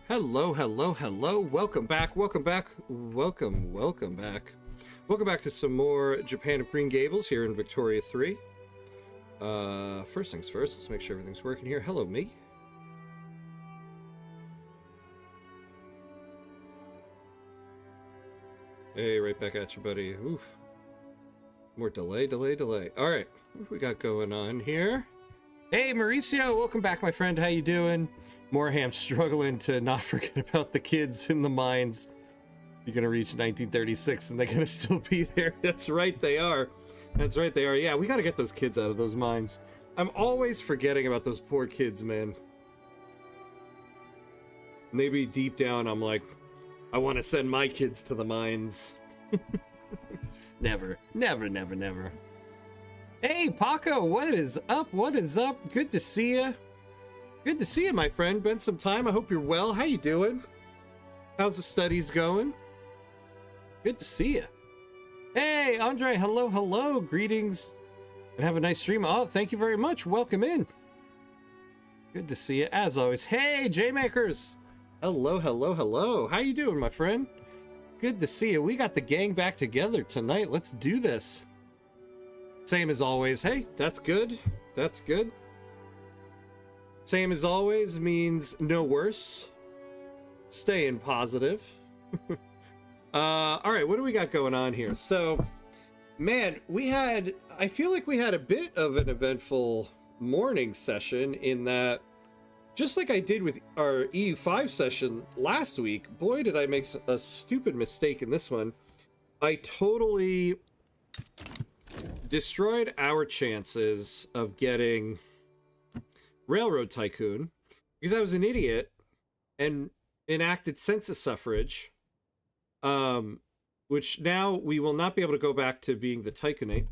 Hello, hello, hello. Welcome back, welcome back, welcome back. Welcome back to some more Japan of Green Gables here in Victoria 3. First things first, let's make sure everything's working here. Hello, me. Hey, right back at you, buddy. Oof. More delay. All right, what we got going on here? Hey, Mauricio, welcome back, my friend. How you doing? Moreham struggling to not forget about the kids in the mines. You're gonna reach 1936 and they're gonna still be there. That's right, they are. That's right, they are. Yeah, we gotta get those kids out of those mines. I'm always forgetting about those poor kids, man. Maybe deep down I'm like, I want to send my kids to the mines. Never. Hey, Paco, what is up? What is up? Good to see you. Good to see you, my friend. Been some time. I hope you're well. How you doing? How's the studies going? Good to see you. Hey, Andre, hello. Greetings. And have a nice stream. Oh, thank you very much. Welcome in. Good to see you, as always. Hey, J-Makers. Hello. How you doing, my friend? Good to see you. We got the gang back together tonight. Let's do this. Same as always. Hey, that's good. That's good. Same as always means no worse. Staying positive. All right, what do we got going on here? So, man, I feel like we had a bit of an eventful morning session in that, just like I did with our EU5 session last week, boy, did I make a stupid mistake in this one. I totally destroyed our chances of getting Railroad Tycoon because I was an idiot and enacted census suffrage, which now we will not be able to go back to being the Tycoonate.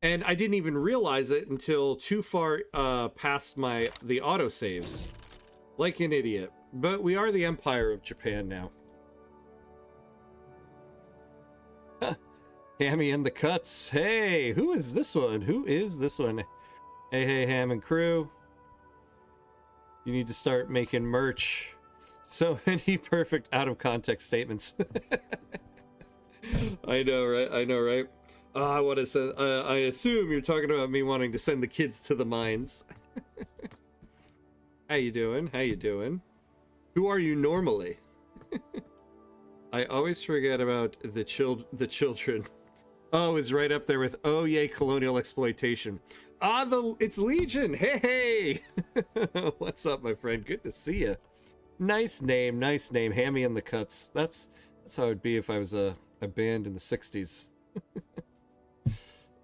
And I didn't even realize it until too far past the autosaves. Like an idiot. But we are the Empire of Japan now. Hammy and the Cuts. Hey, who is this one? Hey, Ham and crew. You need to start making merch. So many perfect out-of-context statements. I know, right? I want to send. I assume you're talking about me wanting to send the kids to the mines. How you doing? Who are you normally? I always forget about the children. Oh, is right up there with oh yay colonial exploitation. It's Legion. Hey. What's up, my friend? Good to see you. Nice name. Hammy and the Cuts. That's how it'd be if I was a band in the 60s.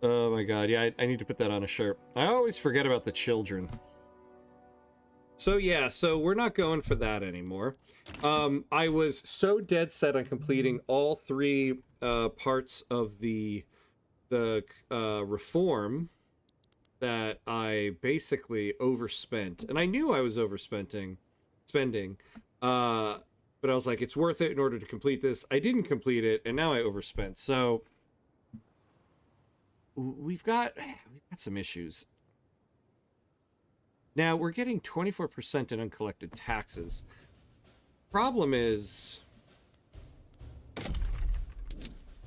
Oh my god, yeah, I need to put that on a shirt. I always forget about the children. So yeah, we're not going for that anymore. I was so dead set on completing all three parts of the reform that I basically overspent. And I knew I was spending. But I was like, it's worth it in order to complete this. I didn't complete it, and now I overspent. So we've got some issues. Now, we're getting 24% in uncollected taxes. Problem is,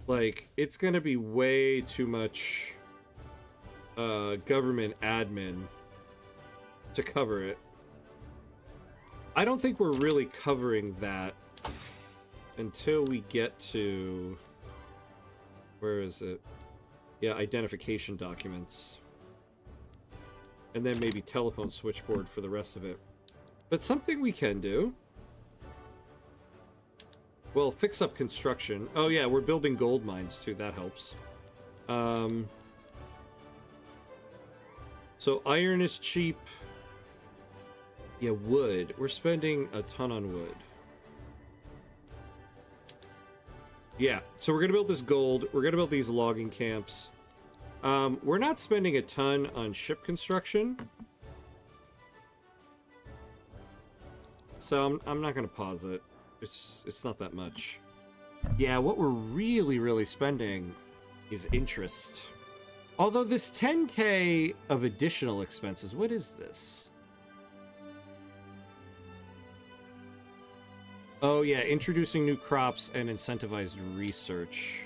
like, it's going to be way too much government admin to cover it. I don't think we're really covering that until we get to... Where is it? Yeah, identification documents. And then maybe telephone switchboard for the rest of it. But something we can do. Well, fix up construction. Oh yeah, we're building gold mines too. That helps. So iron is cheap. Yeah, wood. We're spending a ton on wood. Yeah, so we're going to build this gold. We're going to build these logging camps. We're not spending a ton on ship construction. So I'm not going to pause it. It's not that much. Yeah, what we're really spending is interest. Although this 10K of additional expenses, what is this? Oh yeah, introducing new crops and incentivized research.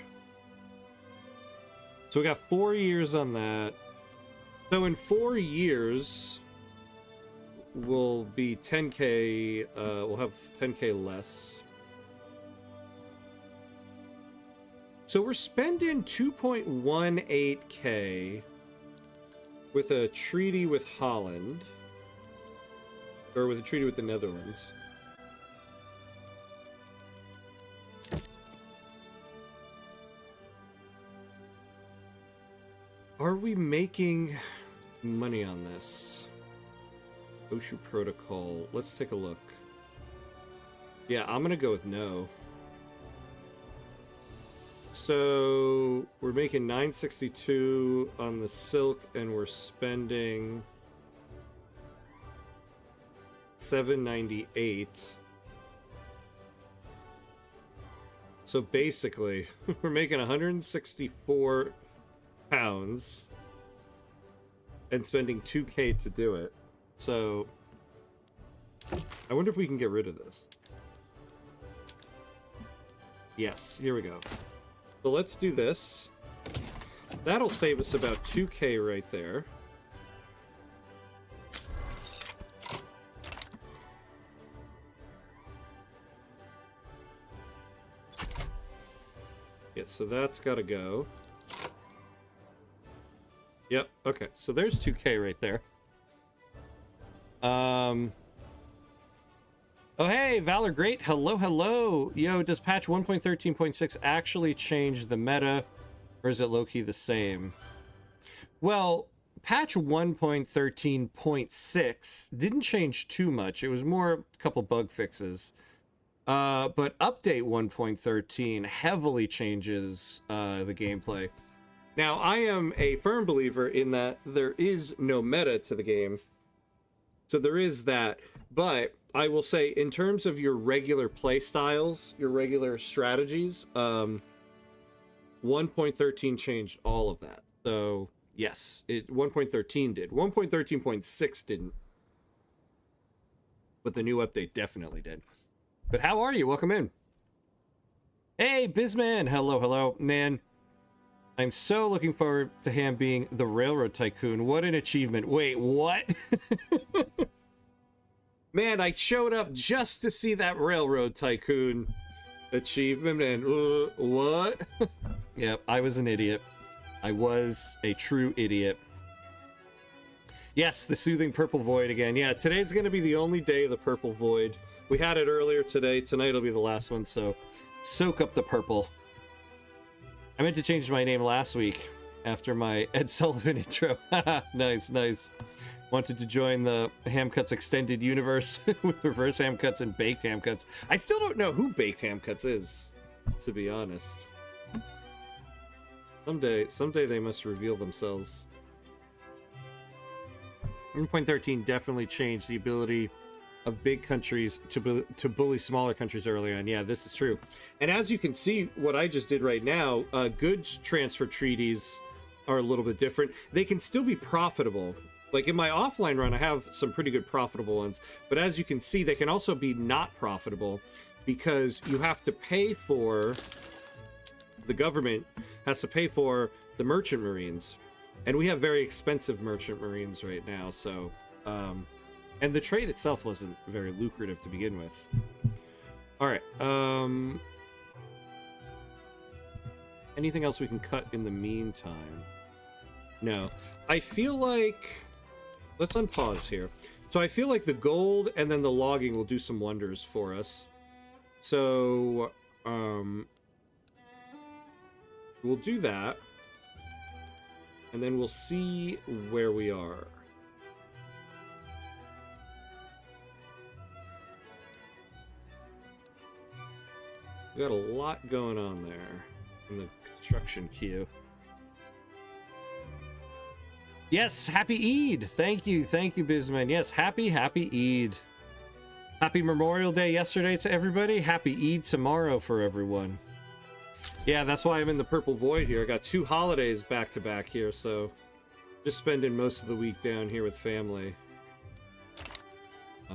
So we got 4 years on that. So in 4 years, we'll be 10K, we'll have 10K less. So we're spending 2.18K with a treaty with Holland, or with a treaty with the Netherlands. Are we making money on this? Oshu Protocol. Let's take a look. Yeah, I'm gonna go with no. So we're making 962 on the silk, and we're spending 798. So basically, we're making 164 pounds and spending 2K to do it. So I wonder if we can get rid of this. Yes, here we go. So let's do this. That'll save us about 2K right there. Yeah, so that's got to go. Yep, okay. So there's 2K right there. Oh, hey, Valor Great. Hello, hello. Yo, does patch 1.13.6 actually change the meta, or is it low-key the same? Well, patch 1.13.6 didn't change too much. It was more a couple bug fixes. But update 1.13 heavily changes the gameplay. Now, I am a firm believer in that there is no meta to the game. So there is that, but I will say, in terms of your regular play styles, your regular strategies, 1.13 changed all of that. So yes, 1.13 did. 1.13.6 didn't, but the new update definitely did. But how are you? Welcome in. Hey, Bizman. Hello, hello, man. I'm so looking forward to Ham being the railroad tycoon. What an achievement. Wait, what? Man, I showed up just to see that railroad tycoon achievement, and what? Yep, I was an idiot. I was a true idiot. Yes, the soothing purple void again. Yeah, today's going to be the only day of the purple void. We had it earlier today. Tonight will be the last one, so soak up the purple. I meant to change my name last week after my Ed Sullivan intro. Nice, nice. Wanted to join the Ham Cuts extended universe with reverse ham cuts and baked ham cuts. I still don't know who baked ham cuts is, to be honest. Someday they must reveal themselves. 1.13 definitely changed the ability of big countries to bully smaller countries early on. Yeah, this is true. And as you can see, what I just did right now, goods transfer treaties are a little bit different. They can still be profitable. Like in my offline run, I have some pretty good profitable ones. But as you can see, they can also be not profitable because you have to pay for, the government has to pay for the merchant marines. And we have very expensive merchant marines right now, so... and the trade itself wasn't very lucrative to begin with. All right. Anything else we can cut in the meantime? No. I feel like... Let's unpause here. So I feel like the gold and then the logging will do some wonders for us. So, we'll do that. And then we'll see where we are. We got a lot going on there in the construction queue. Yes, happy Eid. Thank you, Bizman. Yes, happy Eid. Happy Memorial Day yesterday to everybody. Happy Eid tomorrow for everyone. Yeah, that's why I'm in the purple void here. I got 2 holidays back to back here, so just spending most of the week down here with family.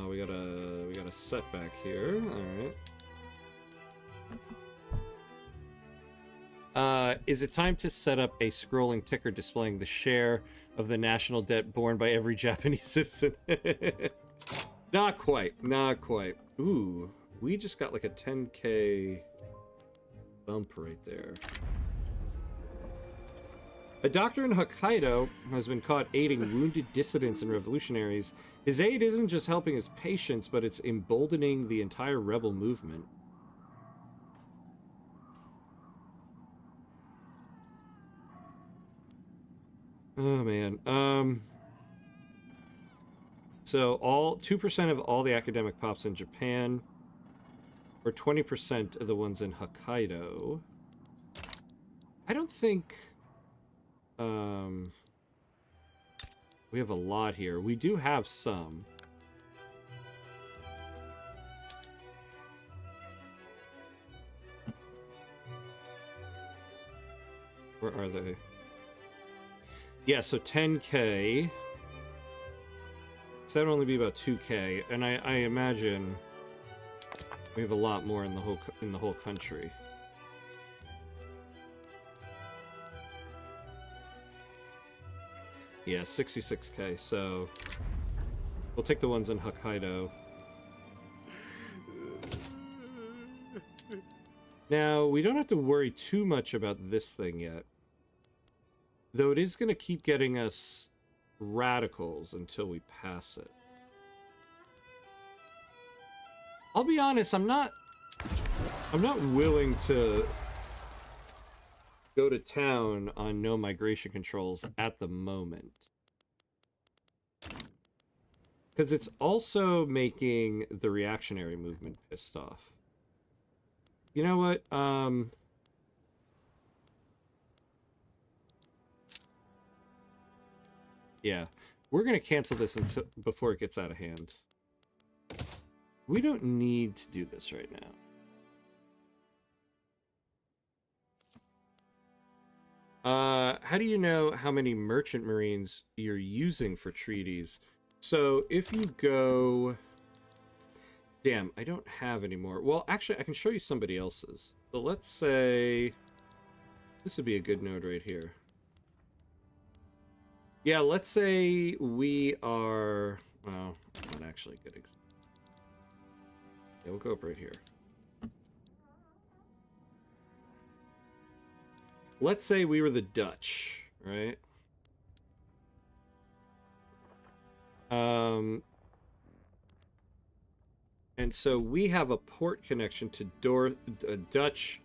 We got a setback here. All right. Is it time to set up a scrolling ticker displaying the share of the national debt borne by every Japanese citizen? Not quite. Not quite. Ooh, we just got like a 10K bump right there. A doctor in Hokkaido has been caught aiding wounded dissidents and revolutionaries. His aid isn't just helping his patients, but it's emboldening the entire rebel movement. Oh, man. So all 2% of all the academic pops in Japan, or 20% of the ones in Hokkaido. I don't think... we have a lot here. We do have some. Where are they? Yeah, so 10K. So that'd only be about 2K, and I imagine we have a lot more in the whole country. Yeah, 66K, so we'll take the ones in Hokkaido. Now, we don't have to worry too much about this thing yet. Though it is going to keep getting us radicals until we pass it. I'll be honest, I'm not willing to go to town on no migration controls at the moment. Because it's also making the reactionary movement pissed off. You know what? Yeah, we're gonna cancel this until before it gets out of hand. We don't need to do this right now. How do you know how many merchant marines you're using for treaties? So if you go... Damn, I don't have any more. Well, actually, I can show you somebody else's. So let's say... This would be a good node right here. Yeah, let's say we are... Well, not actually a good example. Yeah, we'll go up right here. Let's say we were the Dutch, right? And so we have a port connection to Dutch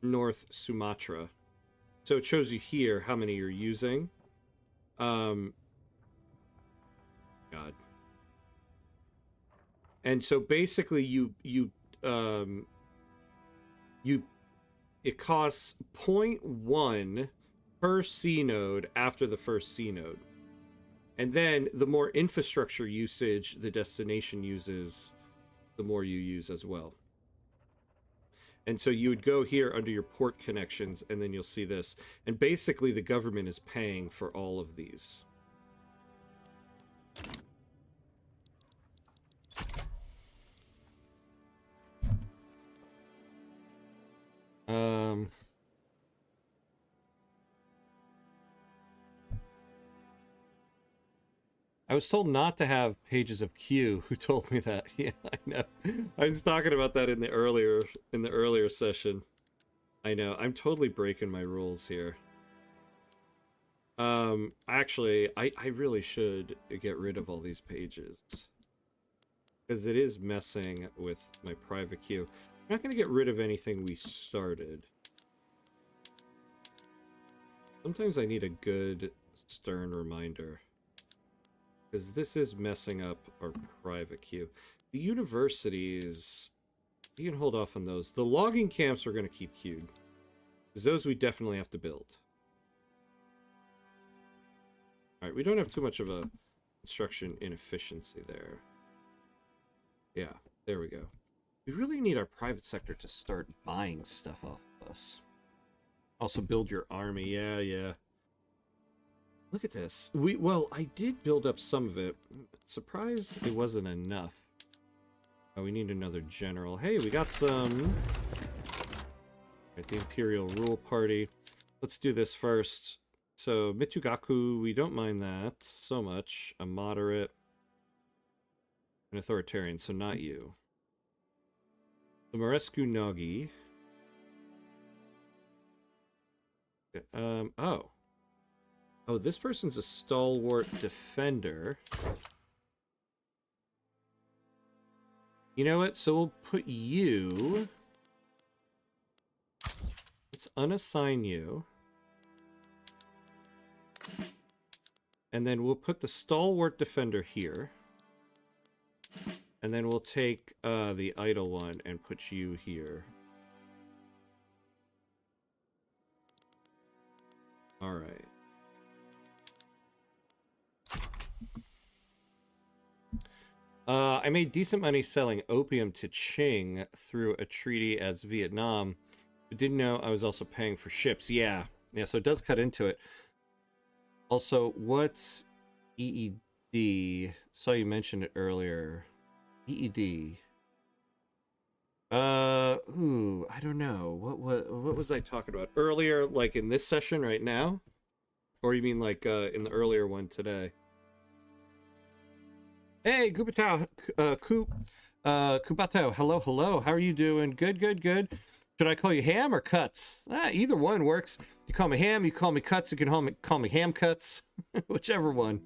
North Sumatra. So it shows you here how many you're using. God. And so basically it costs 0.1 per C node after the first C node. And then the more infrastructure usage the destination uses, the more you use as well. And so you would go here under your port connections, and then you'll see this. And basically the government is paying for all of these. I was told not to have pages of Q. Who told me that? Yeah, I know. I was talking about that in the earlier session. I know. I'm totally breaking my rules here. Actually, I really should get rid of all these pages. Because it is messing with my private queue. I'm not going to get rid of anything we started. Sometimes I need a good, stern reminder. Because this is messing up our private queue. The universities, you can hold off on those. The logging camps are going to keep queued. Because those we definitely have to build. Alright, we don't have too much of a construction inefficiency there. Yeah, there we go. We really need our private sector to start buying stuff off of us. Also build your army, yeah. Look at this. Well, I did build up some of it. Surprised it wasn't enough. Oh, we need another general. Hey, we got some Right, the Imperial Rule Party. Let's do this first. So, Mitsugaku, we don't mind that so much. A moderate. An authoritarian, so not you. The Morescu Nagi. Oh. Oh, this person's a stalwart defender. You know what? So we'll put you... Let's unassign you. And then we'll put the stalwart defender here. And then we'll take the idle one and put you here. All right. I made decent money selling opium to Qing through a treaty as Vietnam, but didn't know I was also paying for ships. Yeah, so it does cut into it. Also, what's EED? Saw you mention it earlier. EED. I don't know. What was I talking about earlier? Like in this session right now, or you mean like in the earlier one today? Hey, Kubatao, Kubato, hello. How are you doing? Good. Should I call you Ham or Cuts? Either one works. You call me Ham, you call me Cuts, you can call me Ham Cuts, whichever one.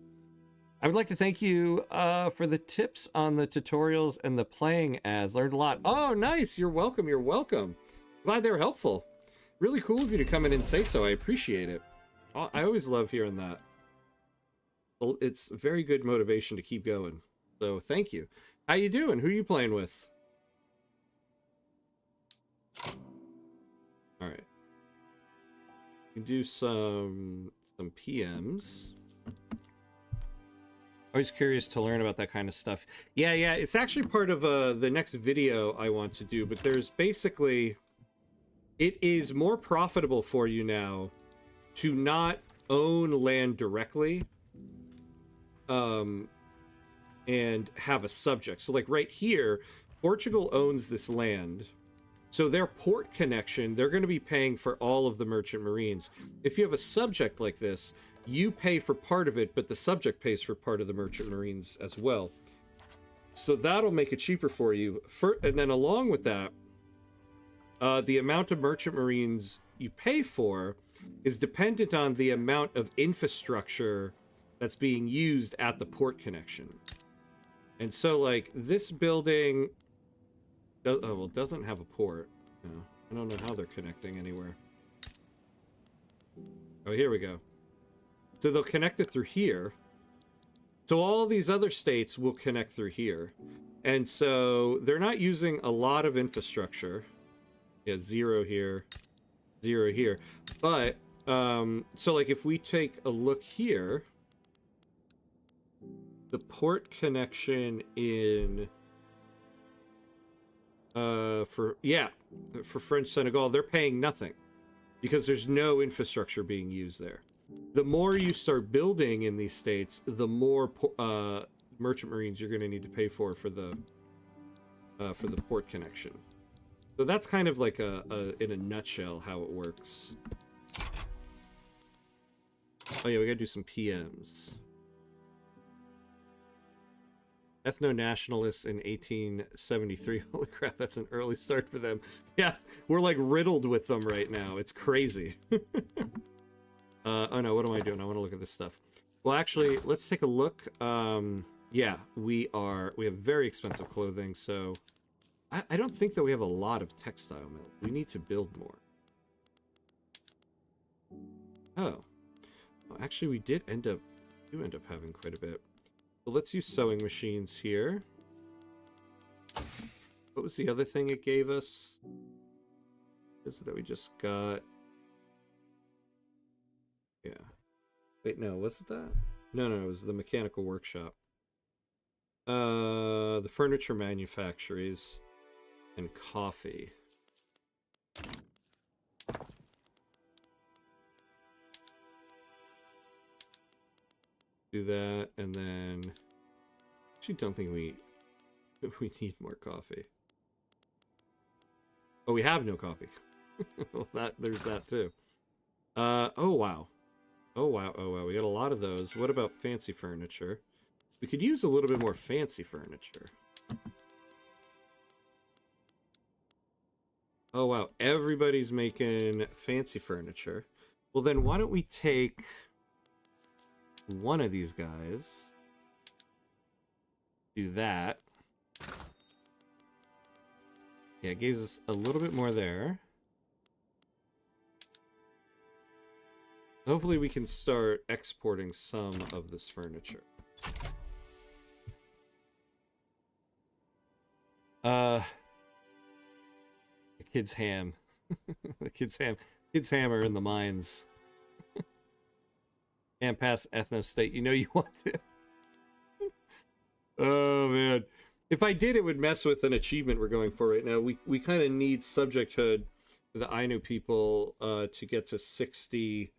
I would like to thank you for the tips on the tutorials and the playing as. Learned a lot. Oh, nice. You're welcome. Glad they were helpful. Really cool of you to come in and say so. I appreciate it. I always love hearing that. It's very good motivation to keep going. So thank you. How you doing? Who are you playing with? All right. We can do some PMs. Always curious to learn about that kind of stuff. Yeah. It's actually part of the next video I want to do, but there's basically... It is more profitable for you now to not own land directly. And have a subject. So like right here, Portugal owns this land. So their port connection, they're going to be paying for all of the merchant marines. If you have a subject like this, you pay for part of it, but the subject pays for part of the merchant marines as well. So that'll make it cheaper for you. And then along with that, the amount of merchant marines you pay for is dependent on the amount of infrastructure that's being used at the port connection. And so, like, this building... doesn't have a port. No, I don't know how they're connecting anywhere. Oh, here we go. So they'll connect it through here. So all these other states will connect through here. And so they're not using a lot of infrastructure. Yeah, 0 here, 0 here. But, so, like, if we take a look here... The port connection in for French Senegal, they're paying nothing because there's no infrastructure being used there. The more you start building in these states, the more merchant marines you're going to need to pay for the port connection. So that's kind of like in a nutshell how it works. Oh yeah, we got to do some PMs. Ethno-nationalists in 1873. Holy crap, that's an early start for them. Yeah, we're like riddled with them right now. It's crazy. Oh no, what am I doing? I want to look at this stuff. Well, actually, let's take a look. Yeah, we have very expensive clothing, so I don't think that we have a lot of textile milk. We need to build more. Oh. Well, actually, we do end up having quite a bit. So let's use sewing machines here. What was the other thing it gave us? Is it that we just got? Yeah. Wait, no, was it that? No, it was the mechanical workshop. The furniture manufactories and coffee. Do that, and then actually don't think we need more coffee. Oh, we have no coffee. Well, there's that too. Oh wow. Oh wow, oh wow. We got a lot of those. What about fancy furniture? We could use a little bit more fancy furniture. Oh wow, everybody's making fancy furniture. Well then why don't we take one of these guys, do that. Yeah, it gives us a little bit more there. Hopefully we can start exporting some of this furniture. The kid's ham. The kid's ham. Kid's ham are in the mines. Can't pass ethno state. You know you want to. Oh man. If I did, it would mess with an achievement we're going for right now. We kind of need subjecthood for the Ainu people to get to 60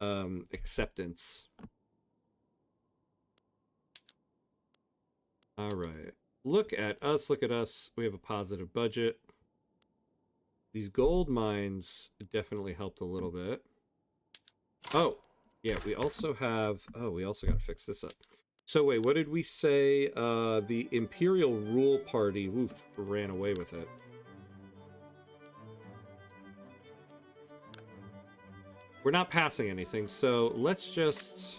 acceptance. All right. Look at us. Look at us. We have a positive budget. These gold mines definitely helped a little bit. Oh, yeah. We also have... Oh, we also got to fix this up. So wait, what did we say? The Imperial Rule Party, woof, ran away with it. We're not passing anything, so let's just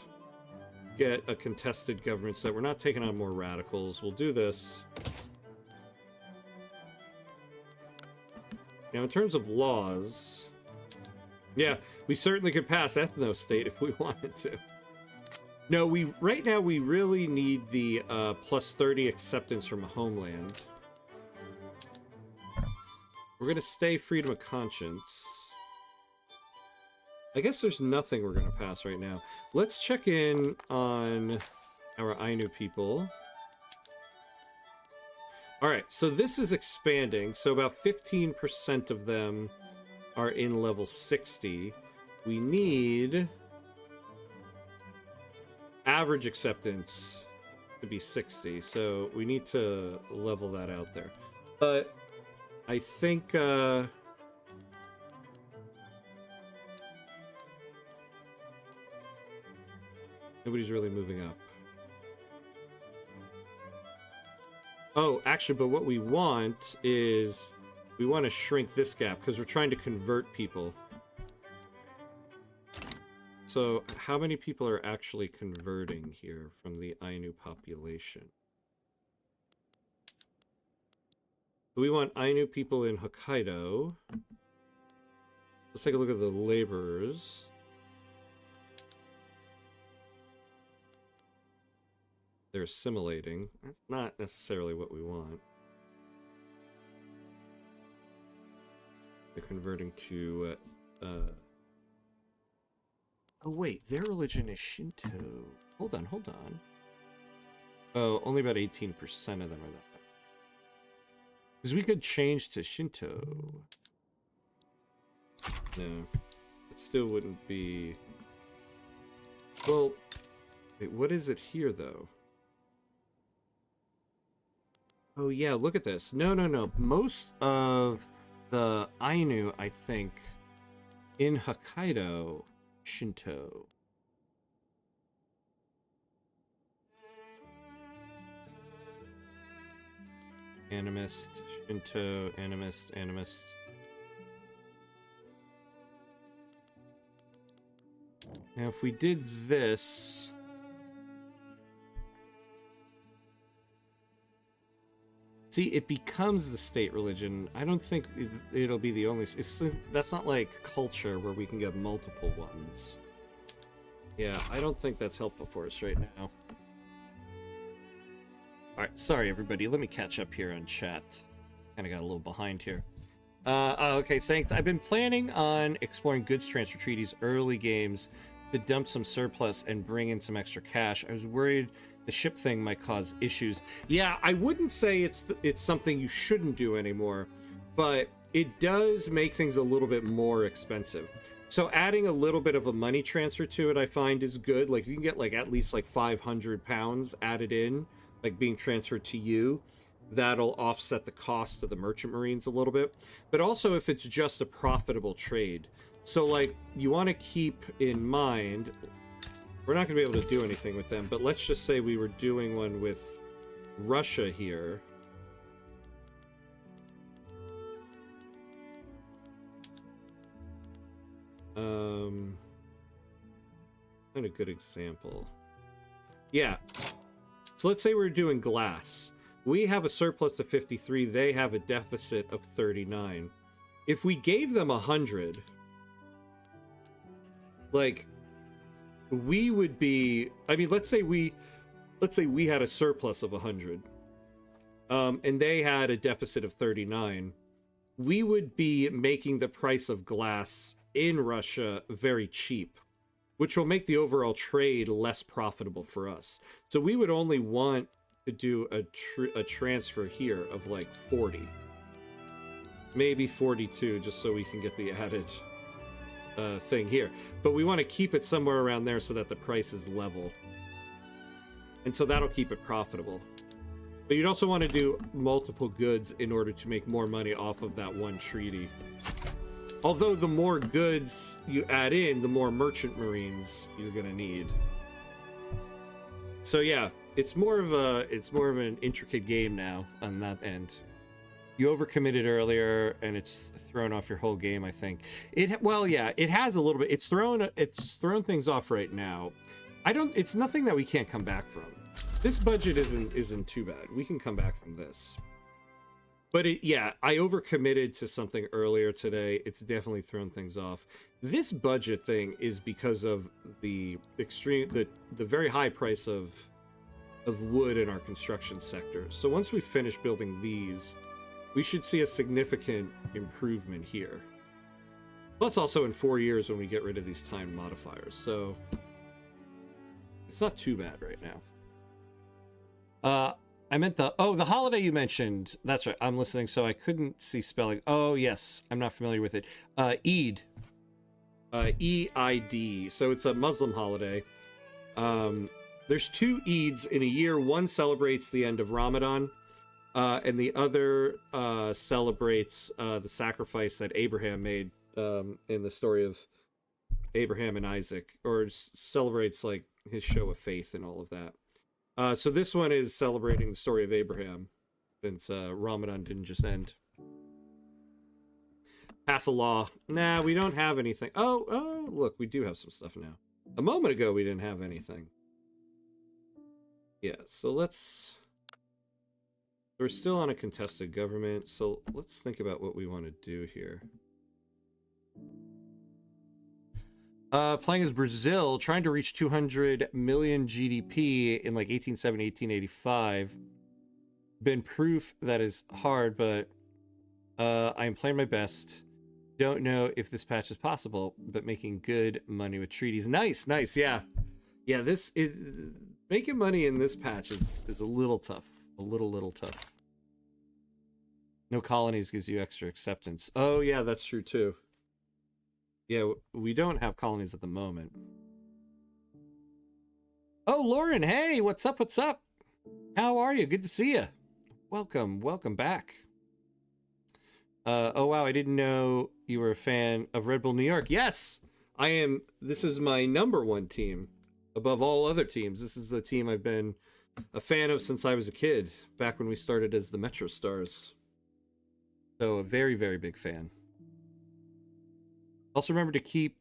get a contested government so that we're not taking on more radicals. We'll do this. Now, in terms of laws, yeah, we certainly could pass ethno state if we wanted to. No, right now we really need the plus 30 acceptance from a homeland. We're gonna stay freedom of conscience. I guess there's nothing we're gonna pass right now. Let's check in on our Ainu people. All right, so this is expanding. So about 15% of them are in level 60. We need average acceptance to be 60, so we need to level that out there. But I think nobody's really moving up. Oh, actually, but what we want is we want to shrink this gap because we're trying to convert people. So how many people are actually converting here from the Ainu population? We want Ainu people in Hokkaido. Let's take a look at the laborers. They're assimilating. That's not necessarily what we want. They're converting to... Oh wait, their religion is Shinto. Hold on, hold on. Oh, only about 18% of them are that. Because we could change to Shinto. No, it still wouldn't be... Well, wait, what is it here though? Oh yeah, look at this. No, no, no. Most of the Ainu, I think, in Hokkaido... Shinto. Animist, Shinto, animist, animist. Now if we did this... See, it becomes the state religion. I don't think it'll be the only... That's not like culture where we can get multiple ones. Yeah, I don't think that's helpful for us right now. Alright, sorry everybody. Let me catch up here on chat. Kind of got a little behind here. Okay, thanks. I've been planning on exploring goods transfer treaties early games to dump some surplus and bring in some extra cash. I was worried the ship thing might cause issues. Yeah, I wouldn't say it's something you shouldn't do anymore, but it does make things a little bit more expensive. So adding a little bit of a money transfer to it, I find is good. Like you can get like at least like 500 pounds added in, like being transferred to you. that'll offset the cost of the merchant marines a little bit. But also if it's just a profitable trade. So like you want to keep in mind, we're not going to be able to do anything with them, but let's just say we were doing one with Russia here. Kind of good example. Yeah. So let's say we're doing glass. We have a surplus of 53. They have a deficit of 39. If we gave them 100, like, we would be... I mean, let's say we had a surplus of 100, and they had a deficit of 39. We would be making the price of glass in Russia very cheap, which will make the overall trade less profitable for us. So we would only want to do a transfer here of like 40, maybe 42, just so we can get the added thing here. But we want to keep it somewhere around there so that the price is level, and so that'll keep it profitable. But you'd also want to do multiple goods in order to make more money off of that one treaty. Although the more goods you add in, the more merchant marines you're gonna need. So yeah, it's more of an intricate game now on that end. You overcommitted earlier, and it's thrown off your whole game. I think well, yeah, it has a little bit. It's thrown things off right now. It's nothing that we can't come back from. This budget isn't too bad. We can come back from this. But yeah, I overcommitted to something earlier today. It's definitely thrown things off. This budget thing is because of the very high price of wood in our construction sector. So once we finish building these, we should see a significant improvement here. Plus also in 4 years when we get rid of these time modifiers. So it's not too bad right now. I meant the holiday you mentioned. That's right. I'm listening, so I couldn't see spelling. Oh, yes. I'm not familiar with it. Eid. E-I-D. So it's a Muslim holiday. There's 2 Eids in a year. One celebrates the end of Ramadan, and the other celebrates the sacrifice that Abraham made in the story of Abraham and Isaac, or celebrates like his show of faith and all of that. So this one is celebrating the story of Abraham, since Ramadan didn't just end. Pass a law. Nah, we don't have anything. Oh, look, we do have some stuff now. A moment ago, we didn't have anything. Yeah, so we're still on a contested government, so let's think about what we want to do here. Playing as Brazil, trying to reach 200 million GDP in like 1870, 1885. Been proof that is hard, but I am playing my best. Don't know if this patch is possible, but making good money with treaties. Nice, yeah. Yeah, this is... Making money in this patch is a little tough. A little tough. No colonies gives you extra acceptance. Oh, yeah, that's true, too. Yeah, we don't have colonies at the moment. Oh, Lauren, hey, what's up, How are you? Good to see you. Welcome back. Oh, wow, I didn't know you were a fan of Red Bull New York. Yes, I am. This is my #1 team. Above all other teams, this is the team I've been a fan of since I was a kid, back when we started as the Metro Stars. So a very, very big fan. Also remember to keep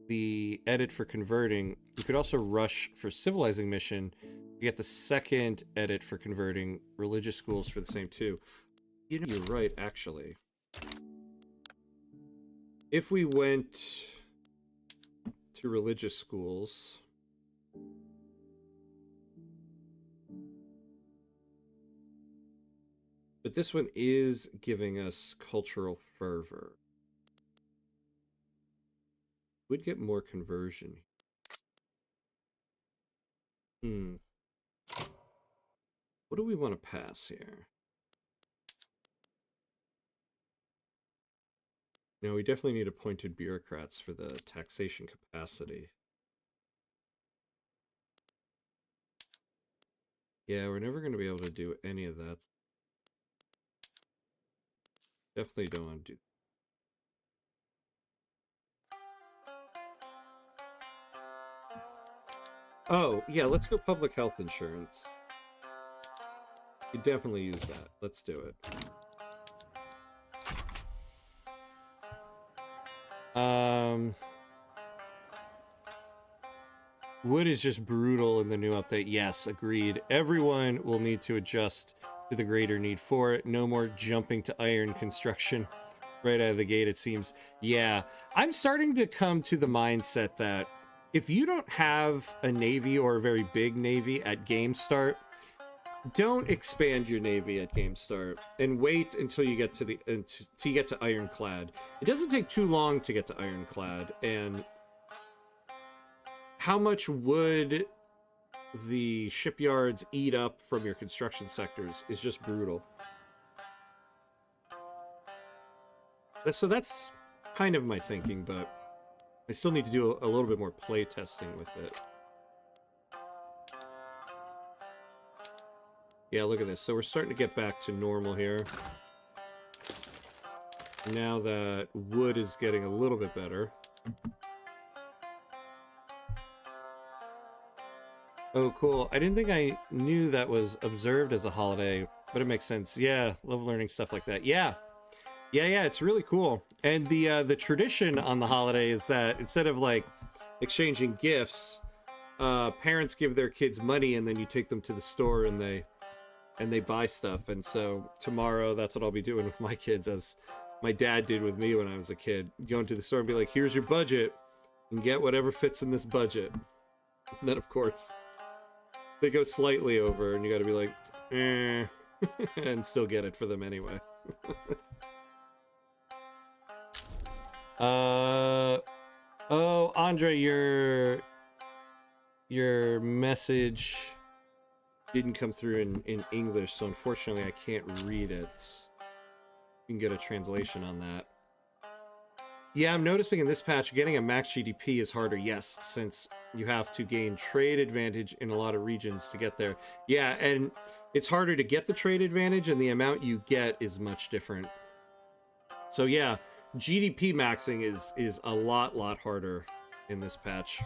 the edit for converting. You could also rush for civilizing mission. You get the second edit for converting religious schools for the same 2. You know, you're right, actually. If we went to religious schools, but this one is giving us cultural fervor. We'd get more conversion. What do we want to pass here? No, we definitely need appointed bureaucrats for the taxation capacity. Yeah, we're never going to be able to do any of that. Definitely don't want to do. Oh, yeah, let's go public health insurance. You definitely use that. Let's do it. Wood is just brutal in the new update. Yes, agreed. Everyone will need to adjust to the greater need for it. No more jumping to iron construction right out of the gate, it seems. Yeah, I'm starting to come to the mindset that if you don't have a navy or a very big navy at game start, don't expand your navy at game start and wait until you get to the until you get to ironclad. It doesn't take too long to get to ironclad, and how much wood the shipyards eat up from your construction sectors is just brutal. So that's kind of my thinking, but I still need to do a little bit more play testing with it. Yeah, look at this. So we're starting to get back to normal here. Now that wood is getting a little bit better. Oh, cool. I didn't think I knew that was observed as a holiday, but it makes sense. Yeah, love learning stuff like that. Yeah. Yeah, it's really cool. And the tradition on the holiday is that instead of like exchanging gifts, parents give their kids money and then you take them to the store and they buy stuff. And so tomorrow that's what I'll be doing with my kids, as my dad did with me when I was a kid. Going to the store and be like, here's your budget and get whatever fits in this budget. And then of course they go slightly over and you got to be like, and still get it for them anyway. Oh, Andre, your message didn't come through in English, so unfortunately I can't read it. You can get a translation on that. Yeah, I'm noticing in this patch, getting a max GDP is harder, yes, since you have to gain trade advantage in a lot of regions to get there. Yeah, and it's harder to get the trade advantage, and the amount you get is much different. So yeah, GDP maxing is a lot harder in this patch.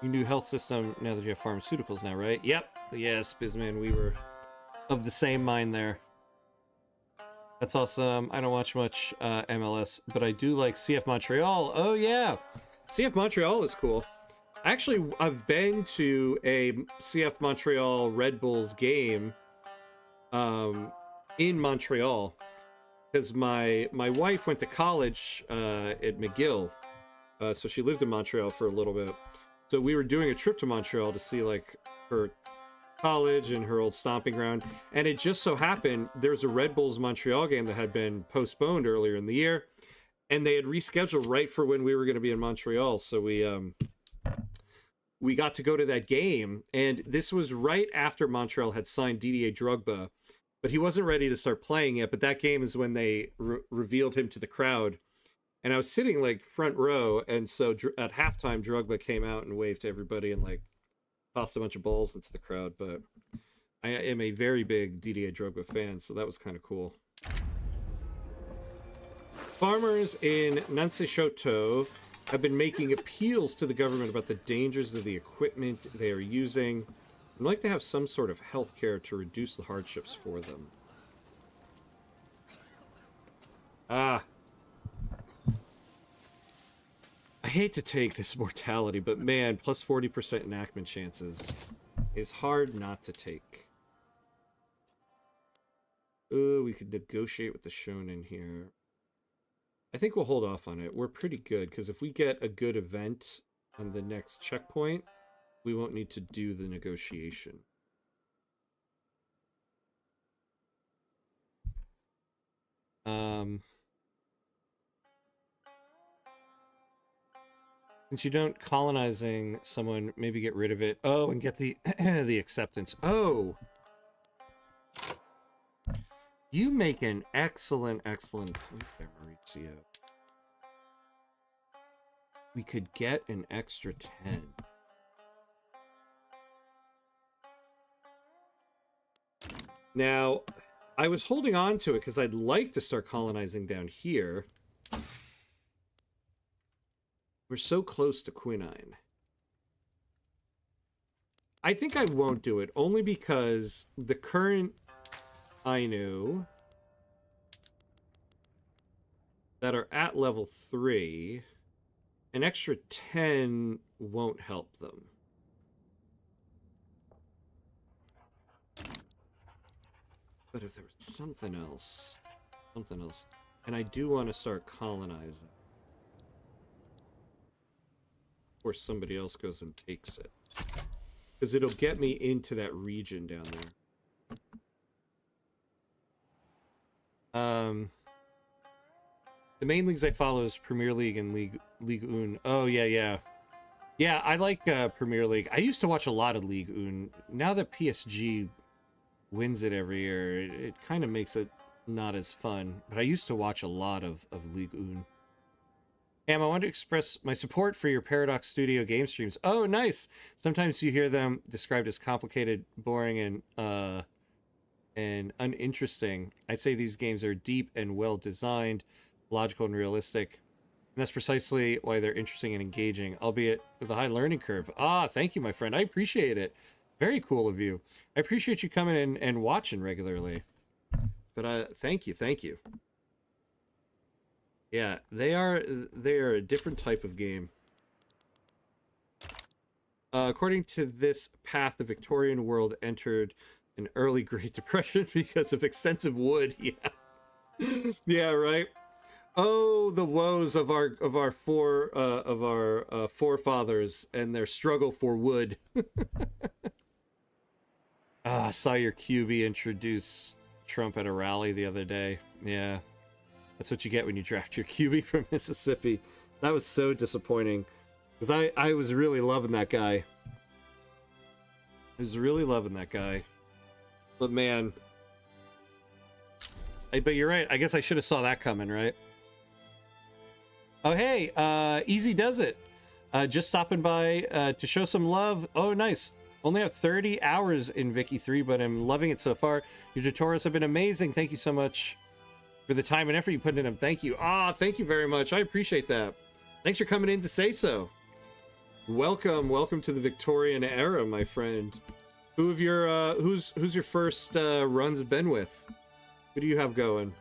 Your new health system, now that you have pharmaceuticals now, right? Yep. Yes, Bizman, we were of the same mind there. That's awesome. I don't watch much MLS, but I do like CF Montreal. Oh, yeah. CF Montreal is cool. Actually, I've been to a CF Montreal Red Bulls game in Montreal because my wife went to college at McGill. So she lived in Montreal for a little bit. So we were doing a trip to Montreal to see like her college and her old stomping ground, and it just so happened there's a Red Bulls Montreal game that had been postponed earlier in the year, and they had rescheduled right for when we were going to be in Montreal. So we got to go to that game, and this was right after Montreal had signed Didier Drogba, but he wasn't ready to start playing yet. But that game is when they revealed him to the crowd, and I was sitting like front row, and so at halftime Drogba came out and waved to everybody and like tossed a bunch of balls into the crowd. But I am a very big Didier Drogba fan, so that was kind of cool. Farmers in Nansei-Shoto have been making appeals to the government about the dangers of the equipment they are using. I'd like to have some sort of health care to reduce the hardships for them. I hate to take this mortality, but man, plus 40% enactment chances is hard not to take. Oh, we could negotiate with the shonen here. I think we'll hold off on it. We're pretty good, because if we get a good event on the next checkpoint, we won't need to do the negotiation. Since you don't colonizing someone, maybe get rid of it. Oh, and get the the acceptance. Oh, you make an excellent point there, Maurizio. We could get an extra 10. Now, I was holding on to it because I'd like to start colonizing down here. We're so close to quinine. I think I won't do it, only because the current Ainu that are at level 3, an extra 10 won't help them. But if there was something else, and I do want to start colonizing, or somebody else goes and takes it, because it'll get me into that region down there. The main leagues I follow is Premier League and Ligue 1. Oh, yeah. Yeah, I like Premier League. I used to watch a lot of Ligue 1. Now that PSG wins it every year, it kind of makes it not as fun. But I used to watch a lot of Ligue 1. Cam, I want to express my support for your Paradox Studio game streams. Oh, nice! Sometimes you hear them described as complicated, boring, and uninteresting. I say these games are deep and well designed, logical and realistic. And that's precisely why they're interesting and engaging, albeit with a high learning curve. Ah, thank you, my friend. I appreciate it. Very cool of you. I appreciate you coming in and watching regularly. But thank you. Yeah, they are a different type of game. According to this path, the Victorian world entered an early Great Depression because of extensive wood. Yeah. Yeah, right. Oh, the woes of our forefathers and their struggle for wood. I saw your QB introduce Trump at a rally the other day. Yeah, that's what you get when you draft your QB from Mississippi. That was so disappointing, because I was really loving that guy. But man, but you're right. I guess I should have saw that coming, right? Oh, hey, Easy Does It. Just stopping by to show some love. Oh, nice. Only have 30 hours in Vicky 3, but I'm loving it so far. Your tutorials have been amazing. Thank you so much for the time and effort you put in them. Thank you. Thank you very much. I appreciate that. Thanks for coming in to say so. Welcome to the Victorian era, my friend. Who's your first runs been with? Who do you have going?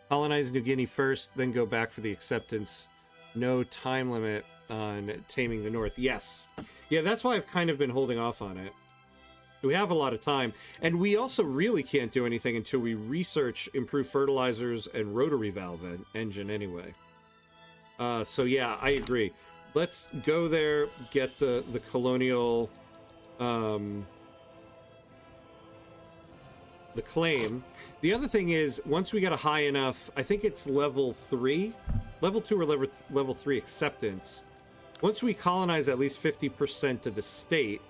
Colonize New Guinea first, then go back for the acceptance. No time limit on taming the North. Yes. Yeah, that's why I've kind of been holding off on it. We have a lot of time. And we also really can't do anything until we research improved fertilizers and rotary valve engine anyway. So yeah, I agree. Let's go there, get the colonial... the claim. The other thing is, once we get a high enough, I think it's level 3, level 2 or level 3 acceptance. Once we colonize at least 50% of the state,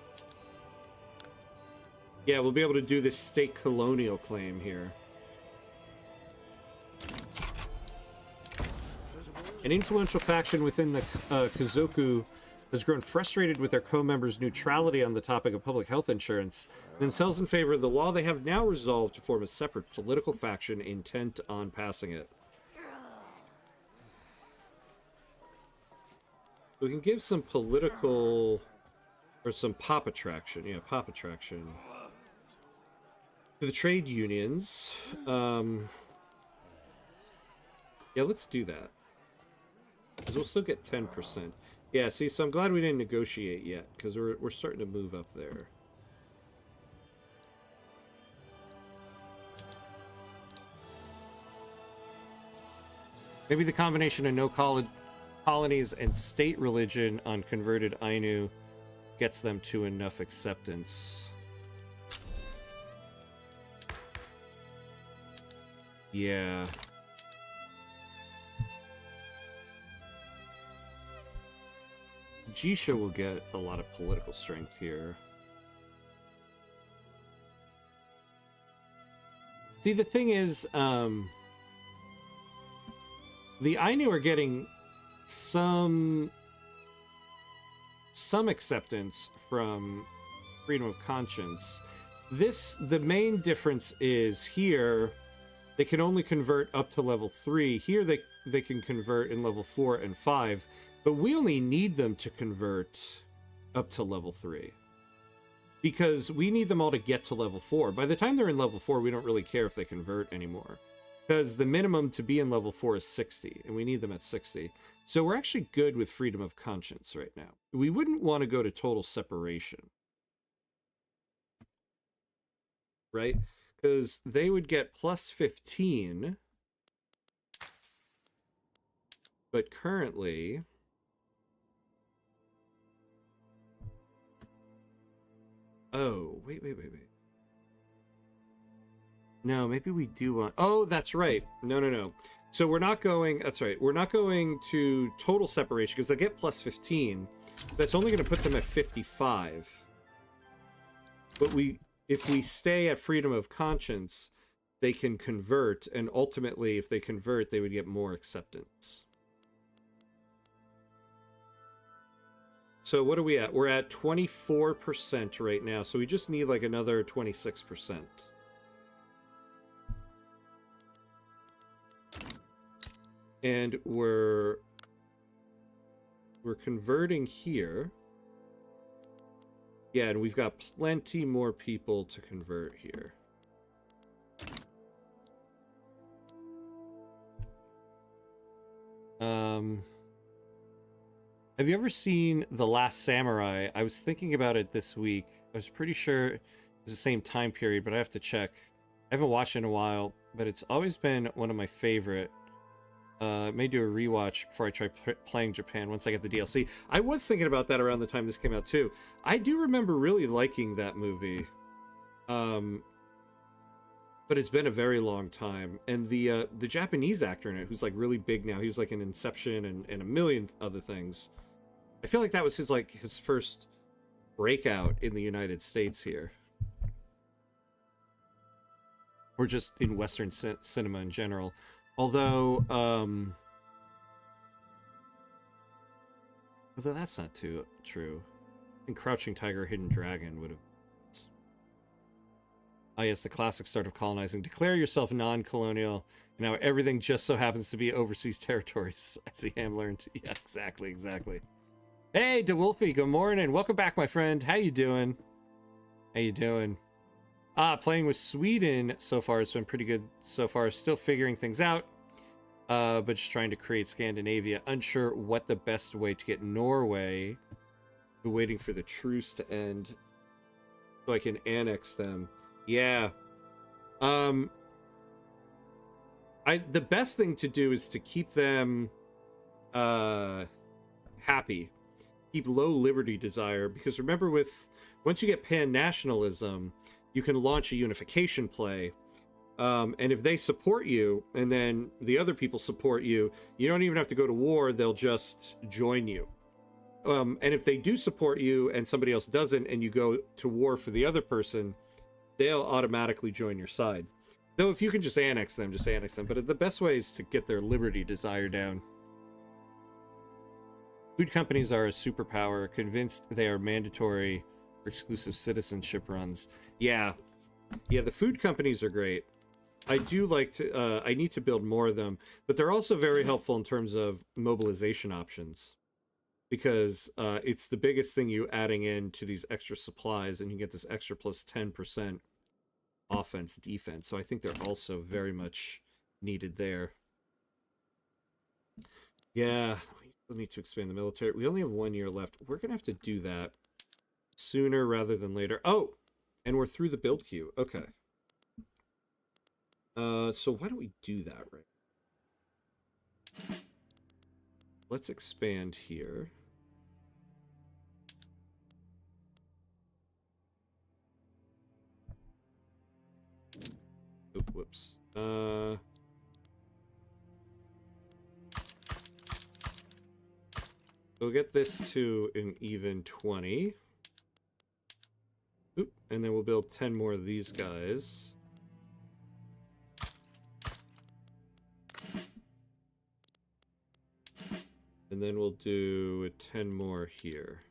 yeah, we'll be able to do this state colonial claim here. An influential faction within the Kazoku has grown frustrated with their co-members' neutrality on the topic of public health insurance. Themselves in favor of the law, they have now resolved to form a separate political faction intent on passing it. We can give some political, or some pop attraction, yeah, pop attraction to the trade unions. Yeah, let's do that. Because we'll still get 10%. Yeah, see, so I'm glad we didn't negotiate yet, because we're starting to move up there. Maybe the combination of no colonies and state religion on converted Ainu gets them to enough acceptance. Yeah. Jisha will get a lot of political strength here. See, the thing is, the Ainu are getting some acceptance from freedom of conscience. the main difference is here they can only convert up to level 3. Here they can convert in level 4 and 5, but we only need them to convert up to level 3 because we need them all to get to level 4. By the time they're in level 4, we don't really care if they convert anymore, because the minimum to be in level 4 is 60, and we need them at 60. So we're actually good with freedom of conscience right now. We wouldn't want to go to total separation, right? Because they would get plus 15, but currently... Oh, wait. No, maybe we do want... Oh, that's right. No. So we're not going... That's right. We're not going to total separation because they get plus 15. That's only going to put them at 55. But if we stay at freedom of conscience, they can convert. And ultimately, if they convert, they would get more acceptance. So what are we at? We're at 24% right now. So we just need like another 26%. And we're converting here. Yeah, and we've got plenty more people to convert here. Have you ever seen The Last Samurai? I was thinking about it this week. I was pretty sure it was the same time period, but I have to check. I haven't watched it in a while, but it's always been one of my favorite. I may do a rewatch before I try playing Japan once I get the DLC. I was thinking about that around the time this came out too. I do remember really liking that movie. But it's been a very long time. And the Japanese actor in it, who's like really big now, he was like in Inception and a million other things. I feel like that was his first breakout in the United States here. Or just in Western cinema in general. Although that's not too true. I think Crouching Tiger, Hidden Dragon would have... Ah, yes, the classic start of colonizing. Declare yourself non-colonial, and now everything just so happens to be overseas territories. I see Ham learned. Yeah, exactly. Hey, DeWolfie, good morning. Welcome back, my friend. How you doing? Playing with Sweden so far. It's been pretty good so far. Still figuring things out, but just trying to create Scandinavia. Unsure what the best way to get Norway. Waiting for the truce to end so I can annex them. Yeah. The best thing to do is to keep them happy. Keep low liberty desire, because remember, once you get pan-nationalism, you can launch a unification play. And if they support you, and then the other people support you, you don't even have to go to war, they'll just join you. And if they do support you and somebody else doesn't, and you go to war for the other person, they'll automatically join your side. Though if you can just annex them, just annex them. But the best way is to get their liberty desire down. Food companies are a superpower, convinced they are mandatory for exclusive citizenship runs. Yeah, the food companies are great. I do like to, I need to build more of them, but they're also very helpful in terms of mobilization options. Because it's the biggest thing you adding in to these extra supplies, and you get this extra plus 10% offense, defense. So I think they're also very much needed there. Yeah, we still need to expand the military. We only have 1 year left. We're going to have to do that sooner rather than later. Oh, and we're through the build queue. Okay. So why don't we do that right? Let's expand here. Oh, whoops. We'll get this to an even 20. Oop, and then we'll build 10 more of these guys. And then we'll do 10 more here.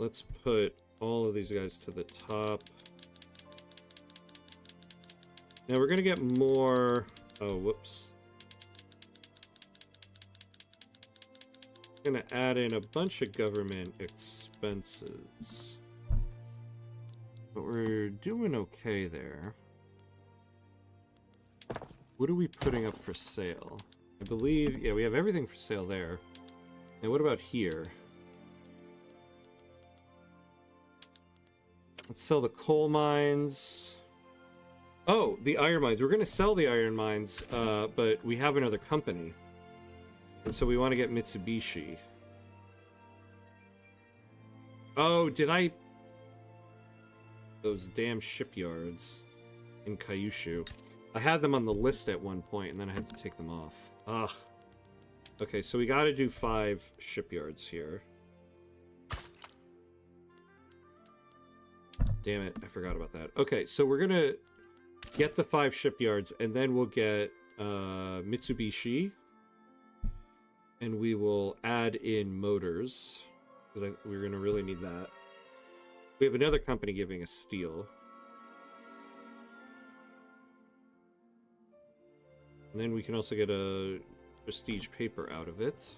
let's put all of these guys to the top. Now we're gonna get more... Oh, whoops. Gonna add in a bunch of government expenses. But we're doing okay there. What are we putting up for sale? I believe, yeah, we have everything for sale there. And what about here? Let's sell the coal mines. Oh, the iron mines. We're going to sell the iron mines, but we have another company. And so we want to get Mitsubishi. Oh, did I... Those damn shipyards in Kyushu. I had them on the list at one point, and then I had to take them off. Ugh. Okay, so we got to do 5 shipyards here. Damn it, I forgot about that. Okay, so we're gonna get the 5 shipyards, and then we'll get Mitsubishi, and we will add in motors, because we're gonna really need that. We have another company giving us steel. And then we can also get a prestige paper out of it.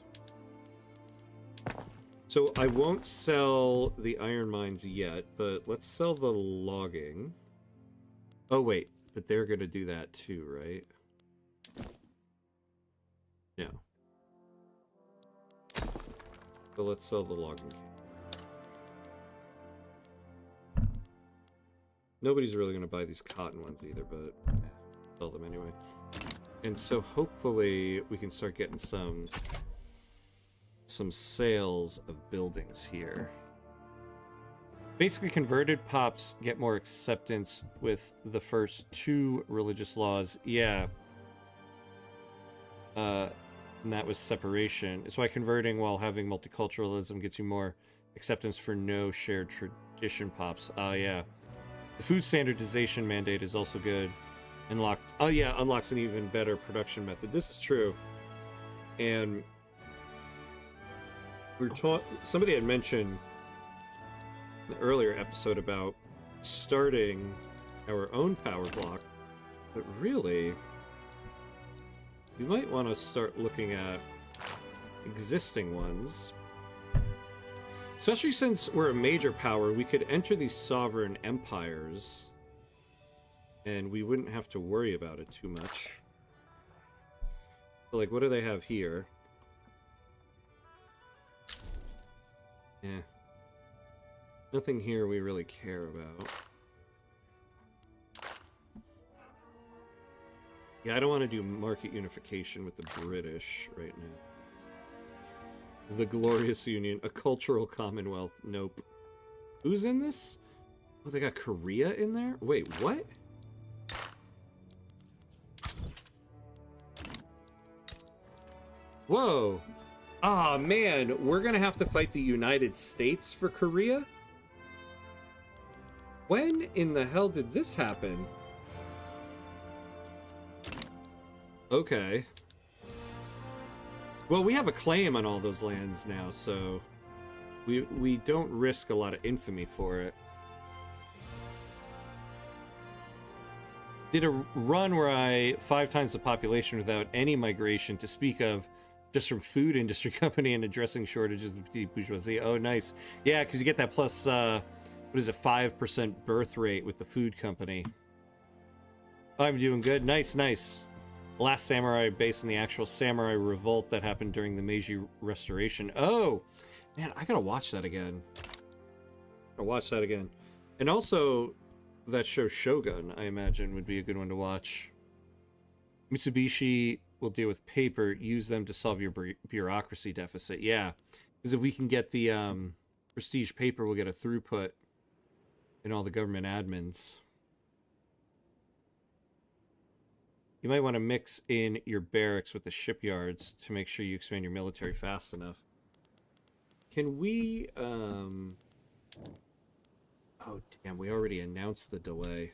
So I won't sell the iron mines yet, but let's sell the logging. Oh wait, but they're gonna do that too, right? No. So let's sell the logging. Nobody's really gonna buy these cotton ones either, but sell them anyway. And so hopefully we can start getting some sales of buildings here. Basically, converted pops get more acceptance with the first 2 religious laws. Yeah. And that was separation. It's why converting while having multiculturalism gets you more acceptance for no shared tradition pops. Oh, yeah. The food standardization mandate is also good. Oh yeah, unlocks an even better production method. This is true. And somebody had mentioned in the earlier episode about starting our own power block, but really we might want to start looking at existing ones. Especially since we're a major power, we could enter these sovereign empires and we wouldn't have to worry about it too much. So, like, what do they have here? Yeah. Nothing here we really care about. Yeah, I don't want to do market unification with the British right now. The Glorious Union, a cultural commonwealth. Nope. Who's in this? Oh, they got Korea in there? Wait, what? Whoa. Ah, man, we're gonna have to fight the United States for Korea? When in the hell did this happen? Okay. Well, we have a claim on all those lands now, so we don't risk a lot of infamy for it. Did a run where I 5 times the population without any migration to speak of, just from food industry company and addressing shortages of the bourgeoisie. Oh, nice. Yeah, because you get that plus, what is it, 5% birth rate with the food company. I'm doing good. Nice, nice. Last Samurai based on the actual samurai revolt that happened during the Meiji Restoration. Oh, man, I gotta watch that again. And also, that show Shogun, I imagine, would be a good one to watch. Mitsubishi will deal with paper. Use them to solve your bureaucracy deficit. Yeah, because if we can get the prestige paper, we'll get a throughput in all the government admins. You might want to mix in your barracks with the shipyards to make sure you expand your military fast enough. Can we, oh, damn, we already announced the delay.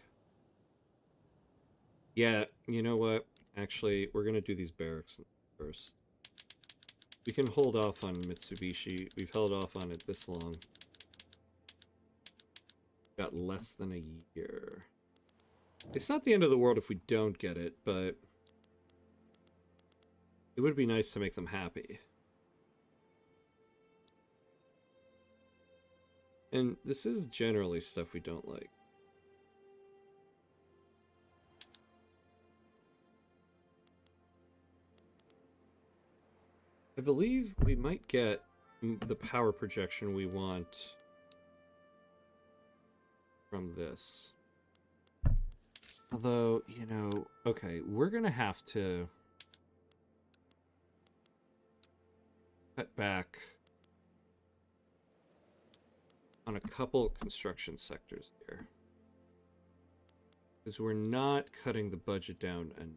Yeah, you know what? Actually, we're going to do these barracks first. We can hold off on Mitsubishi. We've held off on it this long. got less than a year. It's not the end of the world if we don't get it, but it would be nice to make them happy. And this is generally stuff we don't like. I believe we might get the power projection we want from this. Although, you know, okay, we're gonna have to cut back on a couple construction sectors here. Because we're not cutting the budget down. And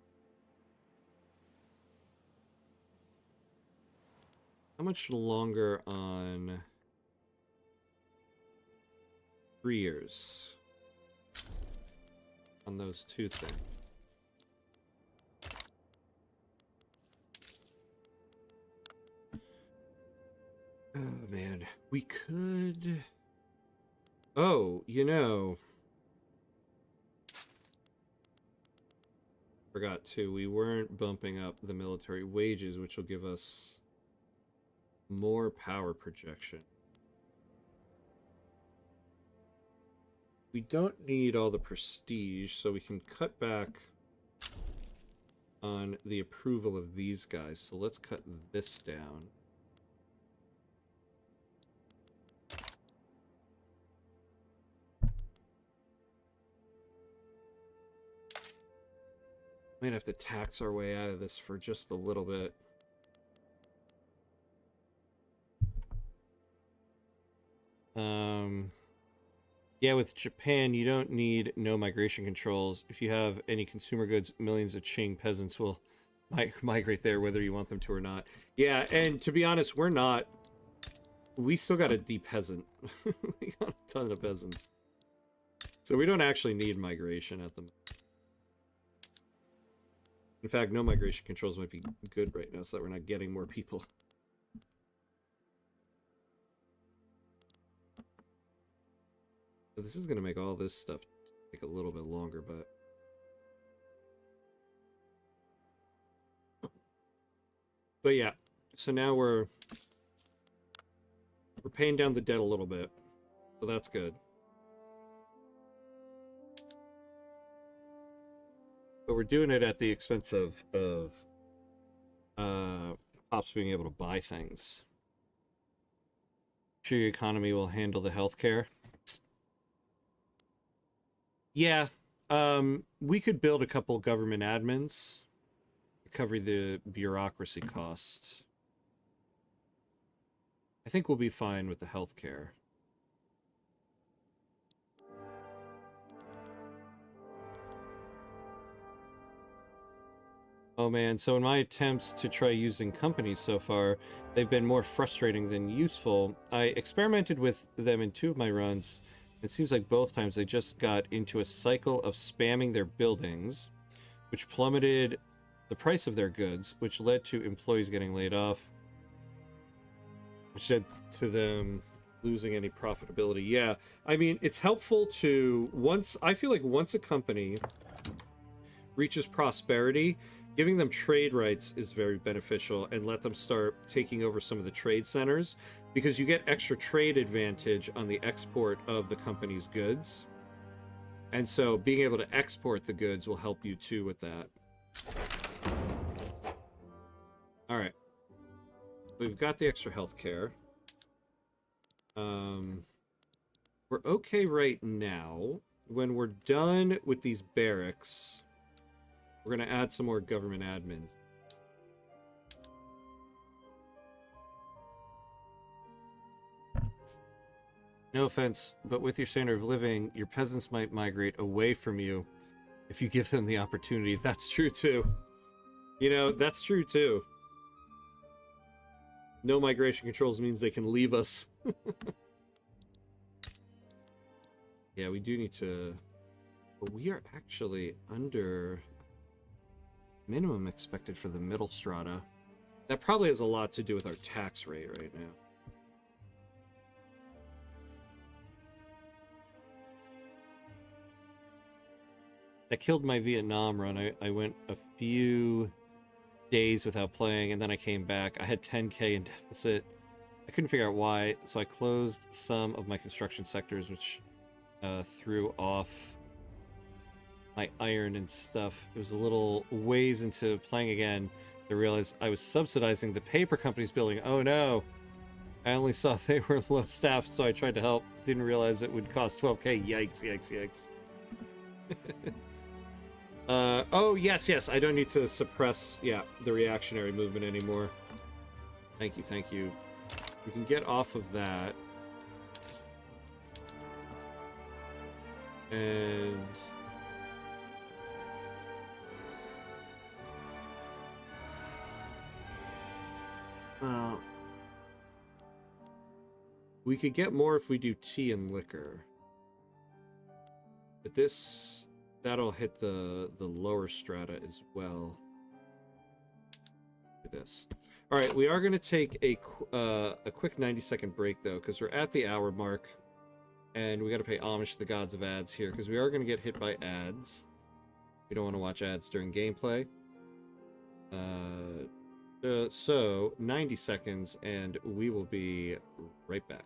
how much longer on 3 years on those two things? Oh man, we could... Oh, you know... Forgot too, we weren't bumping up the military wages, which will give us more power projection. We don't need all the prestige, so we can cut back on the approval of these guys. So let's cut this down. Might have to tax our way out of this for just a little bit. Yeah, with Japan, you don't need no migration controls. If you have any consumer goods, millions of Qing peasants will migrate there, whether you want them to or not. Yeah, and to be honest, we're not. We still got a de-peasant. We got a ton of peasants. So we don't actually need migration at the moment. In fact, no migration controls might be good right now so that we're not getting more people. So this is going to make all this stuff take a little bit longer, but yeah. So now we're paying down the debt a little bit. So that's good. But we're doing it at the expense of Pops being able to buy things. Sure, your economy will handle the healthcare. Yeah, we could build a couple government admins to cover the bureaucracy cost. I think we'll be fine with the healthcare. Oh man, so in my attempts to try using companies so far, they've been more frustrating than useful. I experimented with them in 2 of my runs. It seems like both times they just got into a cycle of spamming their buildings, which plummeted the price of their goods, which led to employees getting laid off, which led to them losing any profitability. Yeah, I mean, it's helpful to I feel like once a company reaches prosperity, giving them trade rights is very beneficial, and let them start taking over some of the trade centers, because you get extra trade advantage on the export of the company's goods. And so being able to export the goods will help you too with that. All right. We've got the extra healthcare. We're okay right now. When we're done with these barracks, we're going to add some more government admins. No offense, but with your standard of living, your peasants might migrate away from you if you give them the opportunity. That's true too. You know, that's true too. No migration controls means they can leave us. Yeah, we do need to... But we are actually under minimum expected for the middle strata. That probably has a lot to do with our tax rate right now. That killed my Vietnam run. I went a few days without playing, and then I came back. I had 10K in deficit. I couldn't figure out why, so I closed some of my construction sectors, which threw off my iron and stuff. It was a little ways into playing again to realize I was subsidizing the paper company's building. Oh no! I only saw they were low staffed, so I tried to help. Didn't realize it would cost 12K. Yikes, yikes, yikes. Oh, yes, yes. I don't need to suppress, the reactionary movement anymore. Thank you, thank you. We can get off of that. And... well... we could get more if we do tea and liquor. But this... that'll hit the lower strata as well. Look at this. All right, we are going to take a quick 90-second break, though, because we're at the hour mark. And we got to pay homage to the gods of ads here, because we are going to get hit by ads. We don't want to watch ads during gameplay. So, 90 seconds, and we will be right back.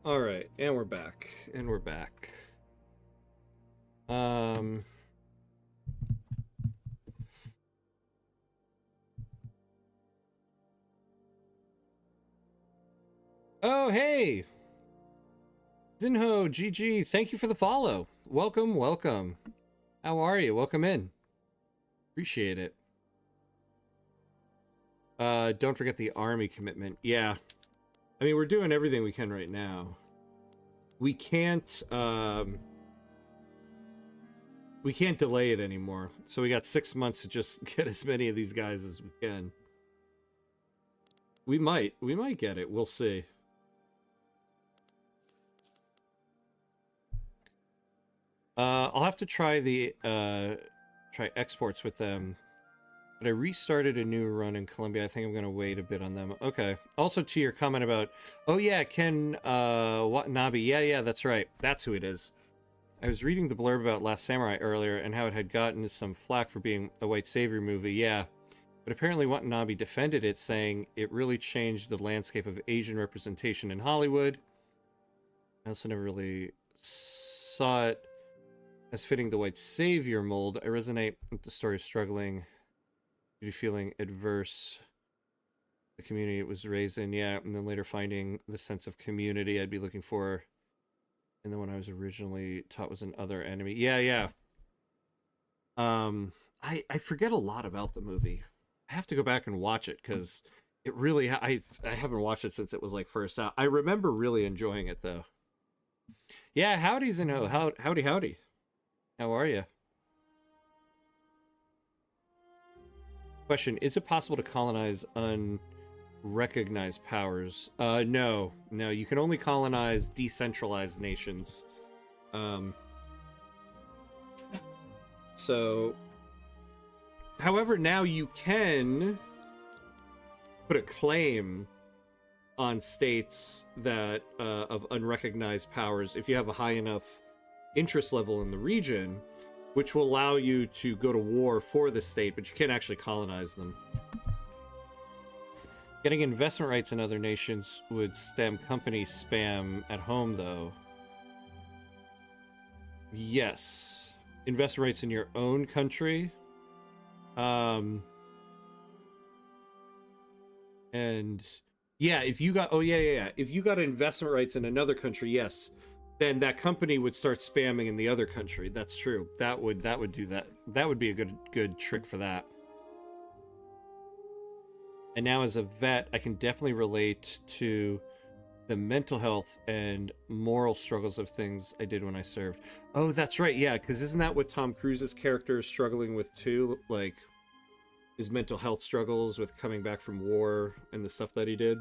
All right, and we're back. And we're back. Oh, hey! Zinho, GG, thank you for the follow. Welcome, welcome. How are you? Welcome in. Appreciate it. Don't forget the army commitment. Yeah. I mean, we're doing everything we can right now. We can't delay it anymore. So we got 6 months to just get as many of these guys as we can. We might get it. We'll see. I'll have to try the try exports with them But I restarted a new run in Colombia. I think I'm going to wait a bit on them. Okay. Also, to your comment about, oh yeah, Ken Watanabe. Yeah, that's right. That's who it is. I was reading the blurb about Last Samurai earlier and how it had gotten some flack for being a white savior movie. Yeah. But apparently Watanabe defended it, saying it really changed the landscape of Asian representation in Hollywood. I also never really saw it as fitting the white savior mold. I resonate with the story of struggling, feeling adverse, the community it was raised in, yeah, and then later finding the sense of community I'd be looking for, and the one I was originally taught was an other enemy. Yeah. I forget a lot about the movie. I have to go back and watch it because it really I haven't watched it since it was like first out. I remember really enjoying it though. Yeah, howdy's in howdy. How are you? Question: is it possible to colonize unrecognized powers? No. You can only colonize decentralized nations. So, however, now you can put a claim on states that of unrecognized powers if you have a high enough interest level in the region, which will allow you to go to war for the state, but you can't actually colonize them. Getting investment rights in other nations would stem company spam at home, though. Yes. Investment rights in your own country. And yeah, if you got if you got investment rights in another country, yes, then that company would start spamming in the other country. That's true. That would do that. That would be a good trick for that. And now as a vet, I can definitely relate to the mental health and moral struggles of things I did when I served. Oh, that's right. Yeah, because isn't that what Tom Cruise's character is struggling with too? Like his mental health struggles with coming back from war and the stuff that he did.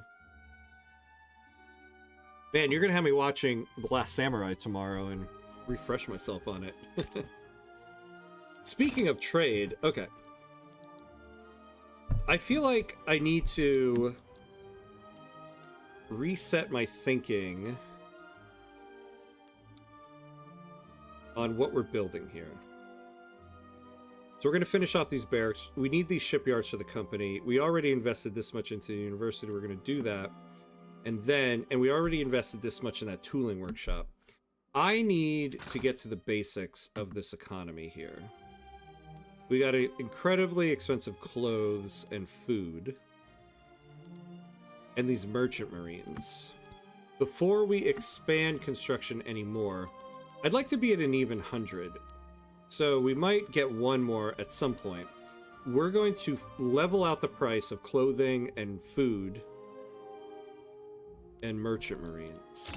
Man, you're gonna have me watching The Last Samurai tomorrow and refresh myself on it. Speaking of trade, okay. I feel like I need to reset my thinking on what we're building here. So we're going to finish off these barracks. We need these shipyards for the company. We already invested this much into the university. We're going to do that. And we already invested this much in that tooling workshop. I need to get to the basics of this economy here. We got incredibly expensive clothes and food. And these merchant marines. Before we expand construction anymore, I'd like to be at an even 100. So we might get one more at some point. We're going to level out the price of clothing and food and merchant marines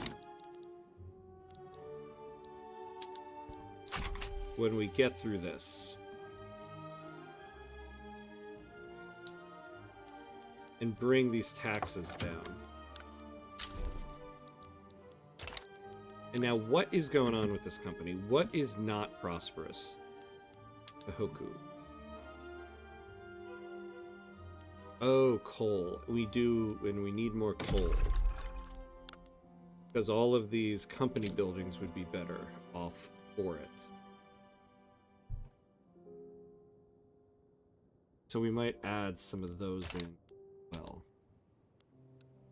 when we get through this. And bring these taxes down. And now, what is going on with this company? What is not prosperous? The Hoku. Oh, coal. We do, and we need more coal. Because all of these company buildings would be better off for it. So we might add some of those in. Well,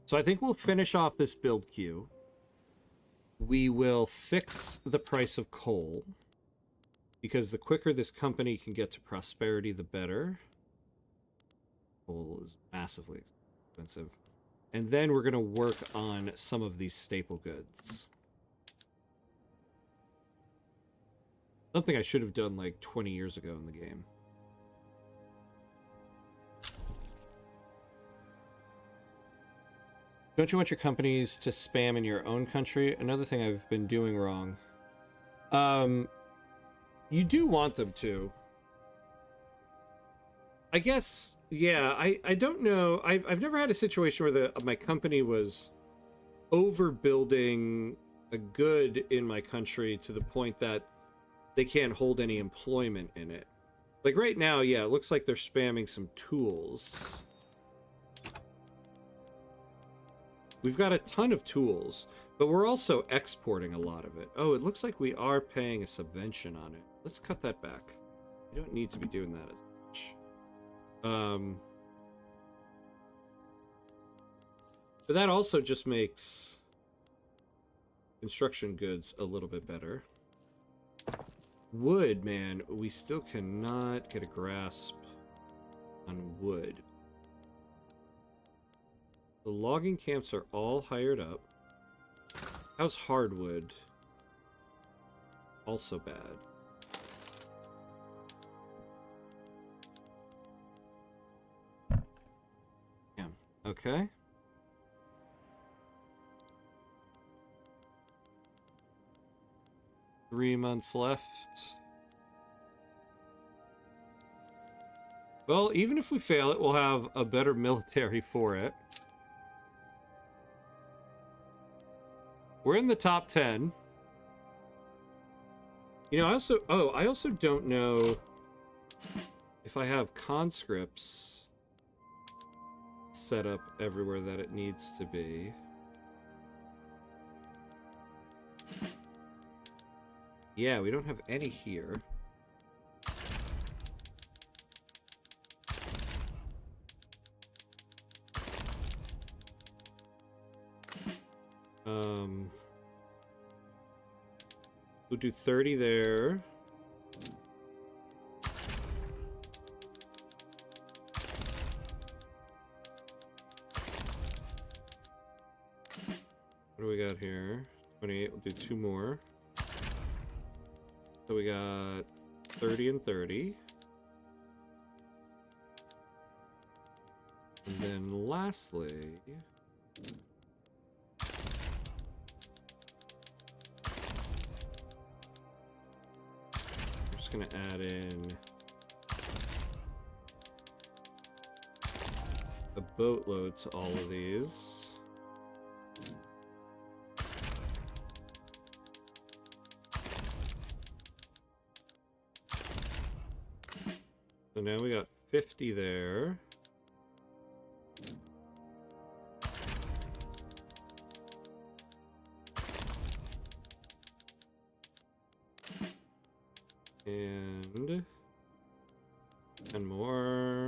so I think we'll finish off this build queue. We will fix the price of coal, because the quicker this company can get to prosperity, the better. Coal is massively expensive. And then we're going to work on some of these staple goods. Something I should have done like 20 years ago in the game. Don't you want your companies to spam in your own country? Another thing I've been doing wrong. You do want them to. I guess, yeah, I don't know. I've never had a situation where my company was overbuilding a good in my country to the point that they can't hold any employment in it. Like right now, yeah, it looks like they're spamming some tools. We've got a ton of tools, but we're also exporting a lot of it. Oh, it looks like we are paying a subvention on it. Let's cut that back. You don't need to be doing that as much. But that also just makes construction goods a little bit better. Wood, man, we still cannot get a grasp on wood. The logging camps are all hired up. How's hardwood? Also bad. Yeah, okay. Three months left. Well, even if we fail it, we'll have a better military for it. We're in the top 10. You know, I also don't know if I have conscripts set up everywhere that it needs to be. Yeah, we don't have any here. We'll do 30 there. What do we got here? 28, we'll do 2 more. So we got 30 and 30. And then lastly... I'm just gonna add in a boatload to all of these. So now we got 50 there. And 10 more.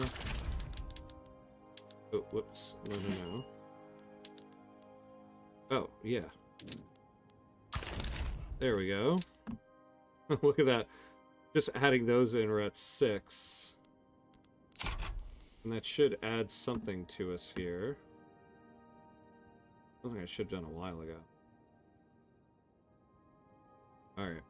Oh, whoops. No. Oh, yeah. There we go. Look at that. Just adding those in, we're at 6. And that should add something to us here. Something I should have done a while ago. Alright.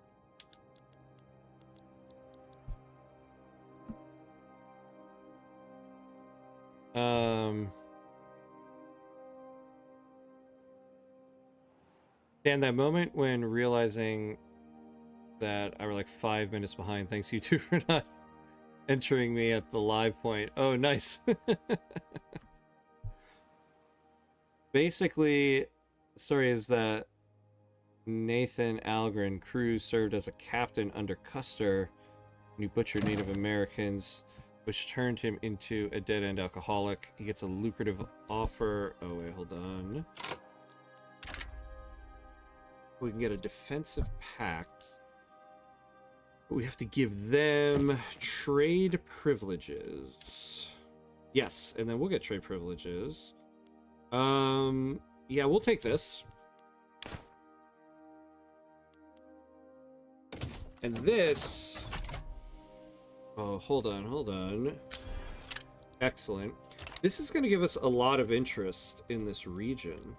And that moment when realizing that I were like 5 minutes behind, thanks you two for not entering me at the live point. Oh, nice. Basically, the story is that Nathan Algren Cruz served as a captain under Custer when he butchered Native Americans, which turned him into a dead-end alcoholic. He gets a lucrative offer. Oh, wait, hold on. We can get a defensive pact. But we have to give them trade privileges. Yes, and then we'll get trade privileges. Yeah, we'll take this. And this... Oh, hold on. Excellent. This is going to give us a lot of interest in this region.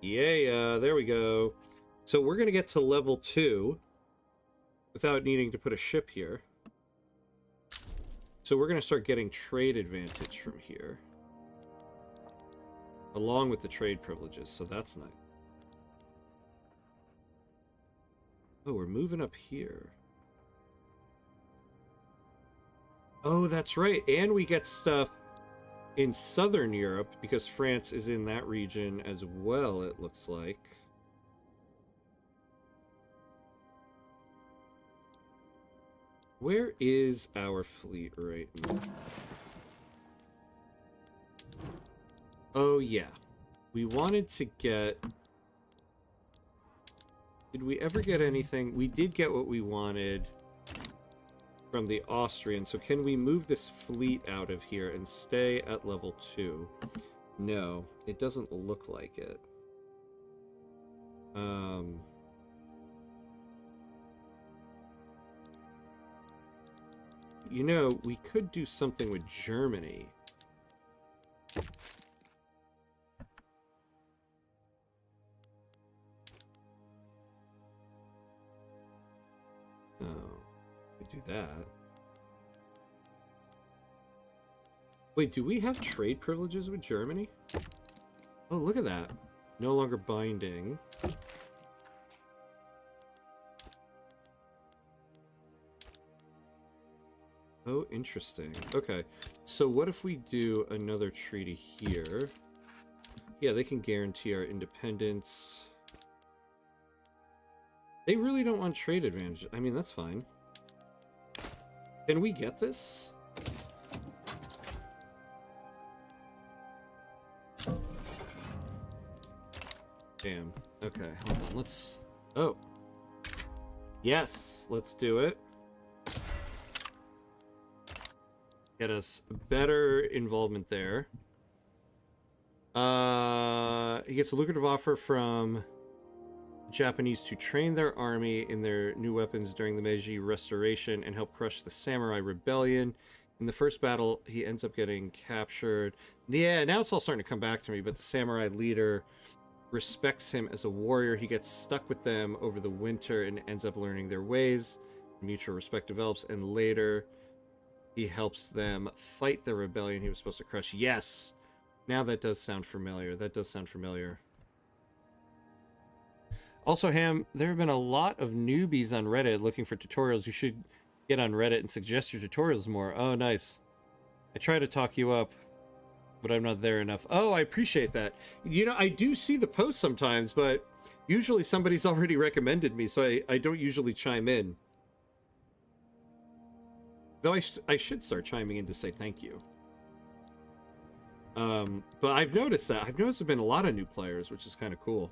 Yeah, there we go. So we're going to get to level 2 without needing to put a ship here. So we're going to start getting trade advantage from here, along with the trade privileges, so that's nice. Oh, we're moving up here. Oh, that's right. And we get stuff in Southern Europe because France is in that region as well, it looks like. Where is our fleet right now? Oh, yeah. We wanted to get... Did we ever get anything? We did get what we wanted from the Austrian. So can we move this fleet out of here and stay at level 2? No, it doesn't look like it. You know, we could do something with Germany. Oh, we do that. Wait, do we have trade privileges with Germany? Oh, look at that. No longer binding. Oh, interesting. Okay, so what if we do another treaty here? Yeah, they can guarantee our independence. They really don't want trade advantage. I mean, that's fine. Can we get this? Damn. Okay, hold on. Let's... Oh. Yes, let's do it. Get us better involvement there. He gets a lucrative offer from the Japanese to train their army in their new weapons during the Meiji Restoration and help crush the Samurai Rebellion. In the first battle, he ends up getting captured. Yeah, now it's all starting to come back to me, but the samurai leader respects him as a warrior. He gets stuck with them over the winter and ends up learning their ways. Mutual respect develops, and later he helps them fight the rebellion he was supposed to crush. Yes! Now that does sound familiar. That does sound familiar. Also, Ham, there have been a lot of newbies on Reddit looking for tutorials. You should get on Reddit and suggest your tutorials more. Oh, nice. I try to talk you up, but I'm not there enough. Oh, I appreciate that. You know, I do see the posts sometimes, but usually somebody's already recommended me, so I don't usually chime in. Though I should start chiming in to say thank you. But I've noticed that. I've noticed there's been a lot of new players, which is kind of cool.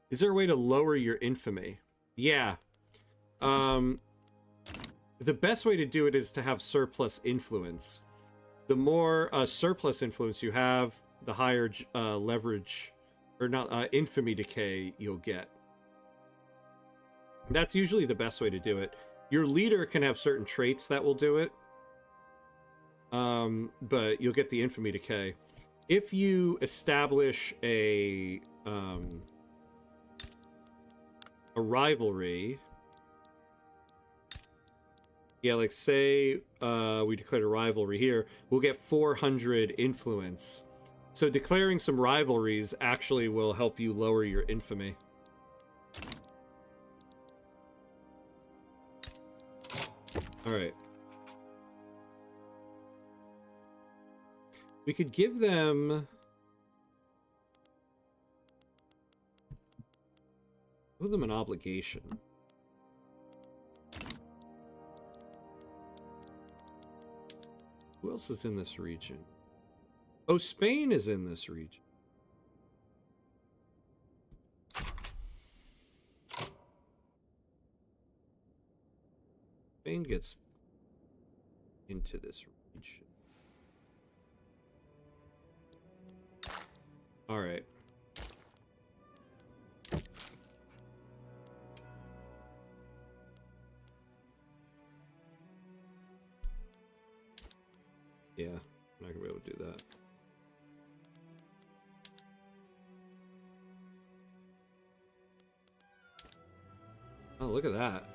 Is there a way to lower your infamy? Yeah. The best way to do it is to have surplus influence. The more surplus influence you have, the higher leverage, or not, infamy decay you'll get. That's usually the best way to do it. Your leader can have certain traits that will do it, but you'll get the infamy decay. If you establish a rivalry, yeah, like say we declared a rivalry here, we'll get 400 influence. So declaring some rivalries actually will help you lower your infamy. All right. We could give them... Give them an obligation. Who else is in this region? Oh, Spain is in this region. Spain gets into this region. All right. Yeah, I'm not gonna be able to do that. Oh, look at that.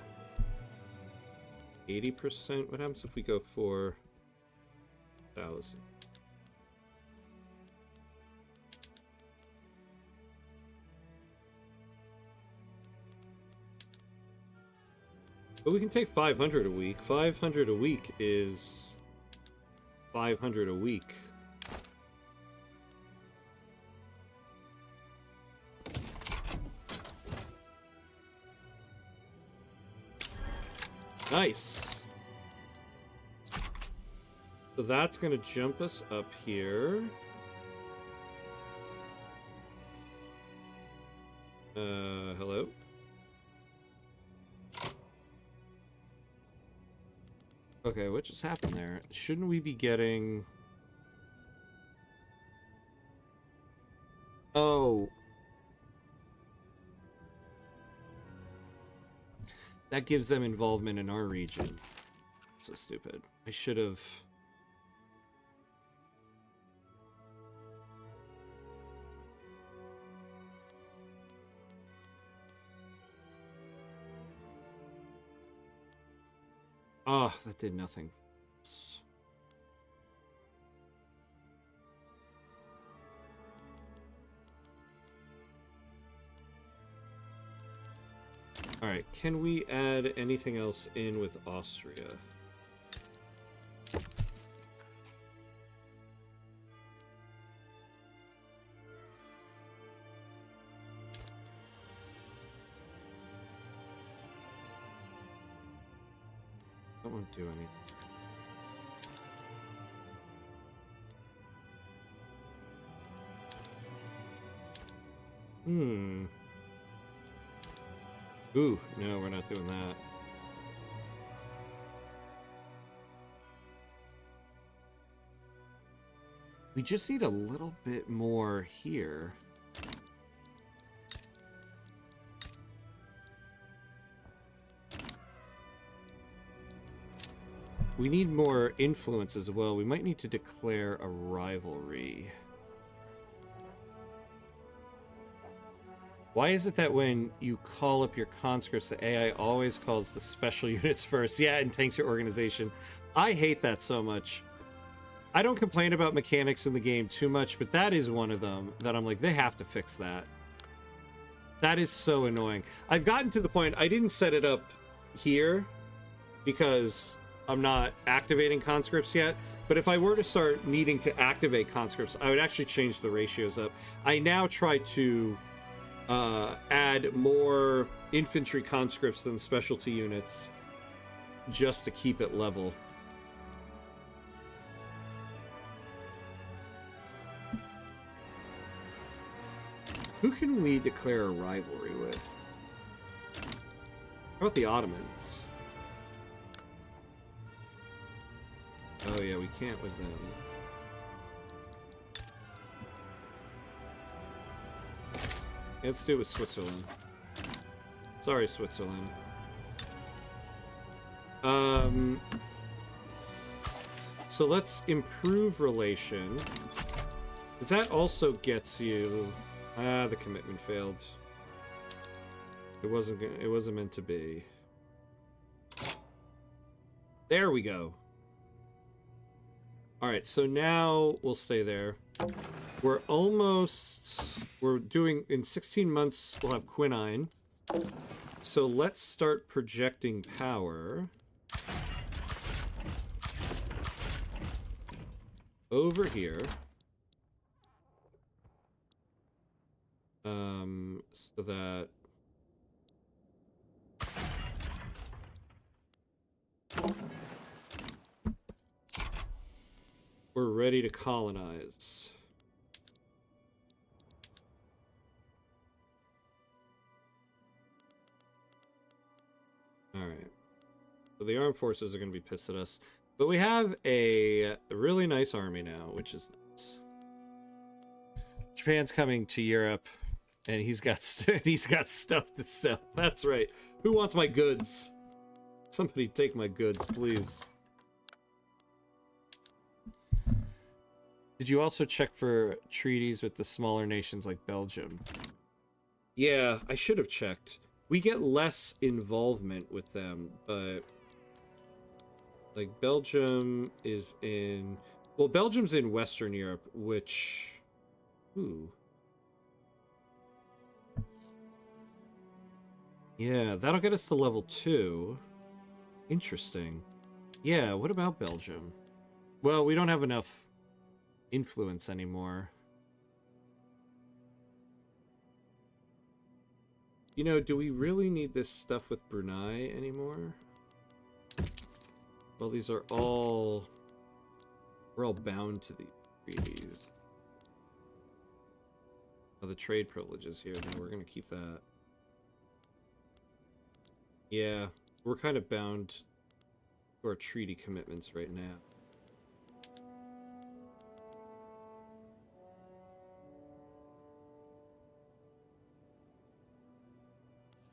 80%? What happens if we go for 1,000? But we can take 500 a week. 500 a week is 500 a week. Nice. So that's going to jump us up here. Hello? Okay, what just happened there? Shouldn't we be getting... Oh. That gives them involvement in our region. So stupid. I should have... Oh, that did nothing. Alright, can we add anything else in with Austria? That won't do anything. Ooh, no, we're not doing that. We just need a little bit more here. We need more influence as well. We might need to declare a rivalry. Why is it that when you call up your conscripts, the AI always calls the special units first? Yeah, and tanks your organization. I hate that so much. I don't complain about mechanics in the game too much, but that is one of them that I'm like, they have to fix that. That is so annoying. I've gotten to the point, I didn't set it up here because I'm not activating conscripts yet, but if I were to start needing to activate conscripts, I would actually change the ratios up. I now try to add more infantry conscripts than specialty units just to keep it level. Who can we declare a rivalry with? How about the Ottomans? Oh yeah, we can't with them. Let's do it with Switzerland. Sorry, Switzerland. So let's improve relation. Because that also gets you... Ah, the commitment failed. It wasn't meant to be. There we go. Alright, so now we'll stay there. We're doing, in 16 months, we'll have quinine. So let's start projecting power. Over here. So that... we're ready to colonize. Alright. So the armed forces are going to be pissed at us. But we have a really nice army now, which is nice. Japan's coming to Europe, and he's got stuff to sell. That's right. Who wants my goods? Somebody take my goods, please. Did you also check for treaties with the smaller nations like Belgium? Yeah, I should have checked. We get less involvement with them, but... like, Belgium is in... well, Belgium's in Western Europe, which... ooh. Yeah, that'll get us to level 2. Interesting. Yeah, what about Belgium? Well, we don't have enough influence anymore. You know, do we really need this stuff with Brunei anymore? Well, these are all... We're all bound to the treaties. Oh, the trade privileges here. No, we're going to keep that. Yeah, we're kind of bound to our treaty commitments right now.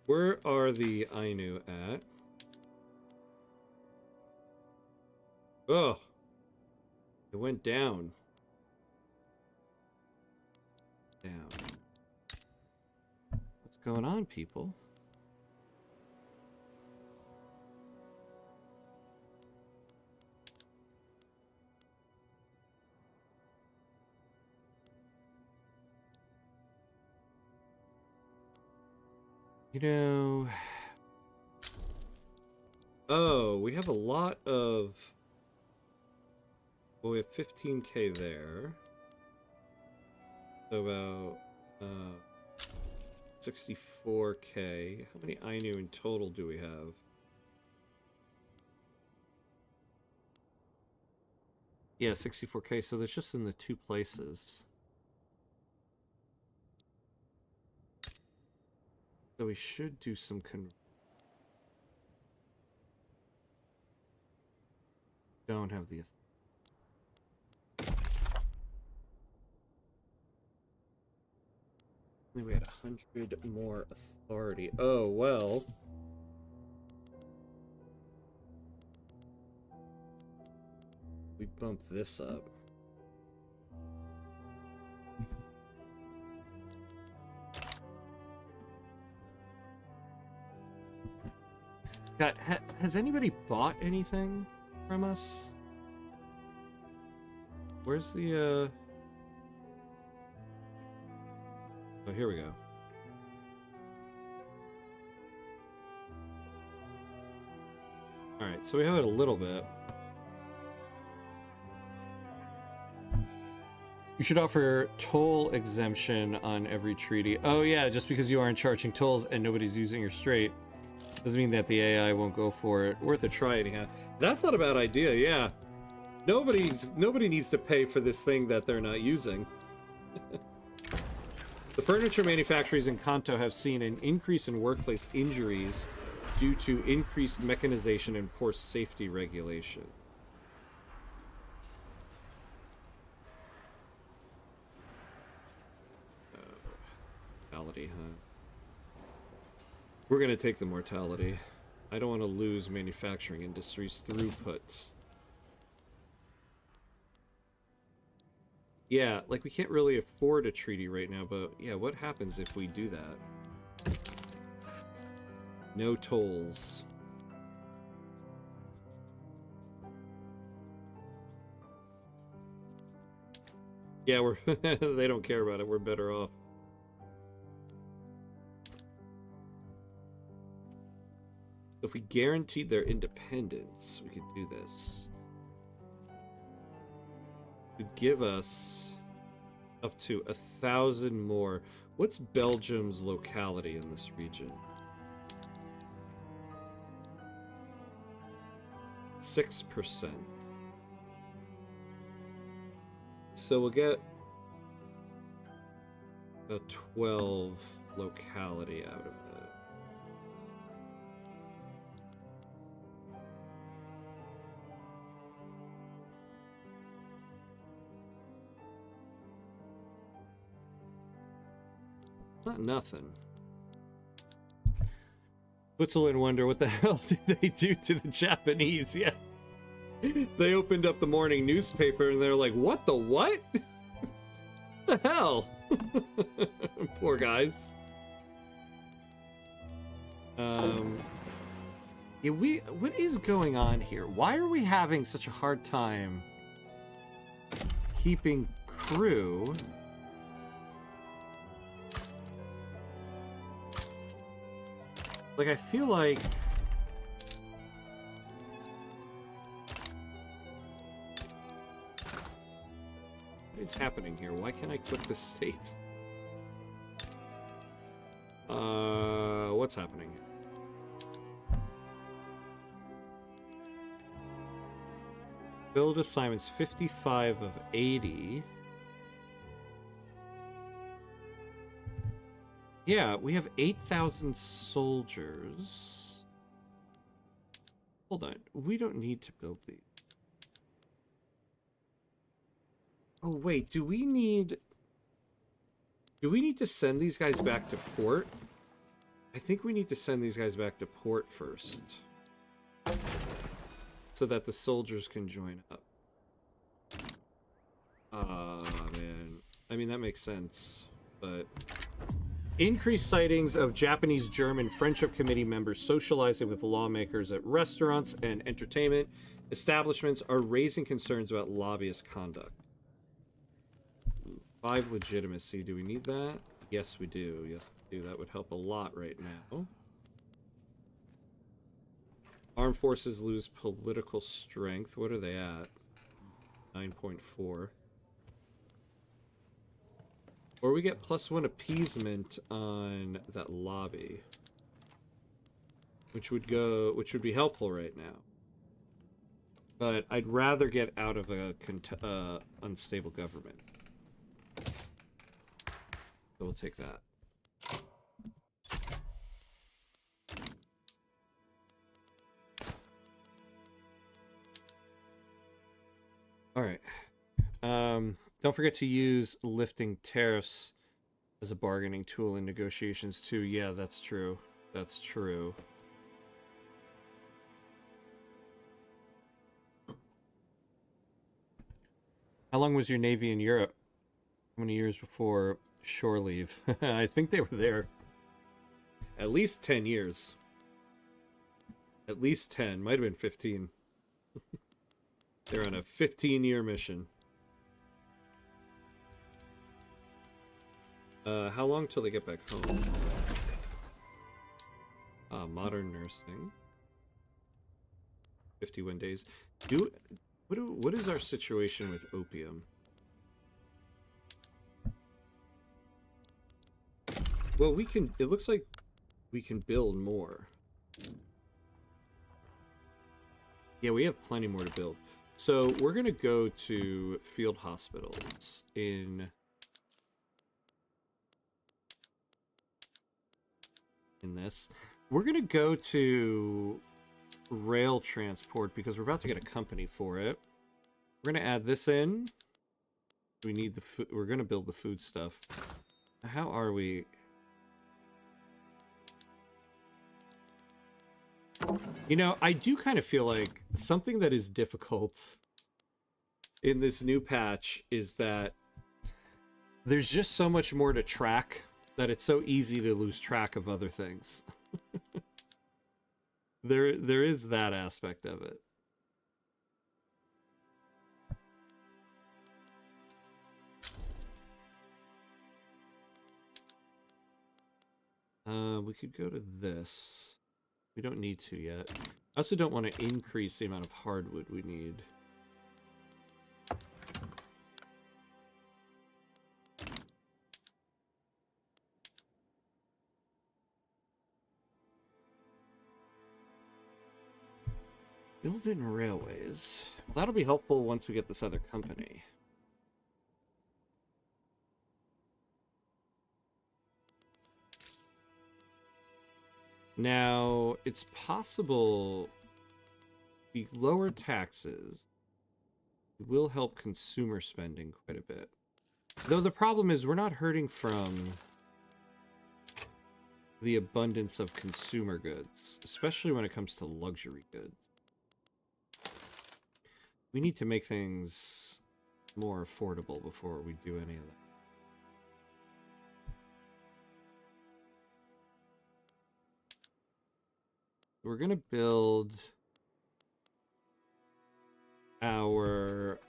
Where are the Ainu at? Oh, it went down. Down. What's going on, people? You know... Oh, we have a lot of... Well, we have 15k there. So about 64k. How many Ainu in total do we have? Yeah, 64k. So that's just in the two places. So we should do some don't have the... We had 100 more authority. Oh, well. We bump this up. God, has anybody bought anything from us? Where's the, Oh, here we go. Alright, so we have it a little bit. You should offer toll exemption on every treaty. Oh yeah, just because you aren't charging tolls and nobody's using your strait doesn't mean that the AI won't go for it. Worth a try anyhow. That's not a bad idea, yeah. Nobody needs to pay for this thing that they're not using. The furniture manufacturers in Kanto have seen an increase in workplace injuries due to increased mechanization and poor safety regulation. Mortality, huh? We're gonna take the mortality. I don't want to lose manufacturing industry's throughput. Yeah, like we can't really afford a treaty right now, but yeah, what happens if we do that? No tolls. Yeah, we're they don't care about it. We're better off. If we guaranteed their independence, we could do this. It would give us up to 1,000 more. What's Belgium's locality in this region? 6%. So we'll get about 12 locality out of it. Not nothing. Switzerland wonder what the hell did they do to the Japanese? Yeah. They opened up the morning newspaper and they're like, what the what? The hell? Poor guys. Yeah, what is going on here? Why are we having such a hard time keeping crew? Like, I feel like... What is happening here? Why can't I click the state? What's happening? Build assignments 55 of 80. Yeah, we have 8,000 soldiers. Hold on, we don't need to build these. Oh wait, do we need to send these guys back to port? I think we need to send these guys back to port first, so that the soldiers can join up. Man. I mean, that makes sense, but... Increased sightings of Japanese-German Friendship Committee members socializing with lawmakers at restaurants and entertainment establishments are raising concerns about lobbyist conduct. 5 legitimacy. Do we need that? Yes, we do. Yes, we do. That would help a lot right now. Armed forces lose political strength. What are they at? 9.4. Or we get +1 appeasement on that lobby, which would be helpful right now. But I'd rather get out of a unstable government. So we'll take that. All right. Don't forget to use lifting tariffs as a bargaining tool in negotiations too. Yeah, that's true. That's true. How long was your Navy in Europe? How many years before shore leave? I think they were there at least 10 years. At least 10. Might have been 15. They're on a 15-year mission. How long till they get back home? Modern nursing. 51 days. What is our situation with opium? Well, we can... It looks like we can build more. Yeah, we have plenty more to build. So we're going to go to field hospitals in this. We're going to go to rail transport because we're about to get a company for it. We're going to add this in. We need the food. We're going to build the food stuff. How are we? You know, I do kind of feel like something that is difficult in this new patch is that there's just so much more to track that it's so easy to lose track of other things. There is that aspect of it. We could go to this. We don't need to yet. I also don't want to increase the amount of hardwood we need. Build-in railways. That'll be helpful once we get this other company. Now, it's possible we lower taxes. It will help consumer spending quite a bit. Though the problem is we're not hurting from the abundance of consumer goods, especially when it comes to luxury goods. We need to make things more affordable before we do any of that. We're going to build our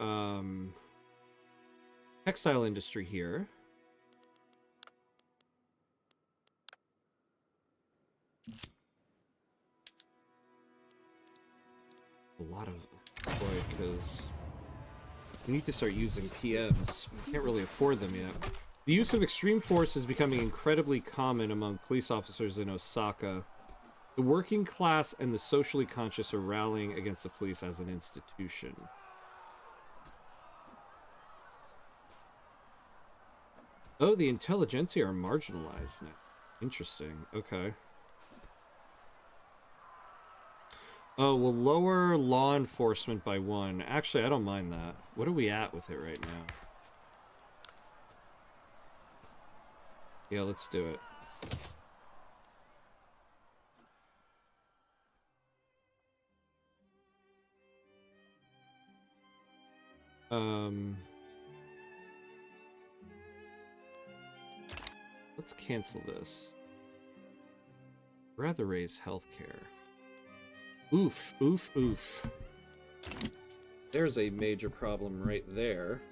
textile industry here. A lot of because we need to start using PMs. We can't really afford them yet. The use of extreme force is becoming incredibly common among police officers in Osaka. The working class and the socially conscious are rallying against the police as an institution. Oh, the intelligentsia are marginalized now. Interesting. Okay. Oh, we'll lower law enforcement by 1. Actually, I don't mind that. What are we at with it right now? Yeah, let's do it. Let's cancel this. Rather raise healthcare. Oof, oof, oof. There's a major problem right there.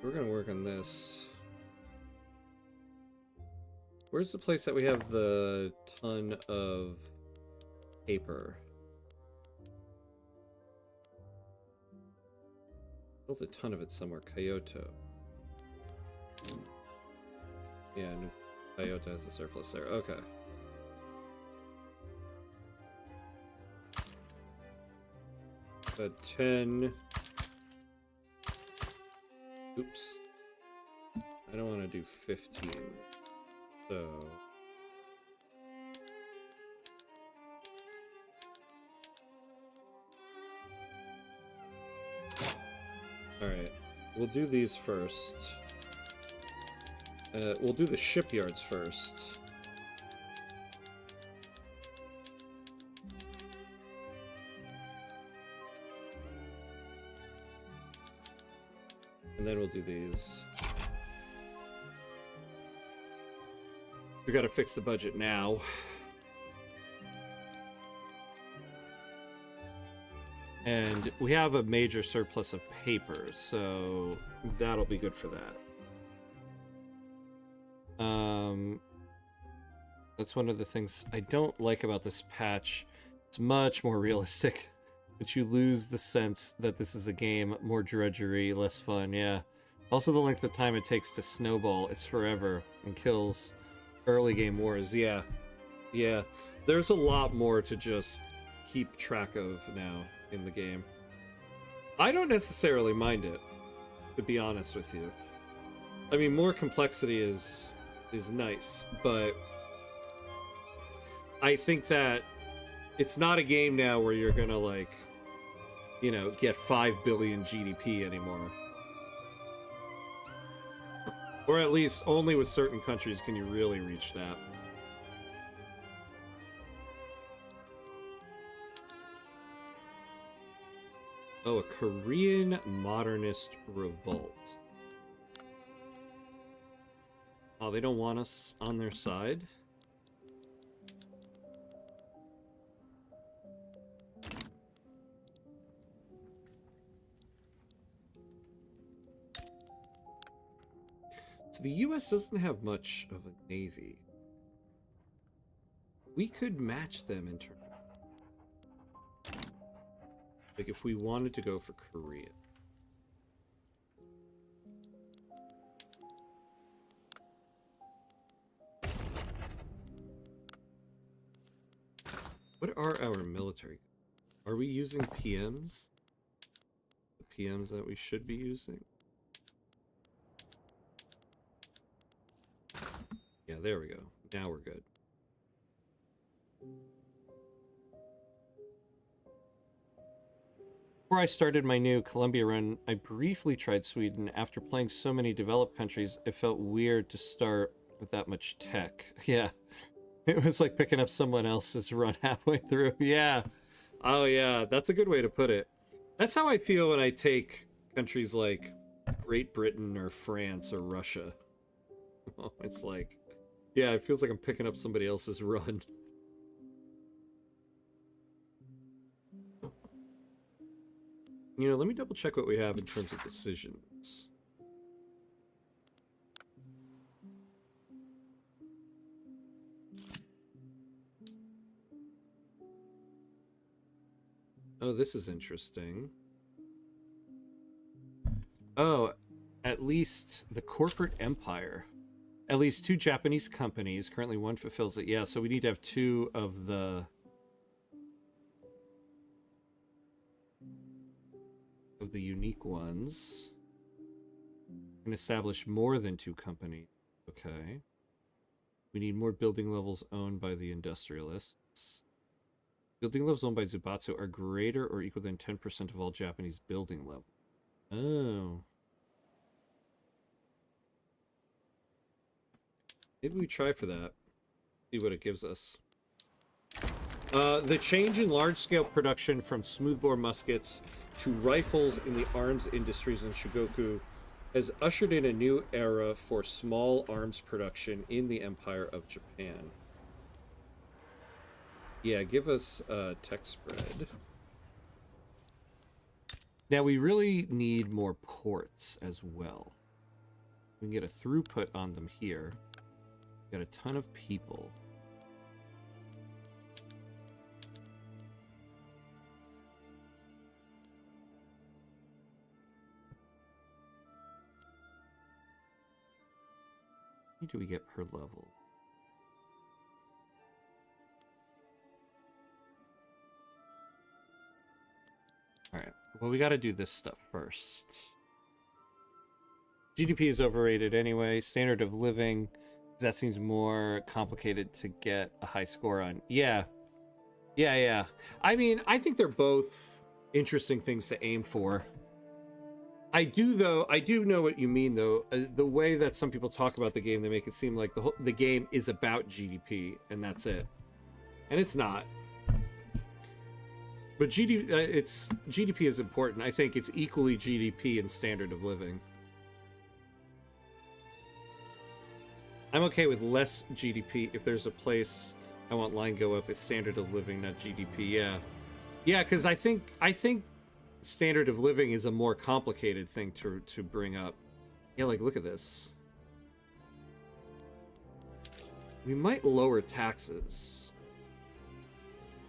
We're gonna work on this. Where's the place that we have the ton of paper? Built a ton of it somewhere. Kyoto. Yeah, Kyoto has a surplus there. Okay. But 10. Oops. I don't want to do 15. So. Alright. We'll do these first. We'll do the shipyards first. And then we'll do these. We gotta fix the budget now. And we have a major surplus of paper, so that'll be good for that. That's one of the things I don't like about this patch. It's much more realistic, but you lose the sense that this is a game. More drudgery, less fun, yeah. Also the length of time it takes to snowball, it's forever, and kills early game wars, yeah. Yeah, there's a lot more to just keep track of now in the game. I don't necessarily mind it, to be honest with you. I mean, more complexity is nice, but I think that it's not a game now where you're gonna, like, you know, get 5 billion GDP anymore. Or at least only with certain countries can you really reach that. Oh, a Korean modernist revolt. Oh, they don't want us on their side? So the US doesn't have much of a navy. We could match them in terms. Like if we wanted to go for Korea. What are our military? Are we using PMs? The PMs that we should be using? Yeah, there we go. Now we're good. Before I started my new Colombia run, I briefly tried Sweden. After playing so many developed countries, it felt weird to start with that much tech. Yeah. It was like picking up someone else's run halfway through. Yeah. Oh, yeah. That's a good way to put it. That's how I feel when I take countries like Great Britain or France or Russia. It's like, yeah, it feels like I'm picking up somebody else's run. You know, let me double check what we have in terms of decisions. Oh, this is interesting. Oh, at least the corporate empire At least 2 Japanese companies. Currently 1 fulfills it. Yeah, so we need to have 2 of the unique ones. And establish more than 2 companies. Okay. We need more building levels owned by the industrialists. Building levels owned by Zubatsu are greater or equal than 10% of all Japanese building levels. Oh. Maybe we try for that. See what it gives us. The change in large-scale production from smoothbore muskets to rifles in the arms industries in Shogoku has ushered in a new era for small arms production in the Empire of Japan. Yeah, give us tech spread. Now we really need more ports as well. We can get a throughput on them here. Got a ton of people. How many do we get per level? Alright, well, we gotta do this stuff first. GDP is overrated anyway. Standard of living, that seems more complicated to get a high score on. Yeah. I mean, I think they're both interesting things to aim for. I do know what you mean, though. The way that some people talk about the game, they make it seem like the game is about GDP, and that's it. And it's not. But GDP is important. I think it's equally GDP and standard of living. I'm okay with less GDP if there's a place I want line go up. It's standard of living, not GDP. Yeah, because I think standard of living is a more complicated thing to bring up. Yeah, like look at this. We might lower taxes.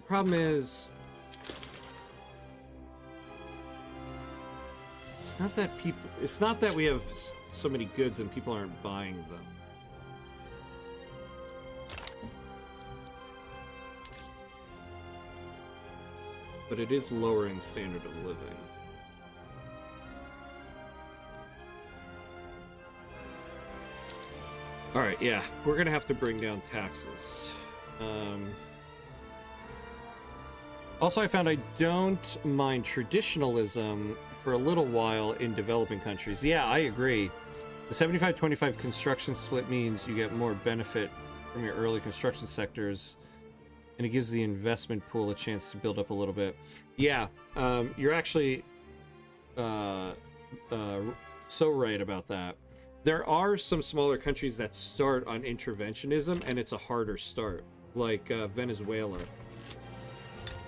The problem is, it's not that we have so many goods and people aren't buying them. But it is lowering the standard of living. Alright, yeah. We're gonna have to bring down taxes. Also, I found I don't mind traditionalism for a little while in developing countries. Yeah, I agree. The 75-25 construction split means you get more benefit from your early construction sectors, and it gives the investment pool a chance to build up a little bit. Yeah, you're actually so right about that. There are some smaller countries that start on interventionism, and it's a harder start, like Venezuela.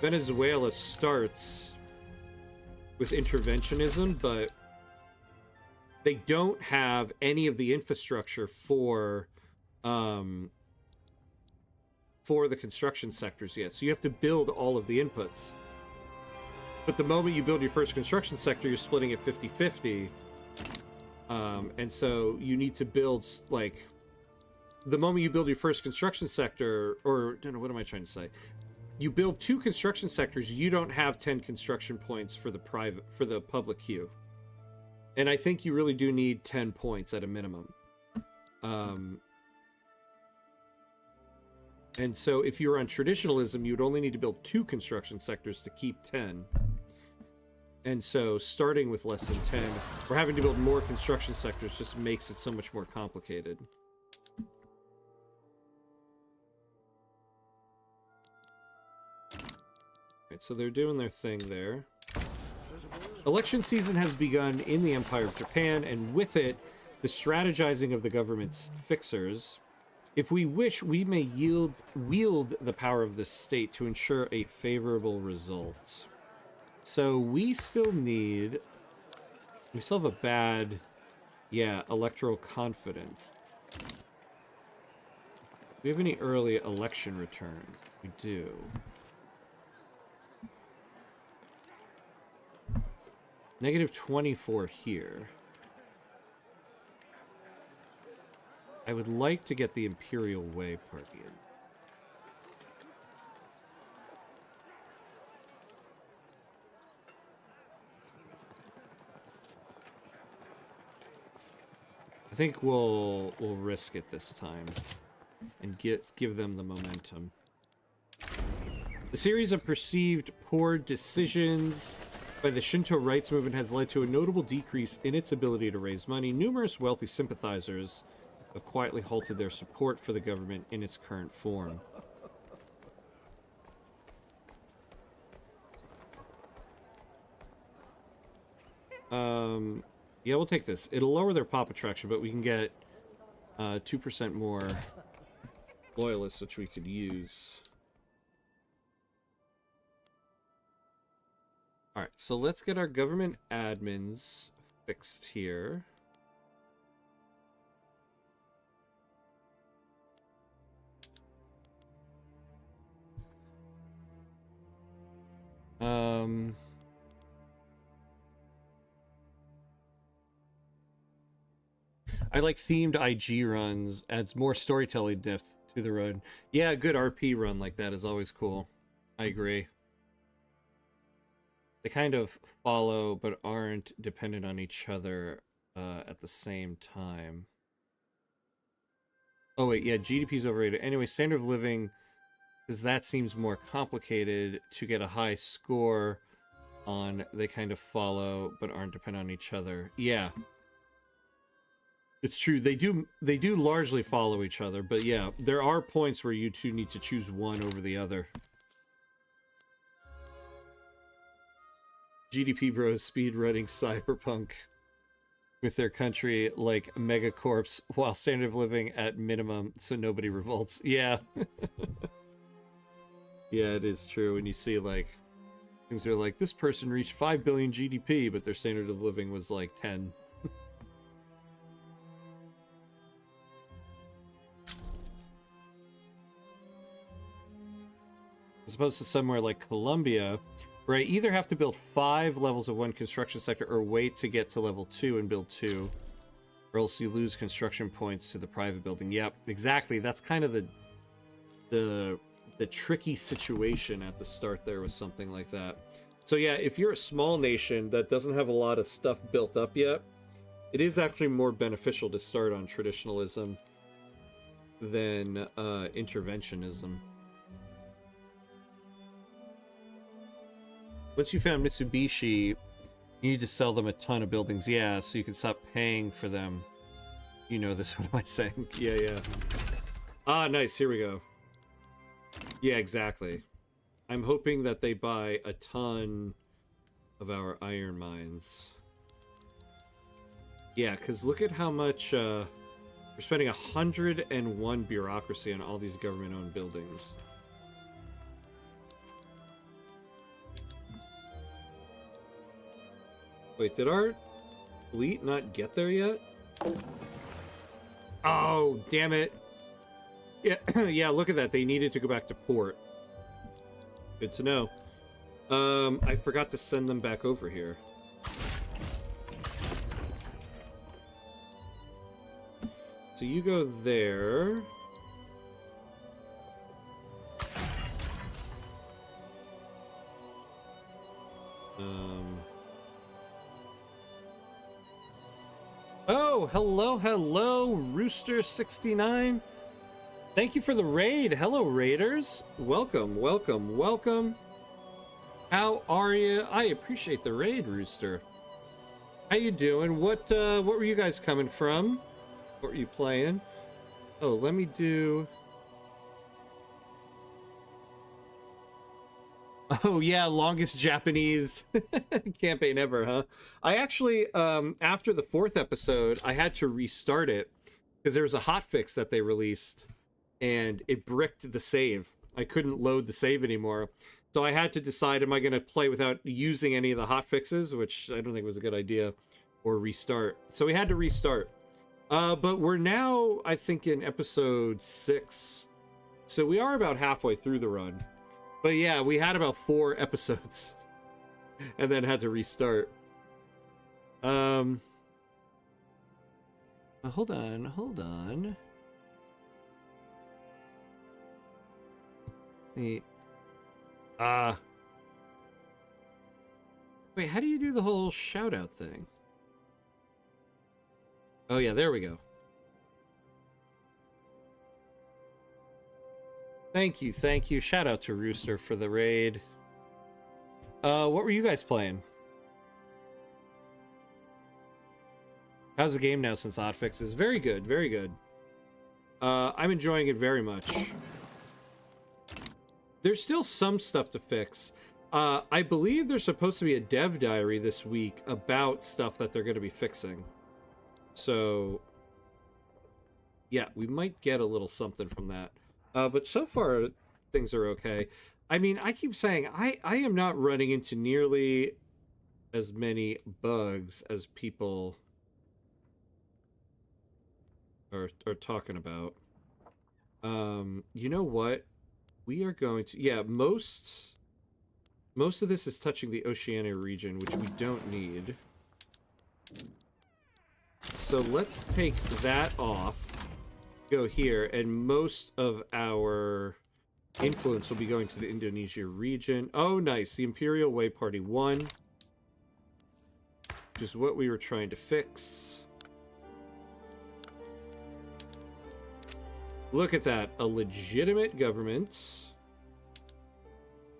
Venezuela starts with interventionism, but they don't have any of the infrastructure for the construction sectors yet. So you have to build all of the inputs. But the moment you build your first construction sector, you're splitting it 50-50. And so you need to build, like, the moment you build your first construction sector, or, no, what am I trying to say? You build 2 construction sectors, you don't have 10 construction points for the public queue. And I think you really do need 10 points at a minimum. And so if you're on traditionalism, you'd only need to build 2 construction sectors to keep 10. And so starting with less than 10, or having to build more construction sectors just makes it so much more complicated. Right, so they're doing their thing there. Election season has begun in the Empire of Japan, and with it, the strategizing of the government's fixers. If we wish, we may wield the power of the state to ensure a favorable result. So we still have a bad, electoral confidence. Do we have any early election returns? We do. -24 here. I would like to get the Imperial Way party in. I think we'll risk it this time and give them the momentum. The series of perceived poor decisions by the Shinto rights movement has led to a notable decrease in its ability to raise money. Numerous wealthy sympathizers have quietly halted their support for the government in its current form. Yeah, we'll take this. It'll lower their pop attraction, but we can get 2% more loyalists, which we could use. Alright, so let's get our government admins fixed here. I like themed IG runs, adds more storytelling depth to the run. Yeah, a good RP run like that is always cool. I agree. They kind of follow but aren't dependent on each other at the same time. Oh wait, yeah, GDP's overrated. Anyway, standard of living, because that seems more complicated to get a high score on. They kind of follow but aren't dependent on each other. Yeah. It's true. They do largely follow each other, but yeah, there are points where you two need to choose one over the other. GDP bros speedrunning Cyberpunk with their country like megacorps while standard of living at minimum so nobody revolts. Yeah. Yeah, it is true. When you see like things are like this person reached 5 billion GDP, but their standard of living was like 10. As opposed to somewhere like Colombia, where I either have to build 5 levels of one construction sector or wait to get to level 2 and build 2, or else you lose construction points to the private building. Yep, exactly. That's kind of the tricky situation at the start there with something like that. So yeah, if you're a small nation that doesn't have a lot of stuff built up yet, it is actually more beneficial to start on traditionalism than interventionism. Once you found Mitsubishi, you need to sell them a ton of buildings. Yeah, so you can stop paying for them. You know this, what am I saying? Yeah, yeah. Ah, nice, here we go. Yeah, exactly. I'm hoping that they buy a ton of our iron mines. Yeah, because look at how much... we're spending 101 bureaucracy on all these government-owned buildings. Wait, did our fleet not get there yet? Oh, damn it. Yeah, yeah, look at that. They needed to go back to port. Good to know. I forgot to send them back over here. So you go there. Oh, hello, hello, Rooster69. Thank you for the raid. Hello, raiders. Welcome, welcome, welcome. How are you? I appreciate the raid, Rooster. How you doing? What were you guys coming from? What were you playing? Oh, let me do... Oh yeah, longest Japanese campaign ever, huh? I actually, after the 4th episode, I had to restart it because there was a hotfix that they released and it bricked the save. I couldn't load the save anymore. So I had to decide, am I going to play without using any of the hotfixes, which I don't think was a good idea, or restart. So we had to restart. But we're now, I think, in episode 6. So we are about halfway through the run. But yeah, we had about 4 episodes and then had to restart. Hold on. The wait, how do you do the whole shout out thing? Oh yeah, there we go. Thank you, thank you. Shout out to Rooster for the raid. What were you guys playing? How's the game now since hotfix is? Very good, very good. I'm enjoying it very much. There's still some stuff to fix. I believe there's supposed to be a dev diary this week about stuff that they're going to be fixing. So, yeah, we might get a little something from that. But so far, things are okay. I mean, I keep saying I am not running into nearly as many bugs as people are talking about. You know what? We are going to... Yeah, most of this is touching the Oceania region, which we don't need. So let's take that off. Go here, and most of our influence will be going to the Indonesia region. Oh, nice. The Imperial Way Party won. Which is what we were trying to fix. Look at that. A legitimate government.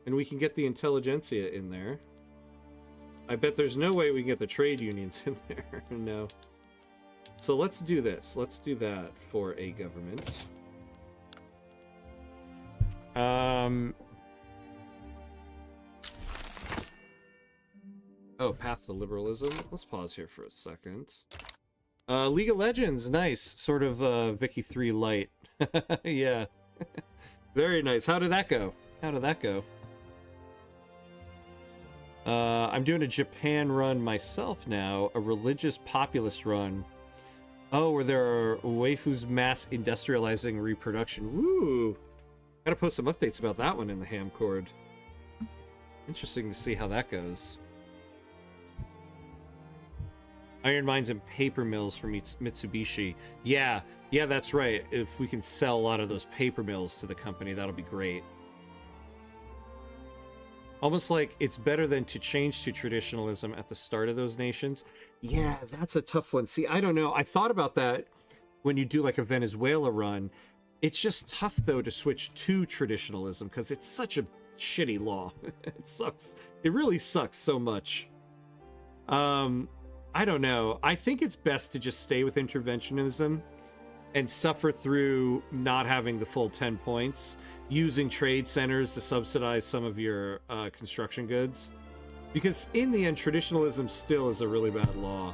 And we can get the intelligentsia in there. I bet there's no way we can get the trade unions in there. No. So let's do this. Let's do that for a government. Oh, path to liberalism. Let's pause here for a second. League of Legends, nice. Sort of Vicky 3 light. Yeah. Very nice. How did that go? How did that go? I'm doing a Japan run myself now, a religious populist run. Oh, where there are waifus mass industrializing reproduction. Woo! Gotta post some updates about that one in the ham cord. Interesting to see how that goes. Iron mines and paper mills from Mitsubishi. Yeah, that's right. If we can sell a lot of those paper mills to the company, that'll be great. Almost like it's better than to change to traditionalism at the start of those nations. Yeah, that's a tough one. See, I don't know. I thought about that when you do like a Venezuela run. It's just tough, though, to switch to traditionalism because it's such a shitty law. It sucks. It really sucks so much. I don't know. I think it's best to just stay with interventionism and suffer through not having the full 10 points, using trade centers to subsidize some of your construction goods. Because in the end, traditionalism still is a really bad law.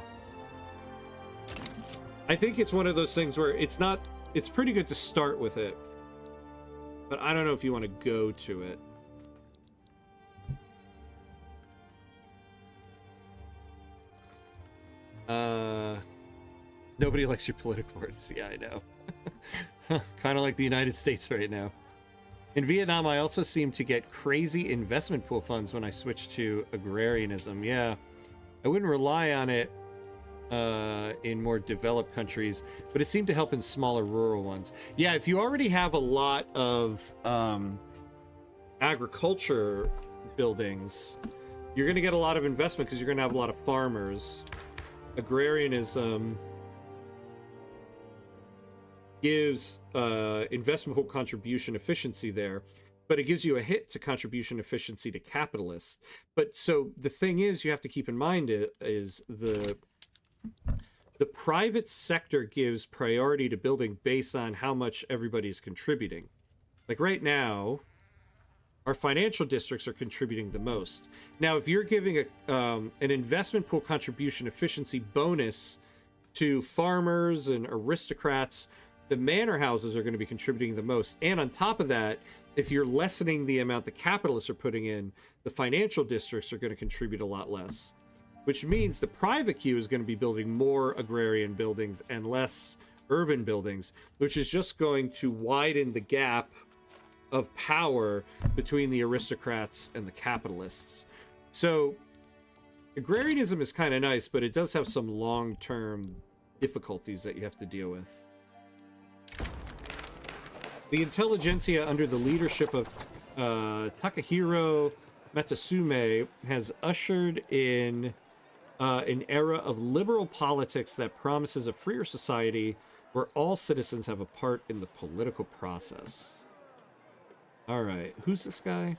I think it's one of those things where it's pretty good to start with it, but I don't know if you want to go to it. Nobody likes your political words. Yeah, I know. Kind of like the United States right now. In Vietnam, I also seem to get crazy investment pool funds when I switch to agrarianism. Yeah, I wouldn't rely on it in more developed countries, but it seemed to help in smaller rural ones. Yeah, if you already have a lot of agriculture buildings, you're going to get a lot of investment because you're going to have a lot of farmers. Agrarianism gives investment pool contribution efficiency there, but it gives you a hit to contribution efficiency to capitalists. But so the thing is, you have to keep in mind is the private sector gives priority to building based on how much everybody is contributing. Like right now, our financial districts are contributing the most. Now, if you're giving an investment pool contribution efficiency bonus to farmers and aristocrats, the manor houses are going to be contributing the most. And on top of that, if you're lessening the amount the capitalists are putting in, the financial districts are going to contribute a lot less. Which means the private queue is going to be building more agrarian buildings and less urban buildings, which is just going to widen the gap of power between the aristocrats and the capitalists. So agrarianism is kind of nice, but it does have some long-term difficulties that you have to deal with. The intelligentsia under the leadership of Takahiro Matsume has ushered in an era of liberal politics that promises a freer society where all citizens have a part in the political process. All right, who's this guy?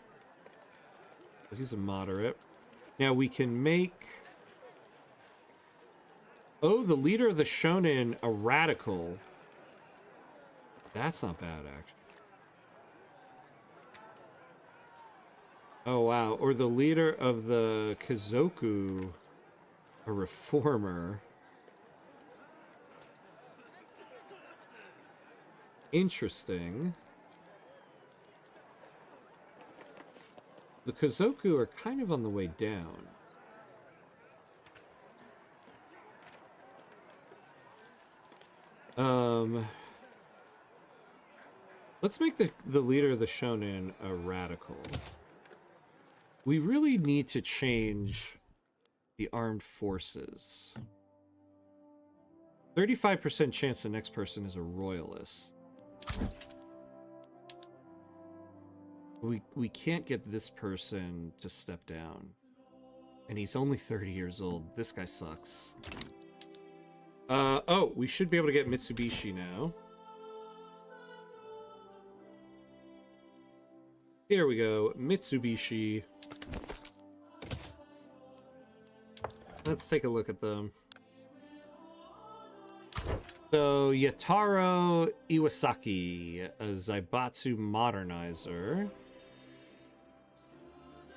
He's a moderate. Now we can make... Oh, the leader of the shonen, a radical. That's not bad, actually. Oh, wow. Or the leader of the Kazoku, a reformer. Interesting. The Kazoku are kind of on the way down. Let's make the leader of the shonen a radical. We really need to change the armed forces. 35% chance the next person is a royalist. We can't get this person to step down. And he's only 30 years old. This guy sucks. Oh, we should be able to get Mitsubishi now. Here we go, Mitsubishi. Let's take a look at them. So, Yataro Iwasaki, a Zaibatsu modernizer.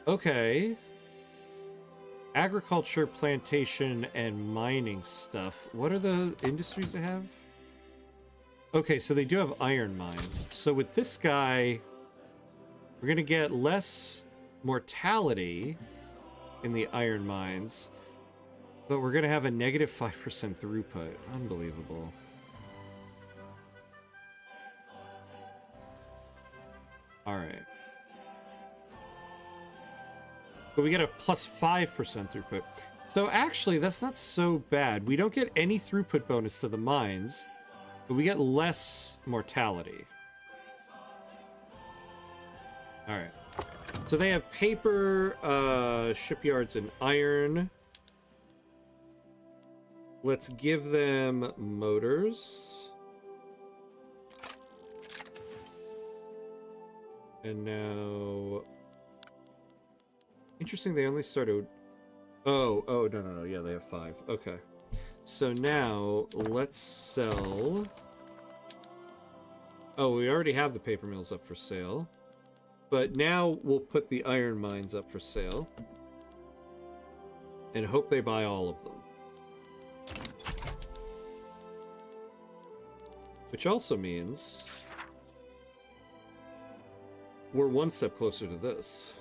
Okay. Agriculture, plantation, and mining stuff. What are the industries they have? Okay, so they do have iron mines. So with this guy, we're going to get less mortality in the iron mines, but we're going to have a negative 5% throughput. Unbelievable. All right. But we get a plus 5% throughput. So actually, that's not so bad. We don't get any throughput bonus to the mines, but we get less mortality. All right. So they have paper, shipyards, and iron. Let's give them motors. And now... Interesting, they only started... Oh, no. Yeah, they have 5. Okay. So now, let's sell... Oh, we already have the paper mills up for sale. But now we'll put the iron mines up for sale. And hope they buy all of them. Which also means... we're one step closer to this.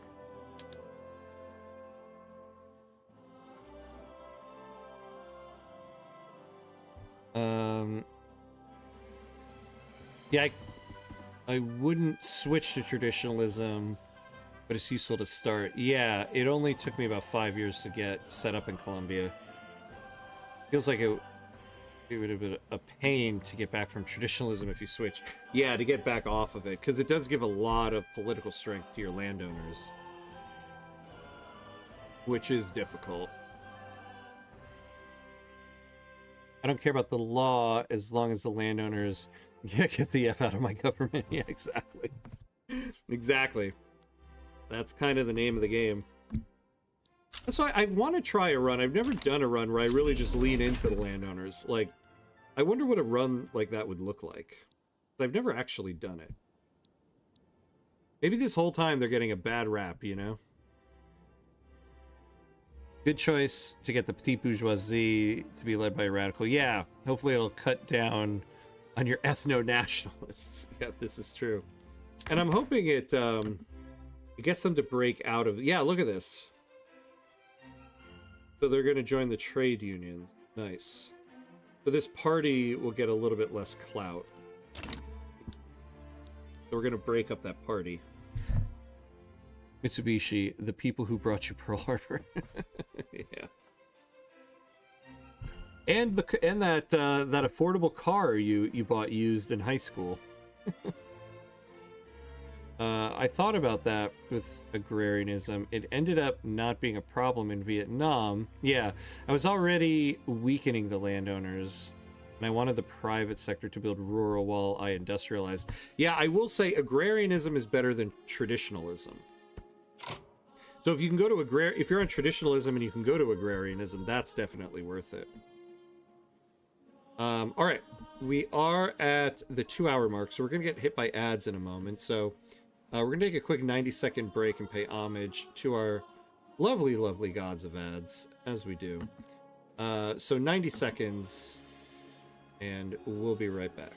Yeah, I wouldn't switch to traditionalism, but it's useful to start. Yeah, it only took me about 5 years to get set up in Colombia. Feels like it would have been a pain to get back from traditionalism if you switch. Yeah, to get back off of it, because it does give a lot of political strength to your landowners, which is difficult. I don't care about the law as long as the landowners get the F out of my government. Yeah, exactly. Exactly. That's kind of the name of the game. That's why I want to try a run. I've never done a run where I really just lean into the landowners. Like, I wonder what a run like that would look like. I've never actually done it. Maybe this whole time they're getting a bad rap, you know? Good choice to get the petite bourgeoisie to be led by a radical. Yeah, hopefully it'll cut down on your ethno-nationalists. Yeah, this is true. And I'm hoping it gets them to break out of... Yeah, look at this. So they're going to join the trade union. Nice. So this party will get a little bit less clout. So we're going to break up that party. Mitsubishi, the people who brought you Pearl Harbor. Yeah. And that affordable car you bought used in high school. I thought about that with agrarianism. It ended up not being a problem in Vietnam. Yeah, I was already weakening the landowners, and I wanted the private sector to build rural while I industrialized. Yeah, I will say agrarianism is better than traditionalism. So if you can go to if you're on traditionalism and you can go to agrarianism, that's definitely worth it. All right, we are at the 2-hour mark, so we're gonna get hit by ads in a moment. So we're gonna take a quick 90-second break and pay homage to our lovely, lovely gods of ads, as we do. So 90 seconds, and we'll be right back.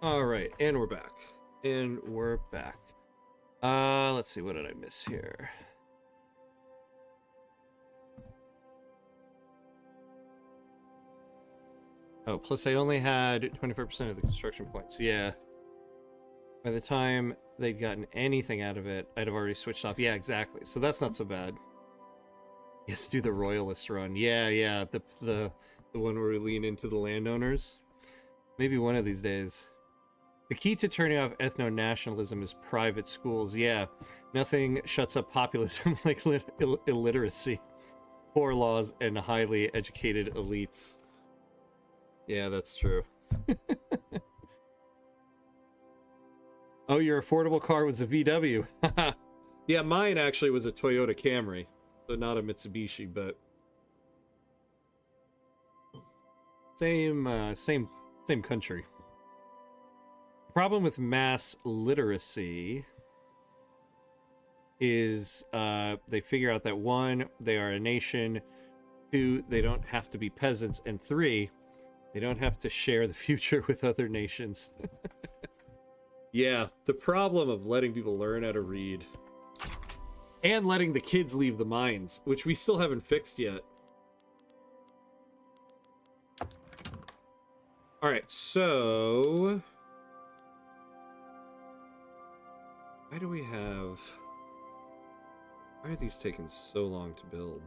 All right, and we're back. Let's see, what did I miss here? Oh, plus I only had 25% of the construction points. Yeah. By the time they'd gotten anything out of it, I'd have already switched off. Yeah, exactly. So that's not so bad. Yes, do the royalist run. Yeah, the one where we lean into the landowners. Maybe one of these days. The key to turning off ethno-nationalism is private schools. Yeah, nothing shuts up populism like illiteracy, poor laws, and highly educated elites. Yeah, that's true. Oh, your affordable car was a VW. Yeah, mine actually was a Toyota Camry, so not a Mitsubishi, but same country. The problem with mass literacy is they figure out that 1, they are a nation, 2, they don't have to be peasants, and 3, they don't have to share the future with other nations. Yeah, the problem of letting people learn how to read and letting the kids leave the mines, which we still haven't fixed yet. All right, so why are these taking so long to build?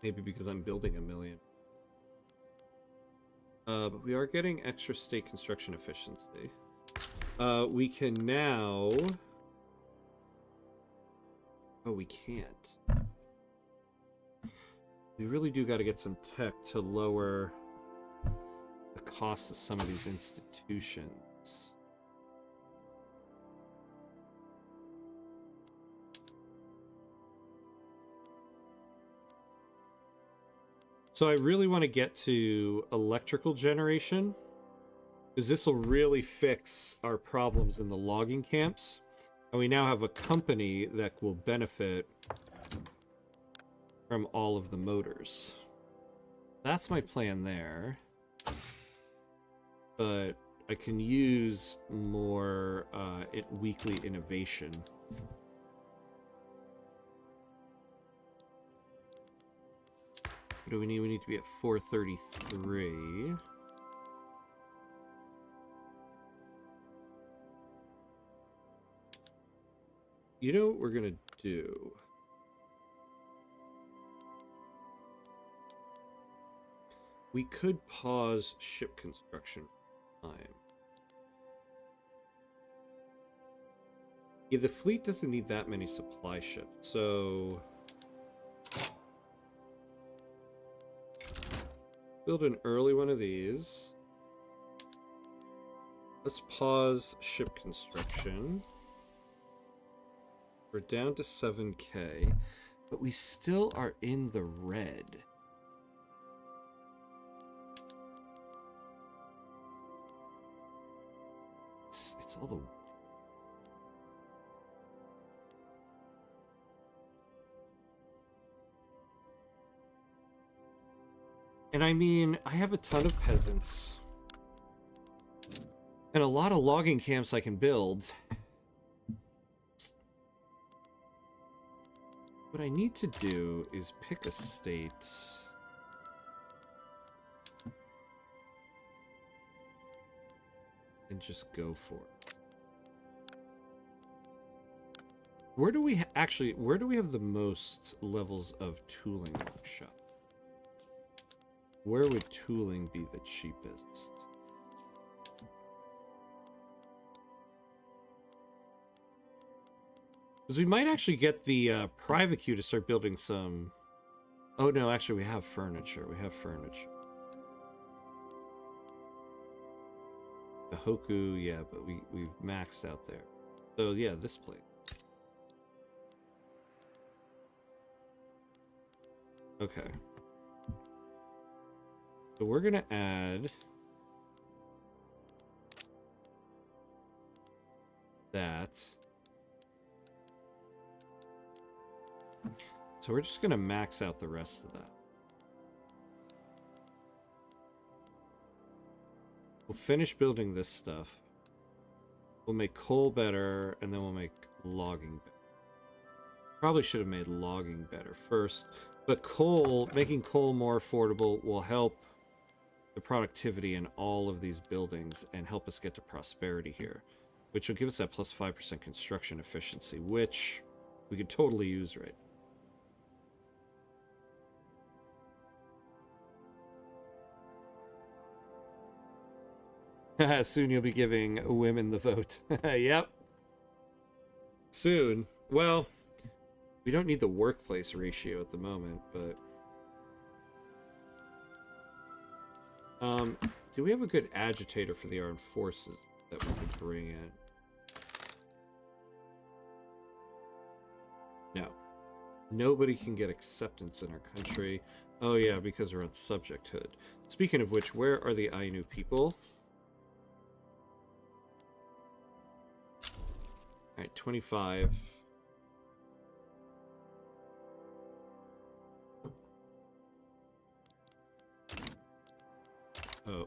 Maybe because I'm building a million. But we are getting extra state construction efficiency. We can now... Oh, we can't. We really do got to get some tech to lower the cost of some of these institutions. So I really want to get to electrical generation, because this will really fix our problems in the logging camps. And we now have a company that will benefit from all of the motors. That's my plan there. But I can use more weekly innovation. What do we need? We need to be at 433. You know what we're gonna do? We could pause ship construction for time. Yeah, the fleet doesn't need that many supply ships, so... build an early one of these. Let's pause ship construction. We're down to 7K, but we still are in the red. It's all the... And I mean, I have a ton of peasants. And a lot of logging camps I can build. What I need to do is pick a state. And just go for it. Where do we actually, where do we have the most levels of tooling workshop? Where would tooling be the cheapest? Because we might actually get the private queue to start building some... Oh no, actually we have furniture. We have furniture. The Hoku, yeah, but we've maxed out there. So yeah, this place. Okay. So we're gonna add that. So we're just gonna max out the rest of that. We'll finish building this stuff. We'll make coal better, and then we'll make logging better. Probably should have made logging better first, but coal, making coal more affordable will help the productivity in all of these buildings and help us get to prosperity here, which will give us that plus 5% construction efficiency, which we could totally use right now. Soon you'll be giving women the vote. Yep. Soon. Well, we don't need the workplace ratio at the moment, but... do we have a good agitator for the armed forces that we could bring in? No. Nobody can get acceptance in our country. Oh yeah, because we're on subjecthood. Speaking of which, where are the Ainu people? Alright, 25. Oh,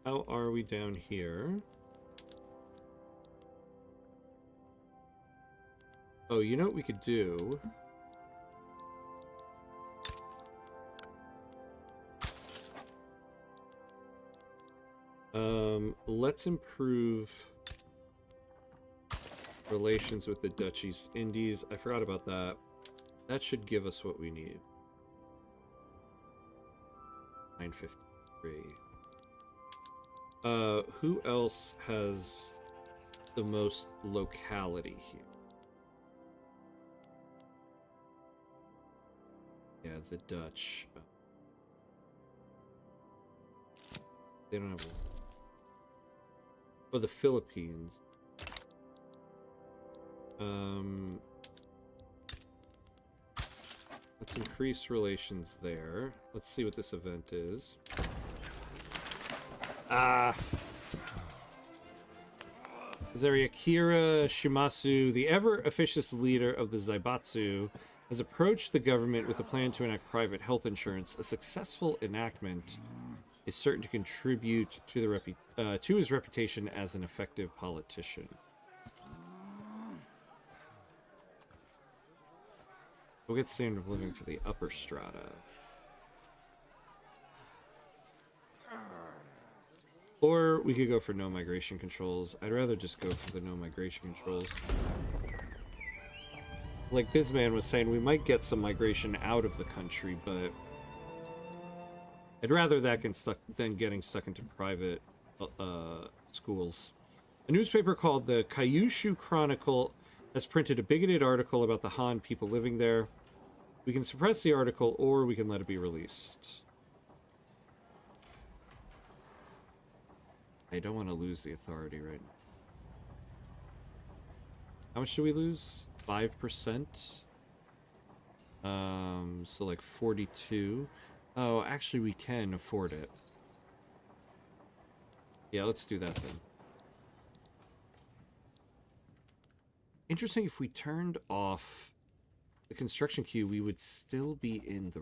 how are we down here? Oh, you know what we could do? Let's improve relations with the Dutch East Indies. I forgot about that. That should give us what we need. 953. Who else has the most locality here? Yeah, the Dutch. They don't have. Oh, the Philippines. Let's increase relations there. Let's see what this event is. Zariakira Shimasu, the ever-officious leader of the Zaibatsu, has approached the government with a plan to enact private health insurance. A successful enactment is certain to contribute to to his reputation as an effective politician. We'll get standard of living to the upper strata. Or we could go for no migration controls. I'd rather just go for the no migration controls. Like this man was saying, we might get some migration out of the country, but I'd rather that than getting stuck into private schools. A newspaper called the Kyushu Chronicle has printed a bigoted article about the Han people living there. We can suppress the article, or we can let it be released. I don't want to lose the authority right now. How much do we lose? 5%? So like 42. Oh, actually we can afford it. Yeah, let's do that then. Interesting, if we turned off the construction queue, we would still be in the...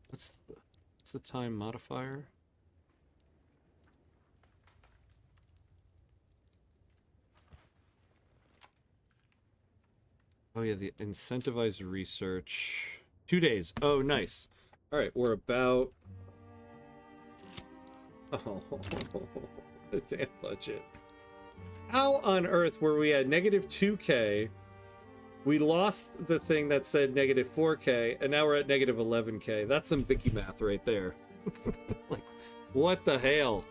What's the time modifier? Oh yeah, the incentivized research. 2 days. Oh, nice. All right, we're about... Oh, the damn budget. How on earth were we at negative 2K? We lost the thing that said negative 4K, and now we're at negative 11K. That's some Vicky math right there. Like, what the hell?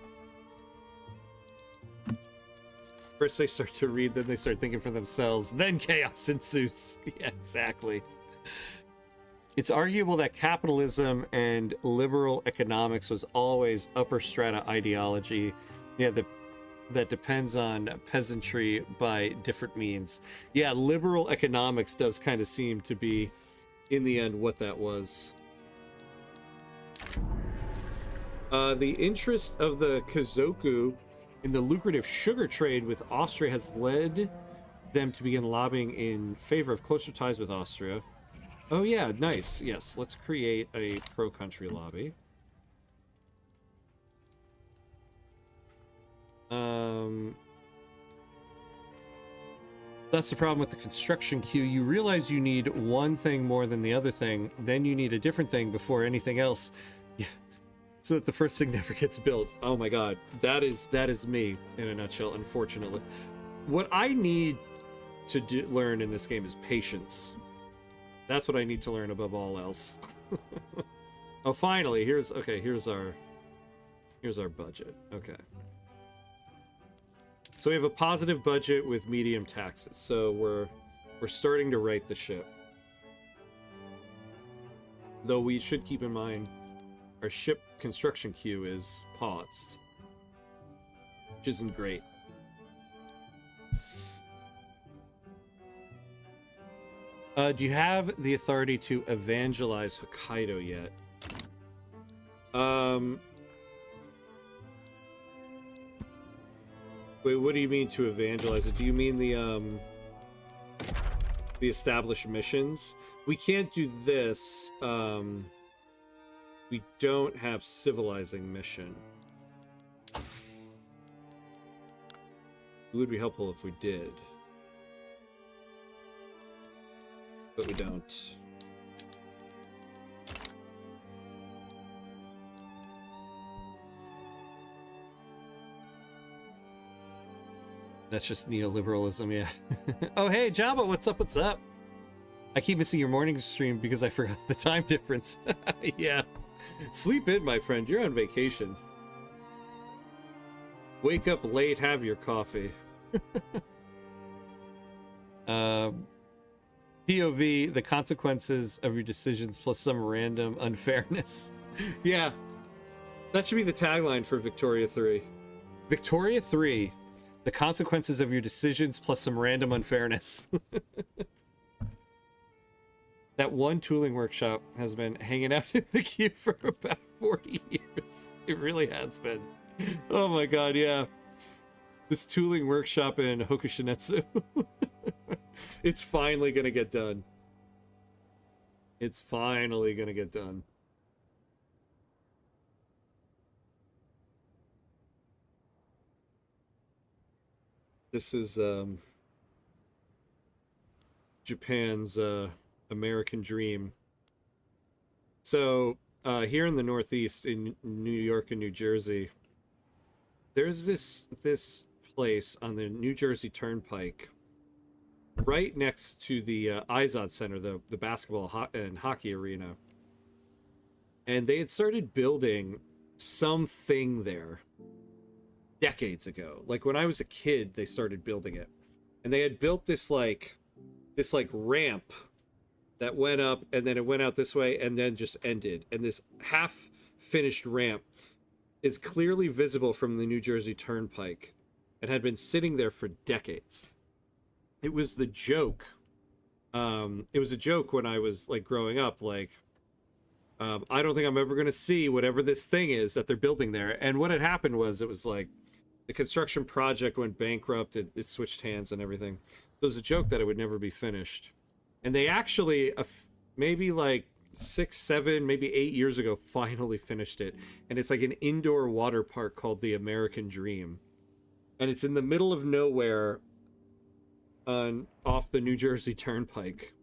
First they start to read, then they start thinking for themselves, then chaos ensues. Yeah, exactly. It's arguable that capitalism and liberal economics was always upper strata ideology. Yeah, that depends on peasantry by different means. Yeah, liberal economics does kind of seem to be, in the end, what that was. The interest of the Kazoku in the lucrative sugar trade with Austria has led them to begin lobbying in favor of closer ties with Austria. Oh yeah, nice. Yes, let's create a pro-country lobby. That's the problem with the construction queue. You realize you need one thing more than the other thing, then you need a different thing before anything else. Yeah. So that the first thing never gets built. Oh my god. That is me in a nutshell, unfortunately. What I need to learn in this game is patience. That's what I need to learn above all else. Oh, finally, here's our budget. Okay. So we have a positive budget with medium taxes. So we're starting to right the ship. Though we should keep in mind our ship construction queue is paused, which isn't great. Do you have the authority to evangelize Hokkaido yet? Wait, what do you mean to evangelize it? Do you mean the established missions? We can't do this. We don't have civilizing mission. It would be helpful if we did. But we don't. That's just neoliberalism, yeah. Oh, hey, Jabba, what's up, what's up? I keep missing your morning stream because I forgot the time difference. Yeah. Sleep in, my friend. You're on vacation. Wake up late, have your coffee. POV, the consequences of your decisions plus some random unfairness. Yeah, that should be the tagline for Victoria 3. Victoria 3, the consequences of your decisions plus some random unfairness. That one tooling workshop has been hanging out in the queue for about 40 years. It really has been. Oh my god, yeah. This tooling workshop in Hokushinetsu. It's finally gonna get done. It's finally gonna get done. This is Japan's American dream. So here in the Northeast, in New York and New Jersey, there's this place on the New Jersey Turnpike, right next to the Izod Center, the basketball and hockey arena, and they had started building something there decades ago. Like when I was a kid, they started building it, and they had built this ramp that went up, and then it went out this way and then just ended, and this half finished ramp is clearly visible from the New Jersey Turnpike and had been sitting there for decades. It was the joke. It was a joke when I was like growing up, like I don't think I'm ever going to see whatever this thing is that they're building there. And what had happened was, it was like the construction project went bankrupt, it switched hands and everything. It was a joke that it would never be finished. And they actually, maybe like 6, 7, maybe 8 years ago, finally finished it. And it's like an indoor water park called the American Dream. And it's in the middle of nowhere off the New Jersey Turnpike.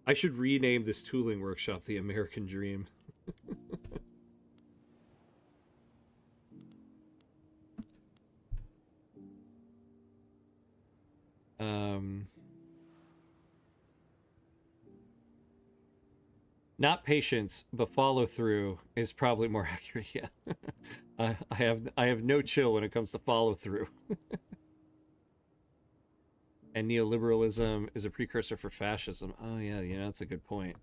I should rename this tooling workshop the American Dream. Not patience, but follow through is probably more accurate. Yeah, I have no chill when it comes to follow through. And neoliberalism is a precursor for fascism. Oh yeah, that's a good point.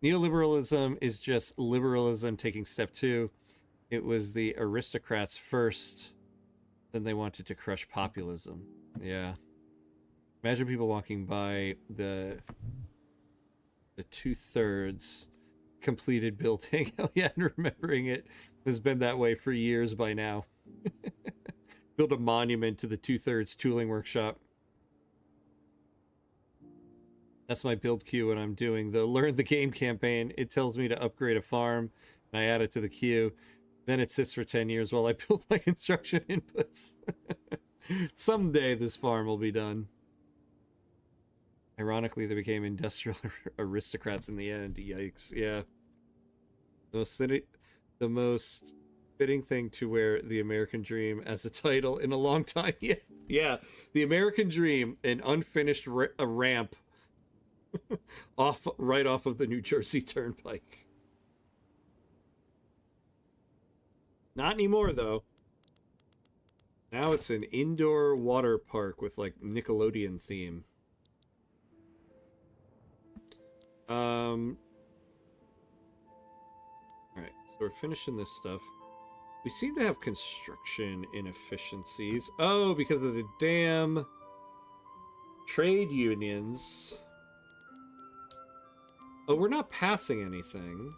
Neoliberalism is just liberalism taking step 2. It was the aristocrats first, then they wanted to crush populism. Yeah. Imagine people walking by the 2/3 completed building. Oh yeah, and remembering it has been that way for years by now. Build a monument to the 2/3 tooling workshop. That's my build queue when I'm doing the Learn the Game campaign. It tells me to upgrade a farm, and I add it to the queue. Then it sits for 10 years while I build my construction inputs. Someday this farm will be done. Ironically, they became industrial aristocrats in the end. Yikes. Yeah. The most fitting thing to wear the American Dream as a title in a long time. Yeah. Yeah. The American Dream, an unfinished ramp right off of the New Jersey Turnpike. Not anymore, though. Now it's an indoor water park with like Nickelodeon theme. Alright, so we're finishing this stuff. We seem to have construction inefficiencies. Oh, because of the damn trade unions. Oh, we're not passing anything.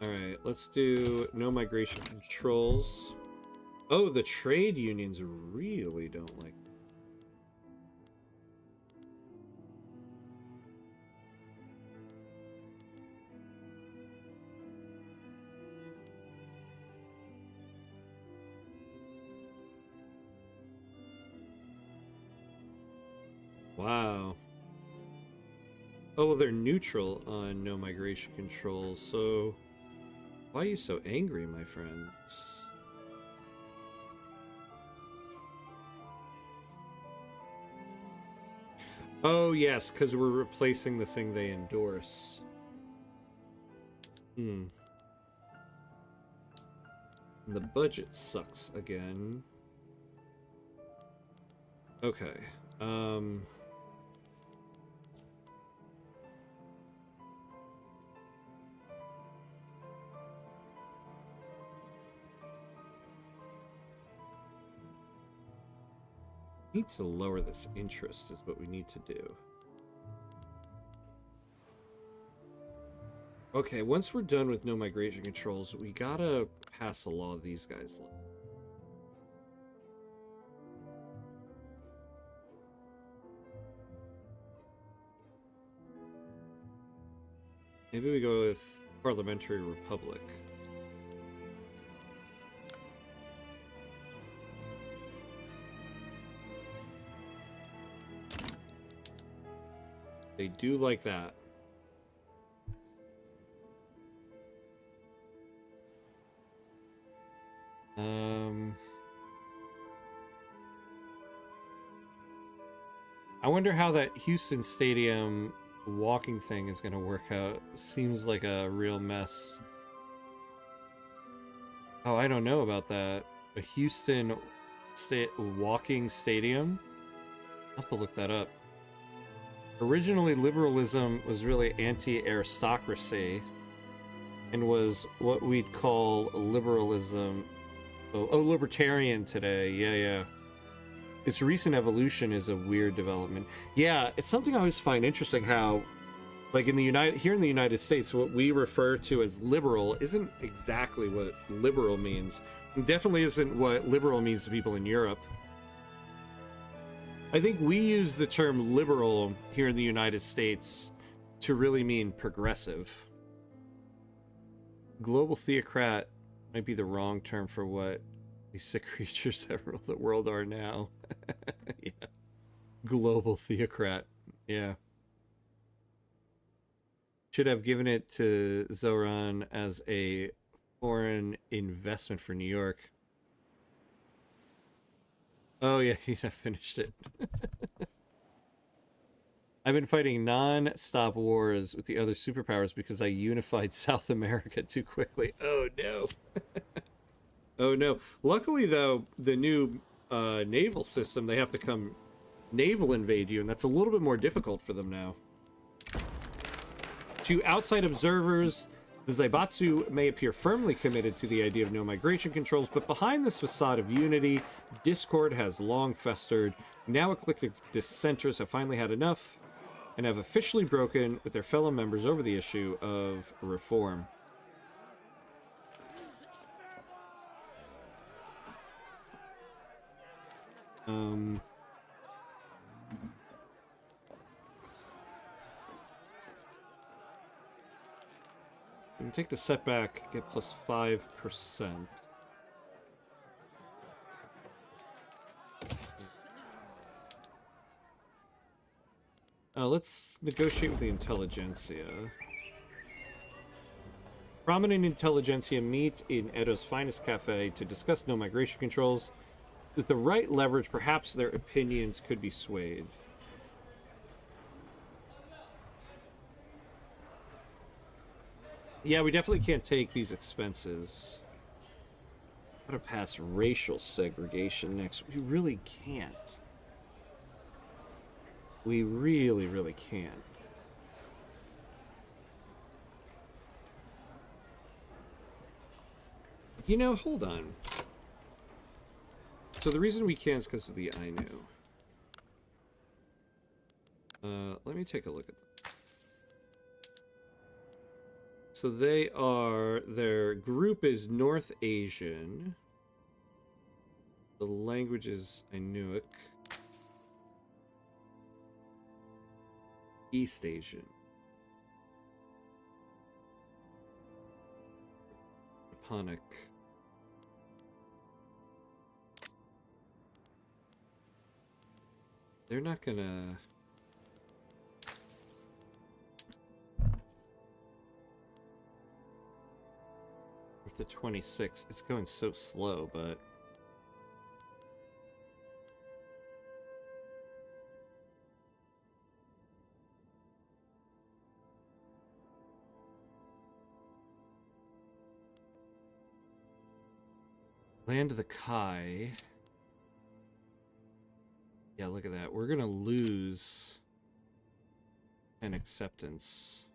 Alright, let's do no migration controls. Oh, the trade unions really don't like. Wow. Oh, well, they're neutral on no migration controls, so why are you so angry, my friends? Oh, yes, because we're replacing the thing they endorse. Hmm. And the budget sucks again. Okay. Need to lower this interest is what we need to do. Okay, once we're done with no migration controls, we gotta pass a law these guys. Maybe we go with parliamentary republic. They do like that. I wonder how that Houston Stadium walking thing is going to work out. Seems like a real mess. Oh, I don't know about that. A Houston walking stadium? I'll have to look that up. Originally, liberalism was really anti-aristocracy and was what we'd call liberalism. Oh, libertarian today. Yeah. Its recent evolution is a weird development. Yeah, it's something I always find interesting how, like here in the United States, what we refer to as liberal isn't exactly what liberal means. It definitely isn't what liberal means to people in Europe. I think we use the term liberal here in the United States to really mean progressive. Global theocrat might be the wrong term for what these sick creatures that rule the world are now. Yeah. Global theocrat. Yeah. Should have given it to Zoran as a foreign investment for New York. Oh, yeah, he finished it. I've been fighting non-stop wars with the other superpowers because I unified South America too quickly. Oh, no. Oh, no. Luckily, though, the new naval system, they have to come naval invade you, and that's a little bit more difficult for them now. To outside observers, the Zaibatsu may appear firmly committed to the idea of no migration controls, but behind this facade of unity, discord has long festered. Now a clique of dissenters have finally had enough and have officially broken with their fellow members over the issue of reform. We can take the setback, get plus 5%. Let's negotiate with the intelligentsia. Prominent intelligentsia meet in Edo's finest cafe to discuss no migration controls. With the right leverage, perhaps their opinions could be swayed. Yeah, we definitely can't take these expenses. I'm gonna pass racial segregation next. We really can't. We really, really can't. You know, hold on. So the reason we can't is because of the Ainu. Let me take a look at them. So their group is North Asian. The language is Inuit. East Asian. Japonic. They're not gonna... With the 26, it's going so slow, but... Land of the Kai. Yeah, look at that. We're gonna lose an acceptance.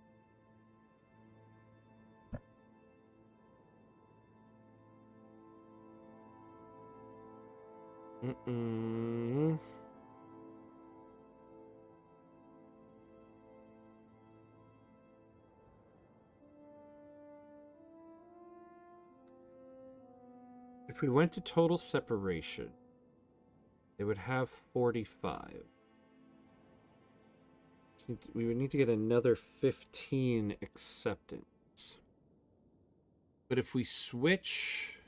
If we went to total separation, they would have 45. We would need to get another 15 acceptance. But if we switch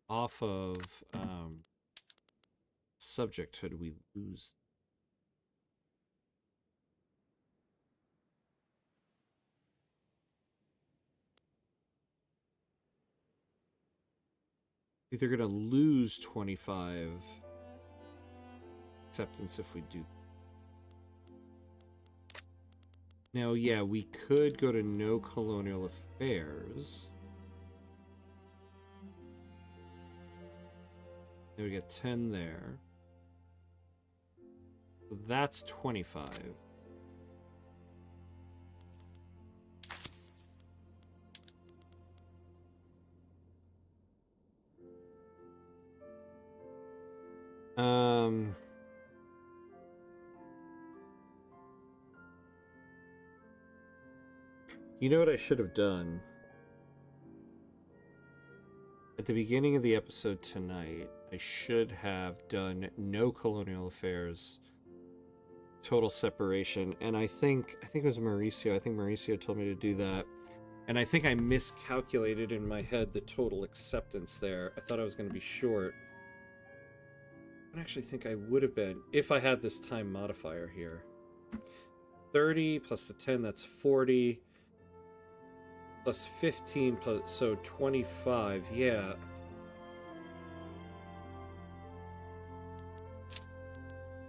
off of subjecthood, we lose. They're going to lose 25 acceptance if we do. Now, yeah, we could go to no colonial affairs. Then we get 10 there. So that's 25. You know what I should have done? At the beginning of the episode tonight, I should have done no colonial affairs, total separation, and I think it was Mauricio. I think Mauricio told me to do that. And I think I miscalculated in my head the total acceptance there. I thought I was going to be short. I actually think I would have been if I had this time modifier here. 30 plus the 10, that's 40. Plus 15, plus, so 25, yeah.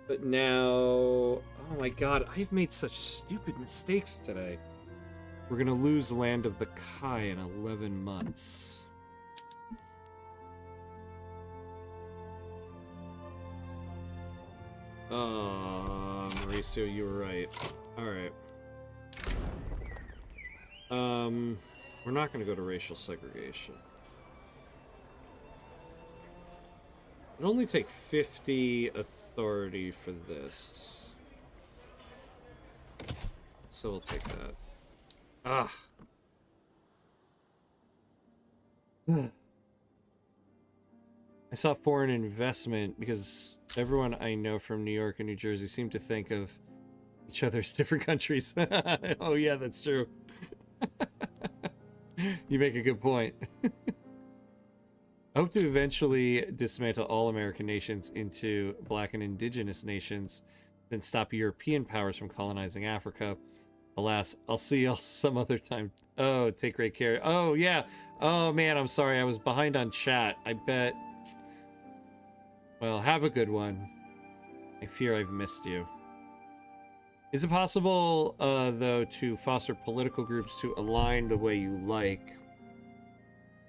But now, oh my god, I've made such stupid mistakes today. We're gonna lose Land of the Kai in 11 months. Mauricio, you were right. Alright. We're not going to go to racial segregation. It'd only take 50 authority for this. So we'll take that. Ah! I saw foreign investment because everyone I know from New York and New Jersey seem to think of each other as different countries. Oh yeah, that's true. You make a good point. I hope to eventually dismantle all American nations into black and indigenous nations, then stop European powers from colonizing Africa. Alas, I'll see y'all some other time. Oh, take great care. Oh, yeah. Oh, man, I'm sorry. I was behind on chat. I bet. Well, have a good one. I fear I've missed you. Is it possible, though, to foster political groups to align the way you like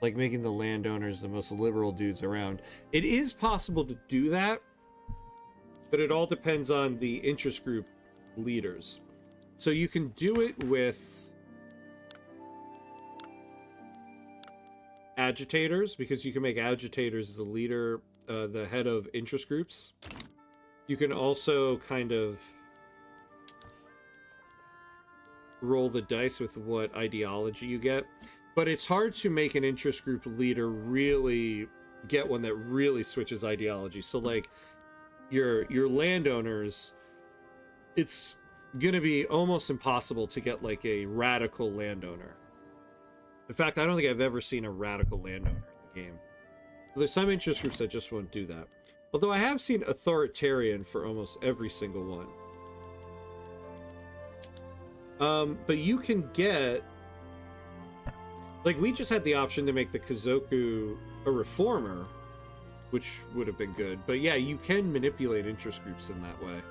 making the landowners the most liberal dudes around? It is possible to do that, but it all depends on the interest group leaders. So you can do it with agitators, because you can make agitators the leader, the head of interest groups. You can also kind of roll the dice with what ideology you get, but it's hard to make an interest group leader really get one that really switches ideology. So like your landowners, it's gonna be almost impossible to get like a radical landowner. In fact, I don't think I've ever seen a radical landowner in the game. There's some interest groups that just won't do that, although I have seen authoritarian for almost every single one. But you can get, like, we just had the option to make the Kazoku a reformer, which would have been good. But yeah, you can manipulate interest groups in that way.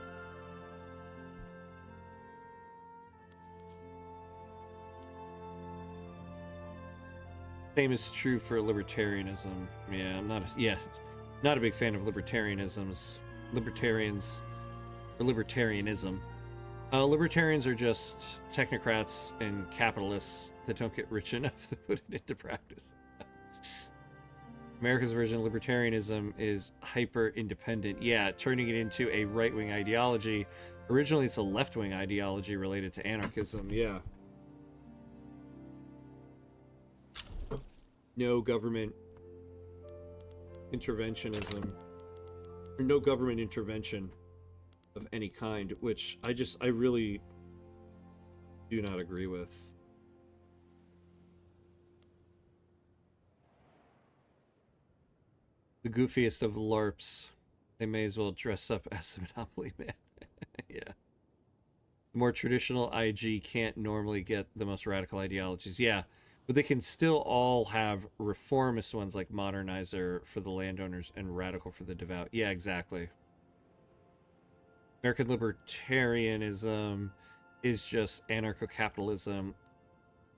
Same is true for libertarianism. Yeah, I'm not. Not a big fan of libertarianism. Libertarians are just technocrats and capitalists that don't get rich enough to put it into practice. America's version of libertarianism is hyper-independent. Yeah, turning it into a right-wing ideology. Originally, it's a left-wing ideology related to anarchism. Yeah. No government interventionism. Or no government intervention of any kind, which I really do not agree with. The goofiest of LARPs. They may as well dress up as the Monopoly Man. Yeah. The more traditional IG can't normally get the most radical ideologies. Yeah. But they can still all have reformist ones like Modernizer for the landowners and Radical for the devout. Yeah, exactly. American libertarianism is just anarcho-capitalism.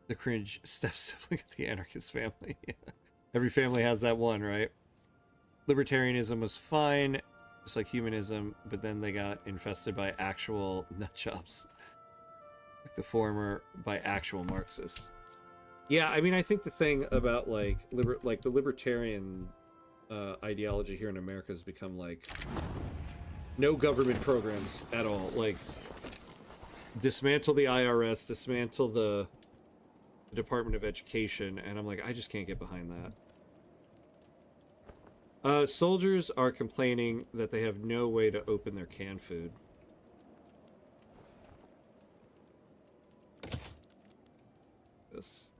The cringe step-sibling of the anarchist family. Every family has that one, right? Libertarianism was fine, just like humanism, but then they got infested by actual nutjobs. Like the former by actual Marxists. Yeah, I mean, I think the thing about like the libertarian ideology here in America has become like no government programs at all. Like dismantle the IRS, dismantle the Department of Education, and I'm like, I just can't get behind that. Soldiers are complaining that they have no way to open their canned food. This.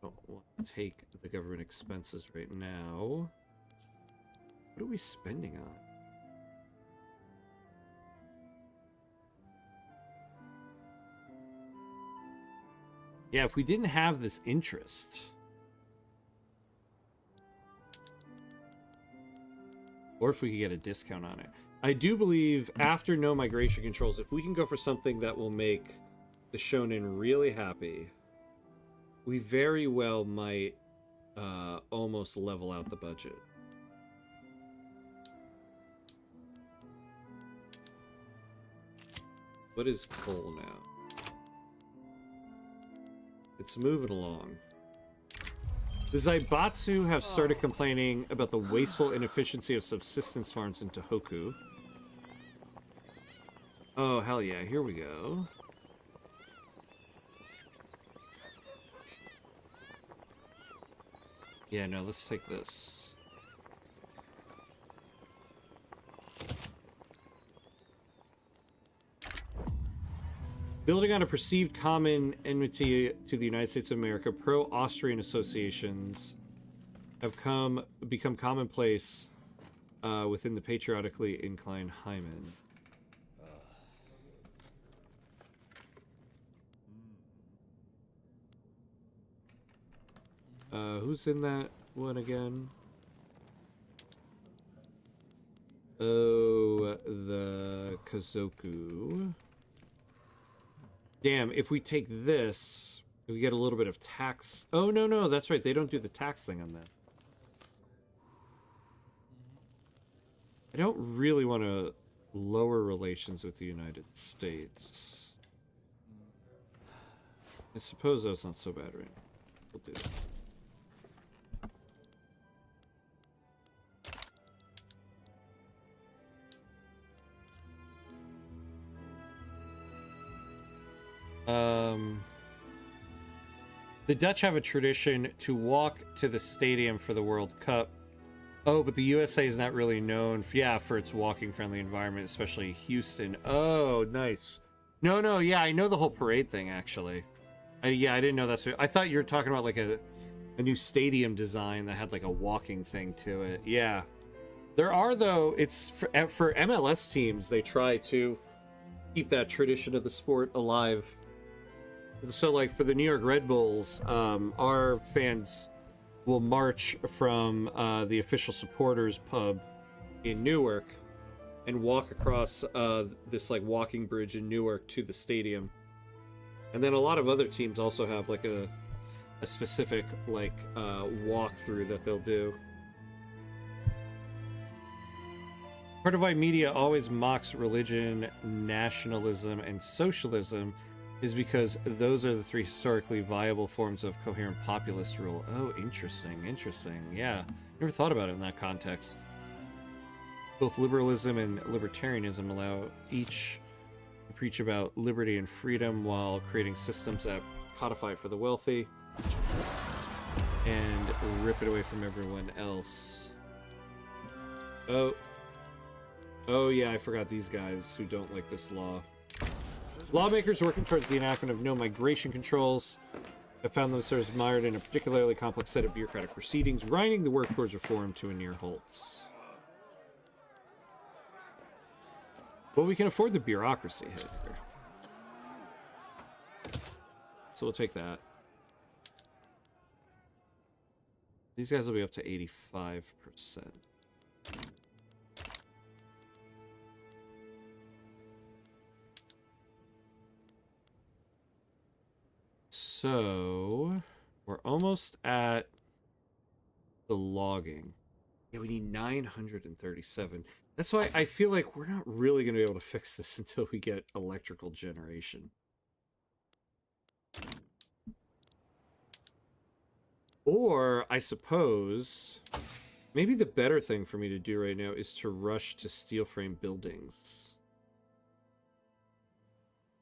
Don't want to take the government expenses right now. What are we spending on? Yeah, if we didn't have this interest, or if we could get a discount on it. I do believe after no migration controls, if we can go for something that will make the shonen really happy, we very well might almost level out the budget. What is coal now? It's moving along. The Zaibatsu have started complaining about the wasteful inefficiency of subsistence farms in Tohoku. Oh, hell yeah, here we go. Yeah, no, let's take this. Building on a perceived common enmity to the United States of America, pro-Austrian associations have become commonplace within the patriotically inclined Hyman. Who's in that one again? Oh, the Kazoku. Damn, if we take this, we get a little bit of tax. Oh, no, that's right. They don't do the tax thing on that. I don't really want to lower relations with the United States. I suppose that's not so bad, right? We'll do that. The Dutch have a tradition to walk to the stadium for the World Cup. Oh, but the USA is not really known for its walking-friendly environment, especially Houston. Oh, nice. No, yeah, I know the whole parade thing, actually. I didn't know that's... I thought you were talking about, like, a new stadium design that had, like, a walking thing to it. Yeah. There are, though, it's... For MLS teams, they try to keep that tradition of the sport alive. So, like, for the New York Red Bulls, our fans will march from the official supporters pub in Newark and walk across this, like, walking bridge in Newark to the stadium. And then a lot of other teams also have, like, a specific, like, walkthrough that they'll do. Part of why media always mocks religion, nationalism, and socialism is because those are the three historically viable forms of coherent populist rule. Oh, interesting, interesting. Yeah, never thought about it in that context. Both liberalism and libertarianism allow each to preach about liberty and freedom while creating systems that codify it for the wealthy and rip it away from everyone else. Oh yeah, I forgot these guys who don't like this law. Lawmakers working towards the enactment of no migration controls have found themselves mired in a particularly complex set of bureaucratic proceedings, grinding the work towards reform to a near halt. But we can afford the bureaucracy hit here. So we'll take that. These guys will be up to 85%. So, we're almost at the logging. Yeah, we need 937. That's why I feel like we're not really going to be able to fix this until we get electrical generation. Or, I suppose, maybe the better thing for me to do right now is to rush to steel frame buildings.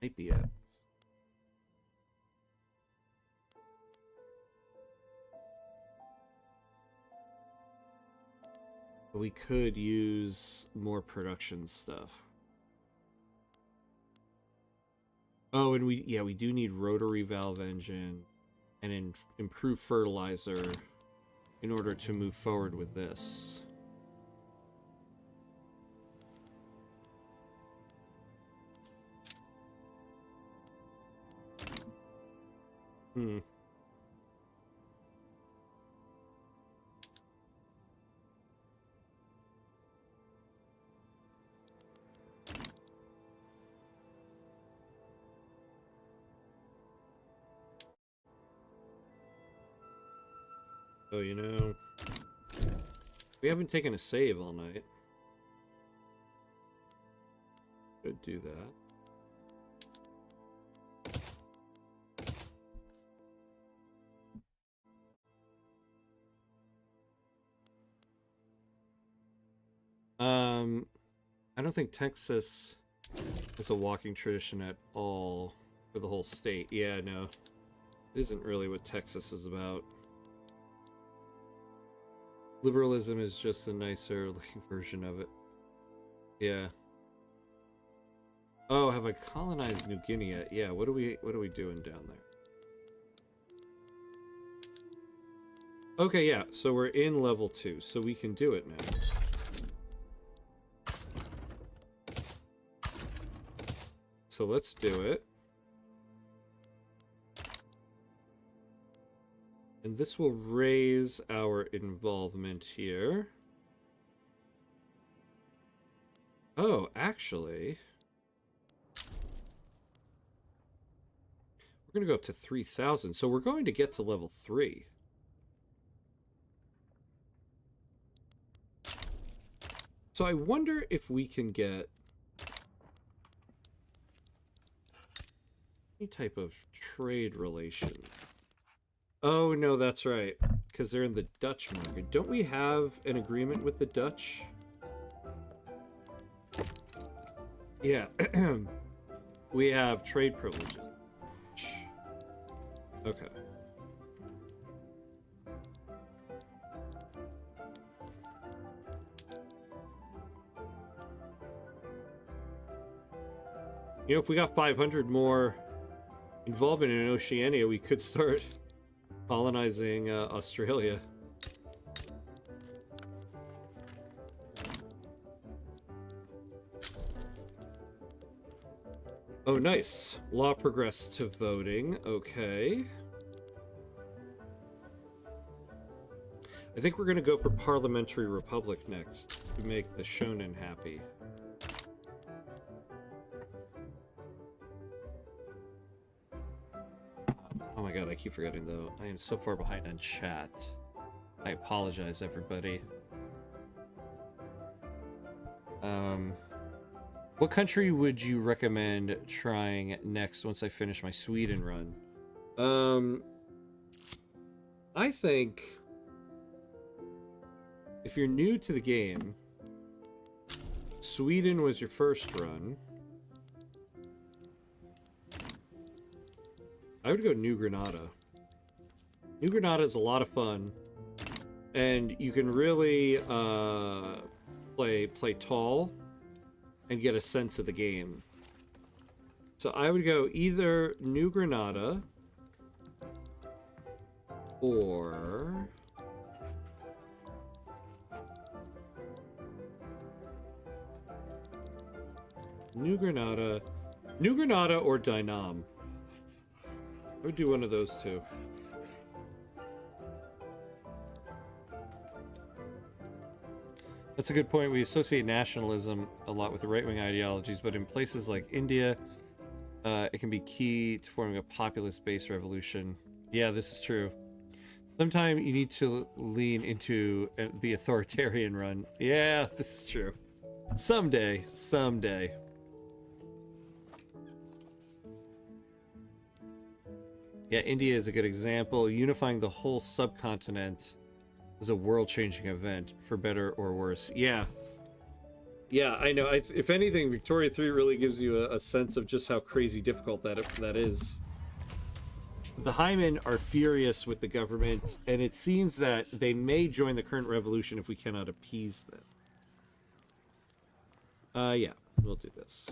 Might be it. We could use more production stuff. Oh, and we do need rotary valve engine and improve fertilizer in order to move forward with this. Oh, you know, we haven't taken a save all night. Could do that. I don't think Texas is a walking tradition at all for the whole state. Yeah, no. It isn't really what Texas is about. Liberalism is just a nicer looking version of it. Yeah. Oh, have I colonized New Guinea yet? Yeah, what are we doing down there? Okay, yeah, so we're in level 2, so we can do it now. So let's do it. And this will raise our involvement here. Oh, actually, we're going to go up to 3,000. So we're going to get to level 3. So I wonder if we can get any type of trade relation. Oh, no, that's right. Because they're in the Dutch market. Don't we have an agreement with the Dutch? Yeah. We have trade privileges. Okay. You know, if we got 500 more involvement in Oceania, we could start colonizing Australia. Oh, nice. Law progressed to voting. Okay. I think we're going to go for Parliamentary Republic next to make the Shonen happy. Oh my god, I keep forgetting though. I am so far behind on chat. I apologize, everybody. What country would you recommend trying next once I finish my Sweden run? I think if you're new to the game, Sweden was your first run. I would go New Granada. New Granada is a lot of fun, and you can really play tall and get a sense of the game. So I would go either New Granada or New Granada or Dynam. I would do one of those two. That's a good point. We associate nationalism a lot with the right-wing ideologies, but in places like India, it can be key to forming a populist-based revolution. Yeah, this is true. Sometimes you need to lean into the authoritarian run. Yeah, this is true. Someday. Yeah, India is a good example. Unifying the whole subcontinent is a world-changing event, for better or worse. Yeah, I know. If anything, Victoria 3 really gives you a sense of just how crazy difficult that is. The Hymen are furious with the government, and it seems that they may join the current revolution if we cannot appease them. Yeah, we'll do this.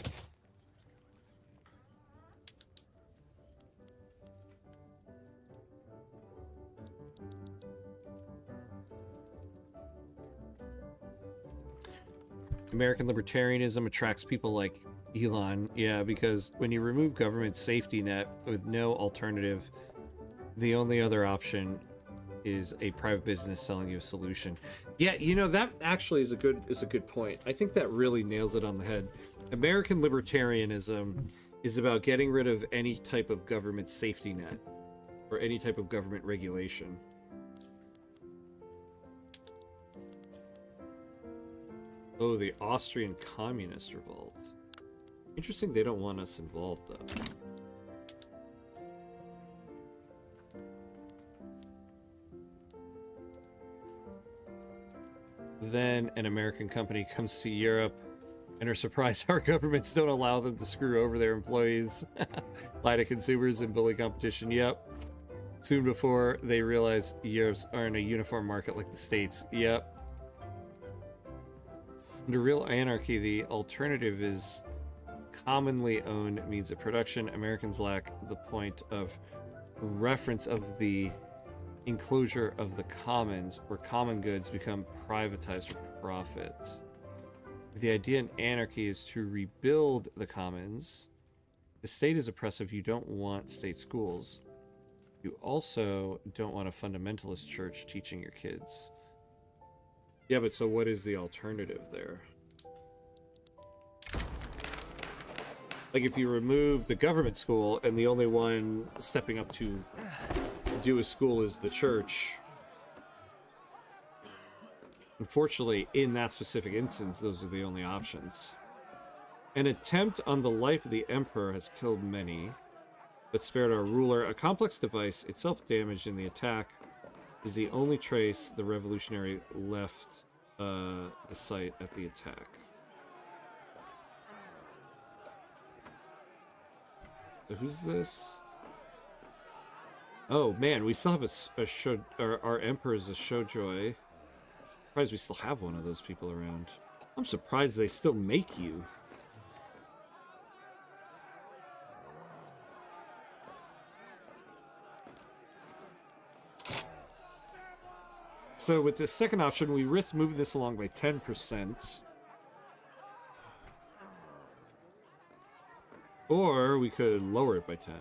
American libertarianism attracts people like Elon, yeah, because when you remove government safety net with no alternative, the only other option is a private business selling you a solution. Yeah, you know, that actually is a good point. I think that really nails it on the head. American libertarianism is about getting rid of any type of government safety net or any type of government regulation. Oh, the Austrian Communist Revolt. Interesting they don't want us involved, though. Then an American company comes to Europe and are surprised our governments don't allow them to screw over their employees, lie to consumers, and bully competition. Yep. Soon before they realize Europe's aren't a uniform market like the States. Yep. Under real anarchy, the alternative is commonly owned means of production. Americans lack the point of reference of the enclosure of the commons, where common goods become privatized for profit. The idea in anarchy is to rebuild the commons. The state is oppressive. You don't want state schools. You also don't want a fundamentalist church teaching your kids. Yeah, but so what is the alternative there? Like, if you remove the government school and the only one stepping up to do a school is the church, unfortunately, in that specific instance, those are the only options. An attempt on the life of the emperor has killed many, but spared our ruler. A complex device, itself damaged in the attack, is the only trace the revolutionary left the site at the attack. So who's this? Oh man, we still have a show. Our emperor is a showjoy. Surprised we still have one of those people around. I'm surprised they still make you. So with this second option, we risk moving this along by 10%. Or we could lower it by 10.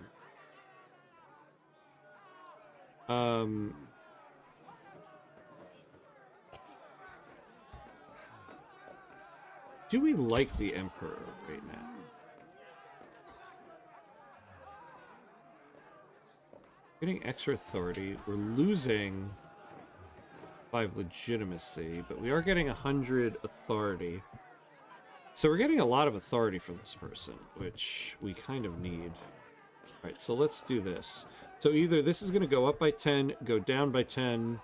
Do we like the Emperor right now? Getting extra authority. We're losing 5 legitimacy, but we are getting 100 authority. So we're getting a lot of authority from this person, which we kind of need. All right, so let's do this. So either this is going to go up by 10, go down by 10,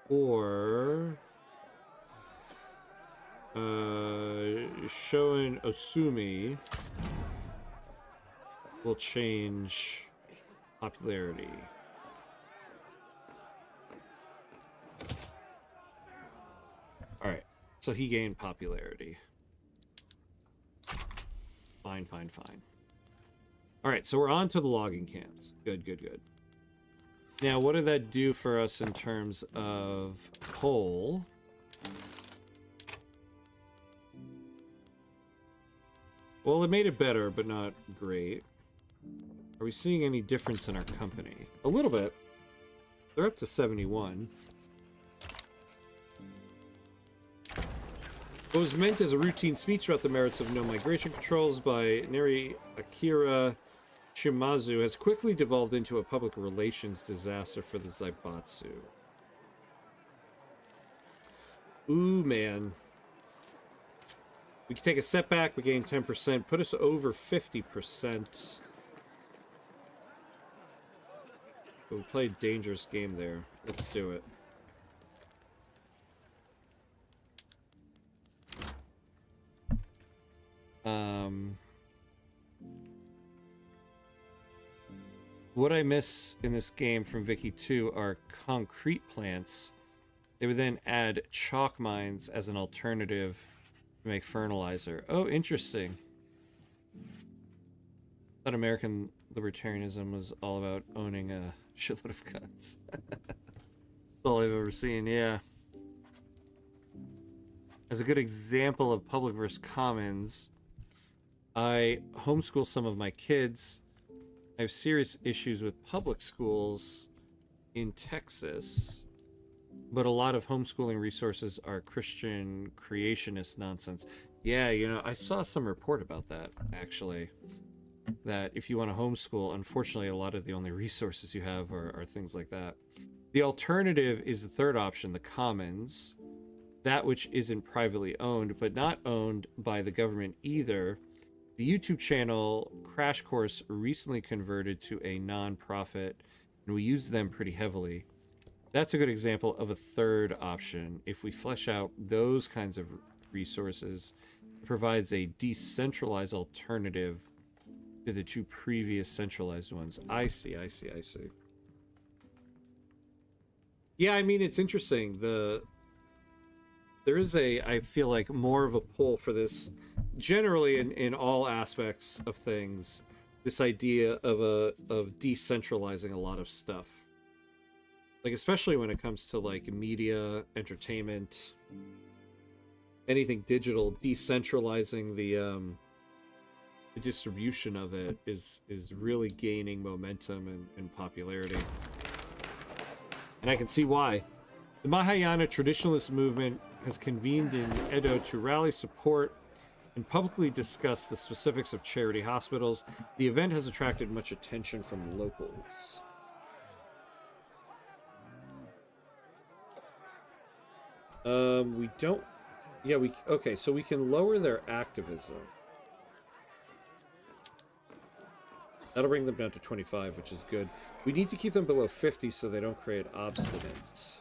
or Shoin Osumi will change popularity. Alright, so he gained popularity. Fine, fine, fine. Alright, so we're on to the logging camps. Good, good, good. Now, what did that do for us in terms of coal? Well, it made it better, but not great. Are we seeing any difference in our company? A little bit. They're up to 71. What was meant as a routine speech about the merits of no migration controls by Neri Akira Shimazu has quickly devolved into a public relations disaster for the Zaibatsu. Ooh, man. We can take a setback, we gain 10%, put us over 50%. But we played a dangerous game there. Let's do it. What I miss in this game from Vicky 2 are concrete plants. They would then add chalk mines as an alternative to make fertilizer. Oh, interesting. I thought American libertarianism was all about owning a shitload of guns. That's all I've ever seen, yeah. As a good example of public versus commons, I homeschool some of my kids. I have serious issues with public schools in Texas, but a lot of homeschooling resources are Christian creationist nonsense. Yeah, you know, I saw some report about that, actually, that if you want to homeschool, unfortunately, a lot of the only resources you have are things like that. The alternative is the third option, the commons, that which isn't privately owned, but not owned by the government either. The YouTube channel Crash Course recently converted to a non-profit, and we use them pretty heavily. That's a good example of a third option. If we flesh out those kinds of resources, it provides a decentralized alternative to the two previous centralized ones. I see, I see, I see. Yeah, I mean, it's interesting. There is I feel like, more of a pull for this, generally in all aspects of things, this idea of decentralizing a lot of stuff. Like, especially when it comes to, like, media, entertainment, anything digital, decentralizing the distribution of it is really gaining momentum and popularity. And I can see why. The Mahayana traditionalist movement has convened in Edo to rally support and publicly discuss the specifics of charity hospitals. The event has attracted much attention from locals. We don't... Yeah, okay, so we can lower their activism. That'll bring them down to 25, which is good. We need to keep them below 50 so they don't create obstinates.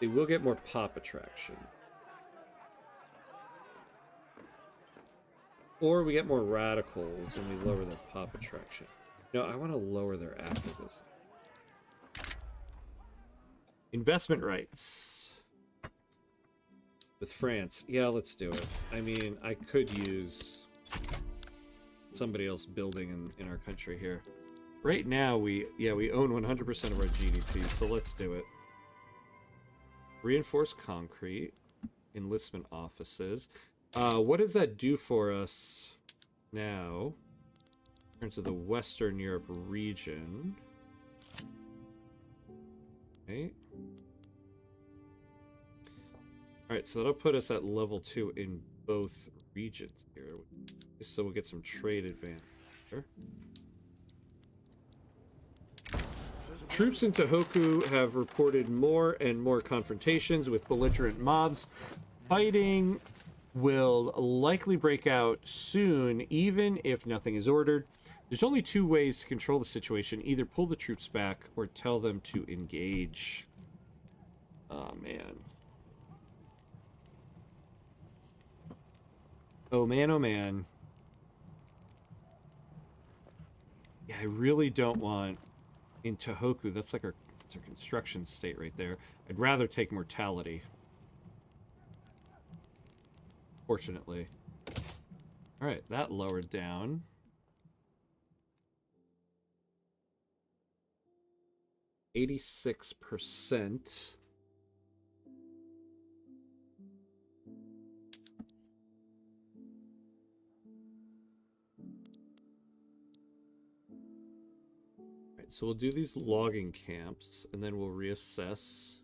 They will get more pop attraction. Or we get more radicals and we lower their pop attraction. No, I want to lower their activism. Investment rights. With France. Yeah, let's do it. I mean, I could use somebody else building in our country here. Right now, we own 100% of our GDP, so let's do it. Reinforced concrete. Enlistment offices. What does that do for us now in terms of the Western Europe region? Okay. Alright, so that'll put us at level 2 in both regions here, just so we'll get some trade advantage here. Troops in Tohoku have reported more and more confrontations with belligerent mobs. Fighting will likely break out soon, even if nothing is ordered. There's only two ways to control the situation. Either pull the troops back or tell them to engage. Oh, man. Oh, man, oh, man. Yeah, I really don't want... In Tohoku, that's like our construction state right there. I'd rather take mortality. Fortunately. Alright, that lowered down. %86%. Alright, so we'll do these logging camps, and then we'll reassess.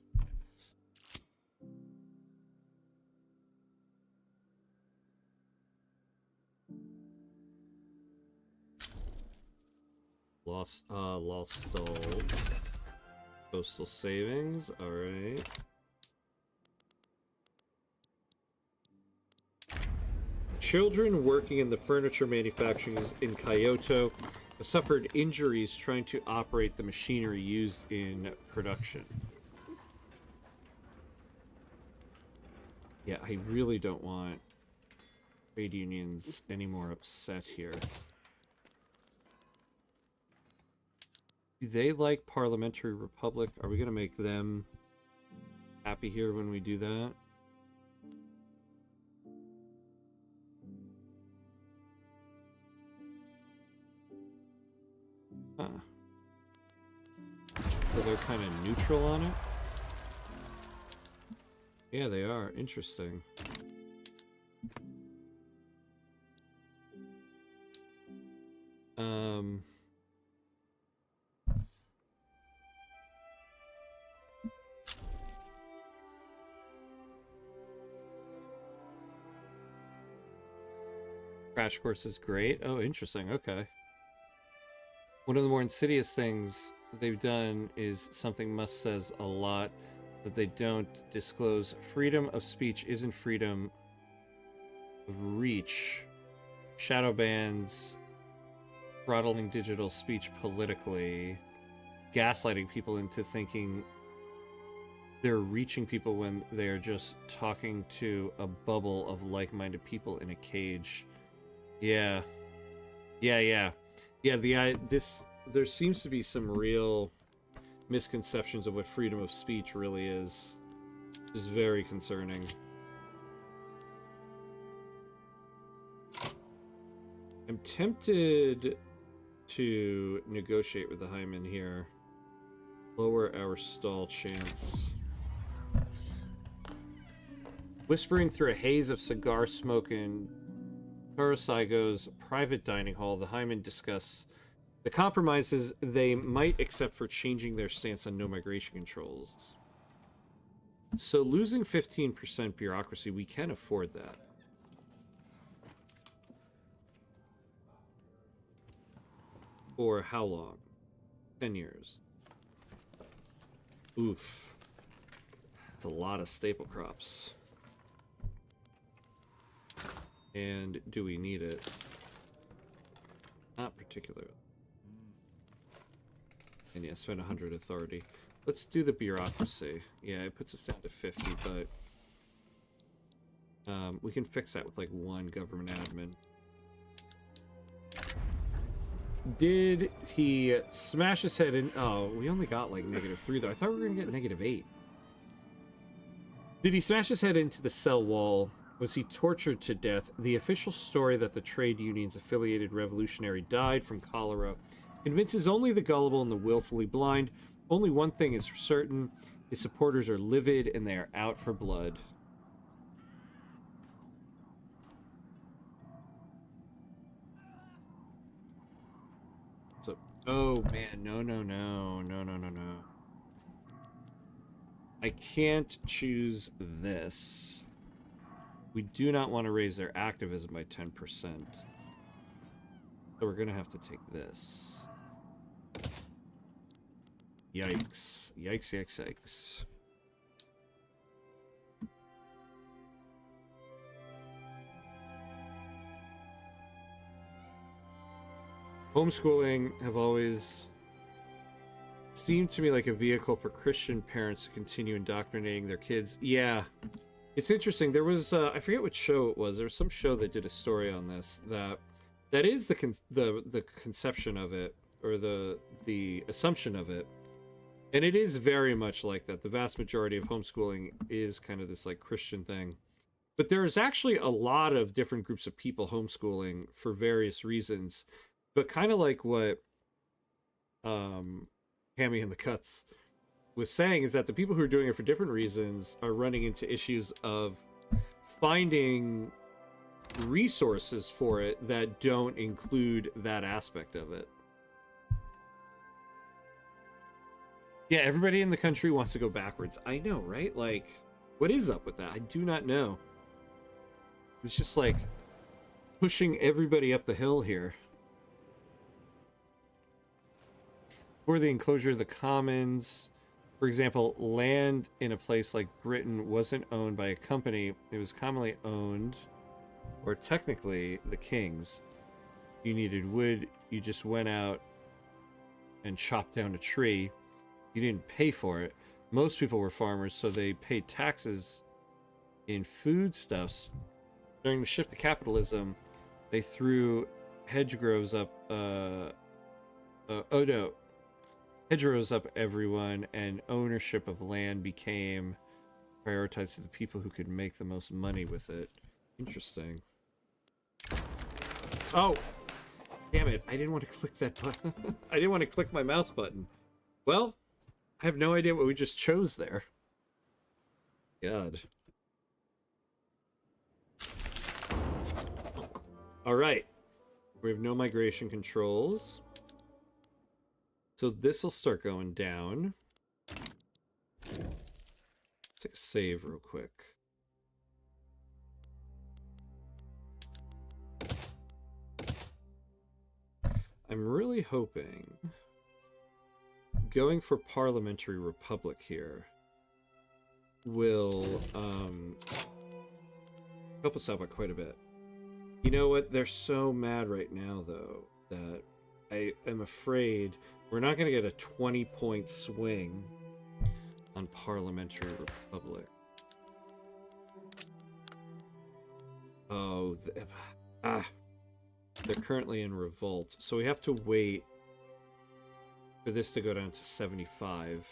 Lost stall. Coastal savings, alright. Children working in the furniture manufacturing in Kyoto have suffered injuries trying to operate the machinery used in production. Yeah, I really don't want trade unions any more upset here. Do they like parliamentary republic? Are we going to make them happy here when we do that? Huh. So they're kind of neutral on it? Yeah, they are. Interesting. Crash course is great. Oh, interesting. Okay. One of the more insidious things they've done is something Musk says a lot that they don't disclose. Freedom of speech isn't freedom of reach. Shadow bans, throttling digital speech politically, gaslighting people into thinking they're reaching people when they're just talking to a bubble of like-minded people in a cage. Yeah. Yeah, there seems to be some real misconceptions of what freedom of speech really is. Which is very concerning. I'm tempted to negotiate with the Hyman here. Lower our stall chance. Whispering through a haze of cigar smoke in Kurosaigo's private dining hall, the Hyman discuss the compromises they might accept for changing their stance on no migration controls. So losing 15% bureaucracy, we can afford that. For how long? 10 years. Oof. That's a lot of staple crops. And do we need it? Not particularly. And yeah, spend 100 authority. Let's do the bureaucracy. Yeah, it puts us down to 50, but we can fix that with like one government admin. Did he smash his head in? Oh, we only got like -3 though. I thought we were gonna get -8. Did he smash his head into the cell wall? Was he tortured to death? The official story that the trade union's affiliated revolutionary died from cholera convinces only the gullible and the willfully blind. Only one thing is for certain: his supporters are livid and they are out for blood. So, oh man, no. I can't choose this. We do not want to raise their activism by 10%. So we're going to have to take this. Yikes. Yikes, yikes, yikes. Homeschooling have always seemed to me like a vehicle for Christian parents to continue indoctrinating their kids. Yeah. It's interesting. There was I forget what show it was. There was some show that did a story on this that is the conception of it, or the assumption of it. And it is very much like that. The vast majority of homeschooling is kind of this like Christian thing. But there's actually a lot of different groups of people homeschooling for various reasons. But kind of like what Hammy and the Cuts was saying, is that the people who are doing it for different reasons are running into issues of finding resources for it that don't include that aspect of it. Yeah, everybody in the country wants to go backwards. I know, right? Like, what is up with that? I do not know. It's just like pushing everybody up the hill here. For the enclosure of the commons, for example, land in a place like Britain wasn't owned by a company. It was commonly owned, or technically, the king's. You needed wood, you just went out and chopped down a tree. You didn't pay for it. Most people were farmers, so they paid taxes in foodstuffs. During the shift to capitalism, they threw hedgerows up, hedgerows up everyone, and ownership of land became prioritized to the people who could make the most money with it. Interesting. Oh! Damn it, I didn't want to click that button. I didn't want to click my mouse button. Well, I have no idea what we just chose there. God. Alright. We have no migration controls. So this will start going down. Let's take a save real quick. I'm really hoping going for parliamentary republic here will help us out by quite a bit. You know what? They're so mad right now, though, that I am afraid we're not going to get a 20-point swing on parliamentary republic. Oh, they're currently in revolt, so we have to wait for this to go down to 75.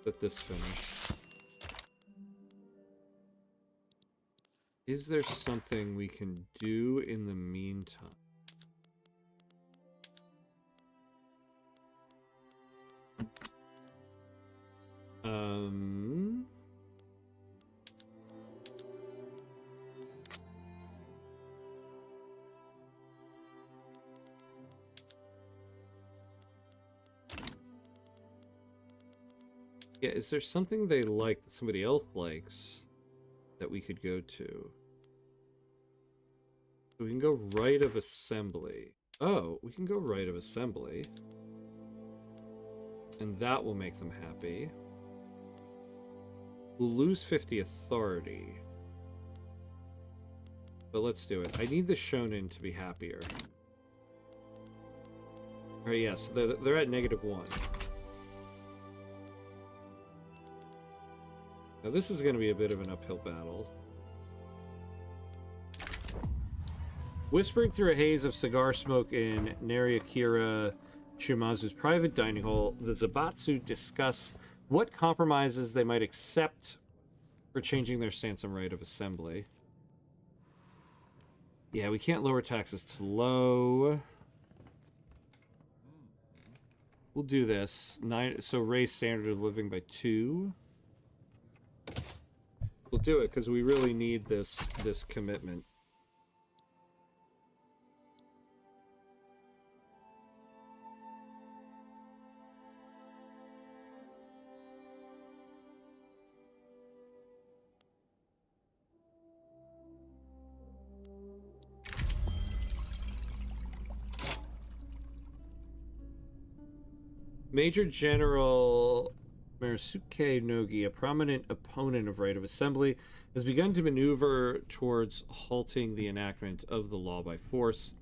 Let this finish. Is there something we can do in the meantime? Yeah, is there something they like that somebody else likes that we could go to? So we can go right of assembly. Oh, we can go right of assembly. And that will make them happy. We'll lose 50 authority. But let's do it. I need the shonen to be happier. Alright, yeah, so they're at -1. Now this is going to be a bit of an uphill battle. Whispering through a haze of cigar smoke in Nariakira Shimazu's private dining hall, the Zabatsu discuss what compromises they might accept for changing their stance on right of assembly. Yeah, we can't lower taxes to low. We'll do this. So raise standard of living by 2. We'll do it because we really need this commitment. Major General Marisuke Nogi, a prominent opponent of right of assembly, has begun to maneuver towards halting the enactment of the law by force.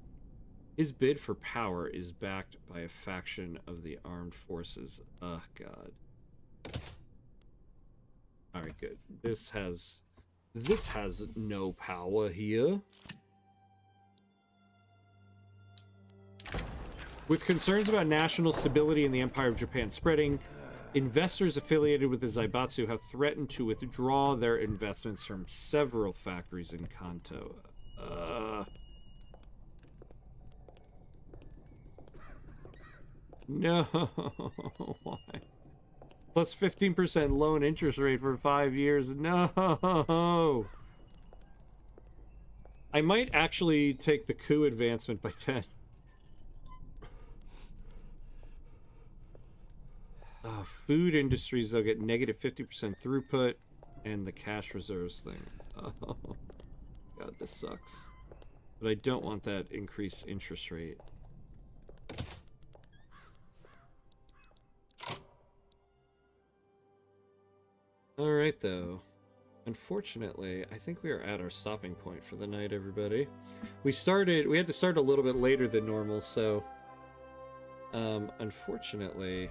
His bid for power is backed by a faction of the armed forces. Oh, God. Alright, good. This has no power here. With concerns about national stability in the Empire of Japan spreading, investors affiliated with the Zaibatsu have threatened to withdraw their investments from several factories in Kanto. No. Why? Plus 15% loan interest rate for 5 years. No. I might actually take the coup advancement by 10. Food industries, they'll get negative 50% throughput, and the cash reserves thing. Oh, God, this sucks. But I don't want that increased interest rate. Alright, though. Unfortunately, I think we are at our stopping point for the night, everybody. We had to start a little bit later than normal, so... unfortunately...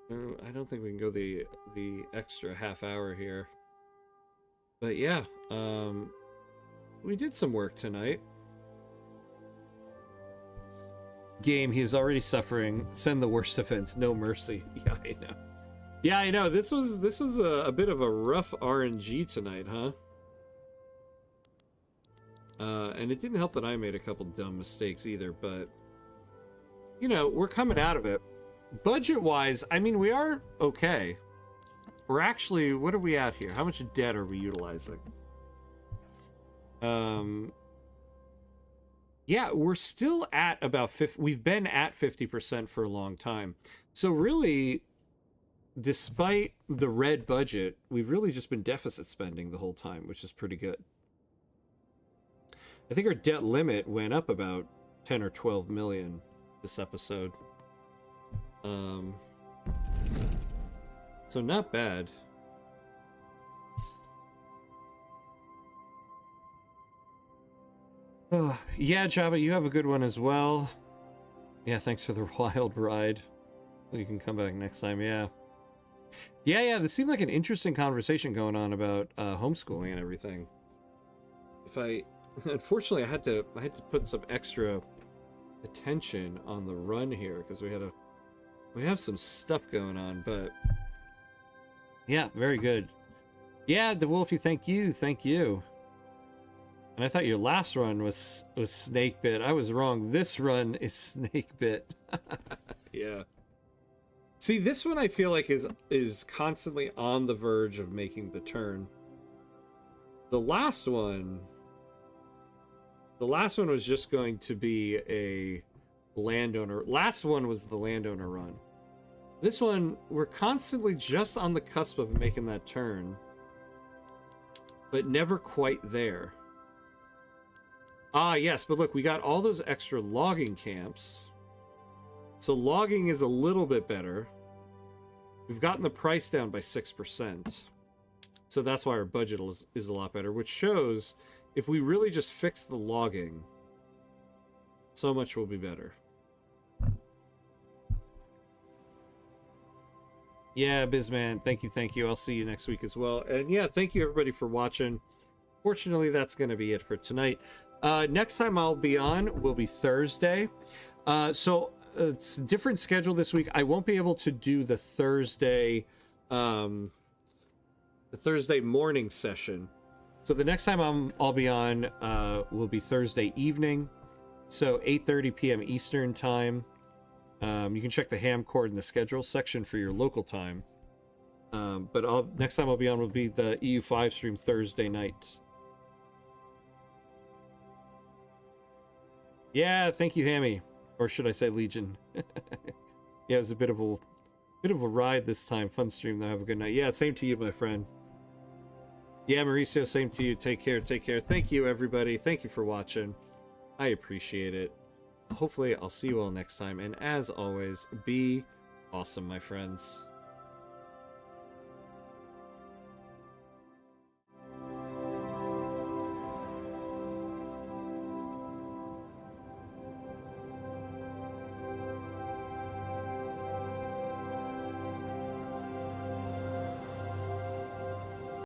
I don't think we can go the extra half hour here. But yeah, we did some work tonight. Game, he is already suffering. Send the worst offense, no mercy. Yeah, I know. Yeah, I know. This was a bit of a rough RNG tonight, huh? And it didn't help that I made a couple dumb mistakes either, but you know, we're coming out of it. Budget-wise, I mean, we are okay. We're actually, what are we at here? How much debt are we utilizing? Yeah, we're still at about 50. We've been at 50% for a long time. So really, despite the red budget, we've really just been deficit spending the whole time, which is pretty good. I think our debt limit went up about 10 or 12 million this episode. So not bad. Oh, yeah, Jabba, you have a good one as well. Yeah, thanks for the wild ride. You can come back next time, yeah. Yeah, this seemed like an interesting conversation going on about homeschooling and everything. Unfortunately, I had to put some extra attention on the run here because we have some stuff going on, but yeah, very good. Yeah, the Wolfie, thank you. And I thought your last run was snake bit. I was wrong. This run is snake bit. Yeah. See, this one I feel like is constantly on the verge of making the turn. The last one was just going to be a landowner. Last one was the landowner run. This one, we're constantly just on the cusp of making that turn, but never quite there. Ah, yes, but look, we got all those extra logging camps. So logging is a little bit better. We've gotten the price down by 6%. So that's why our budget is a lot better, which shows if we really just fix the logging, so much will be better. Yeah, Bizman, thank you. I'll see you next week as well. And yeah, thank you everybody for watching. Fortunately, that's going to be it for tonight. Next time I'll be on will be Thursday. So it's a different schedule this week. I won't be able to do the Thursday morning session. So the next time I'll be on will be Thursday evening. So 8:30 p.m. Eastern time. You can check the ham cord in the schedule section for your local time. But next time I'll be on will be the EU5 stream Thursday night. Yeah, thank you, Hammy. Or should I say Legion? Yeah, it was a bit of a ride this time. Fun stream though. Have a good night. Yeah, same to you, my friend. Yeah, Mauricio, same to you. Take care. Thank you, everybody. Thank you for watching. I appreciate it. hopefully I'll see you all next time. And as always, be awesome, my friends.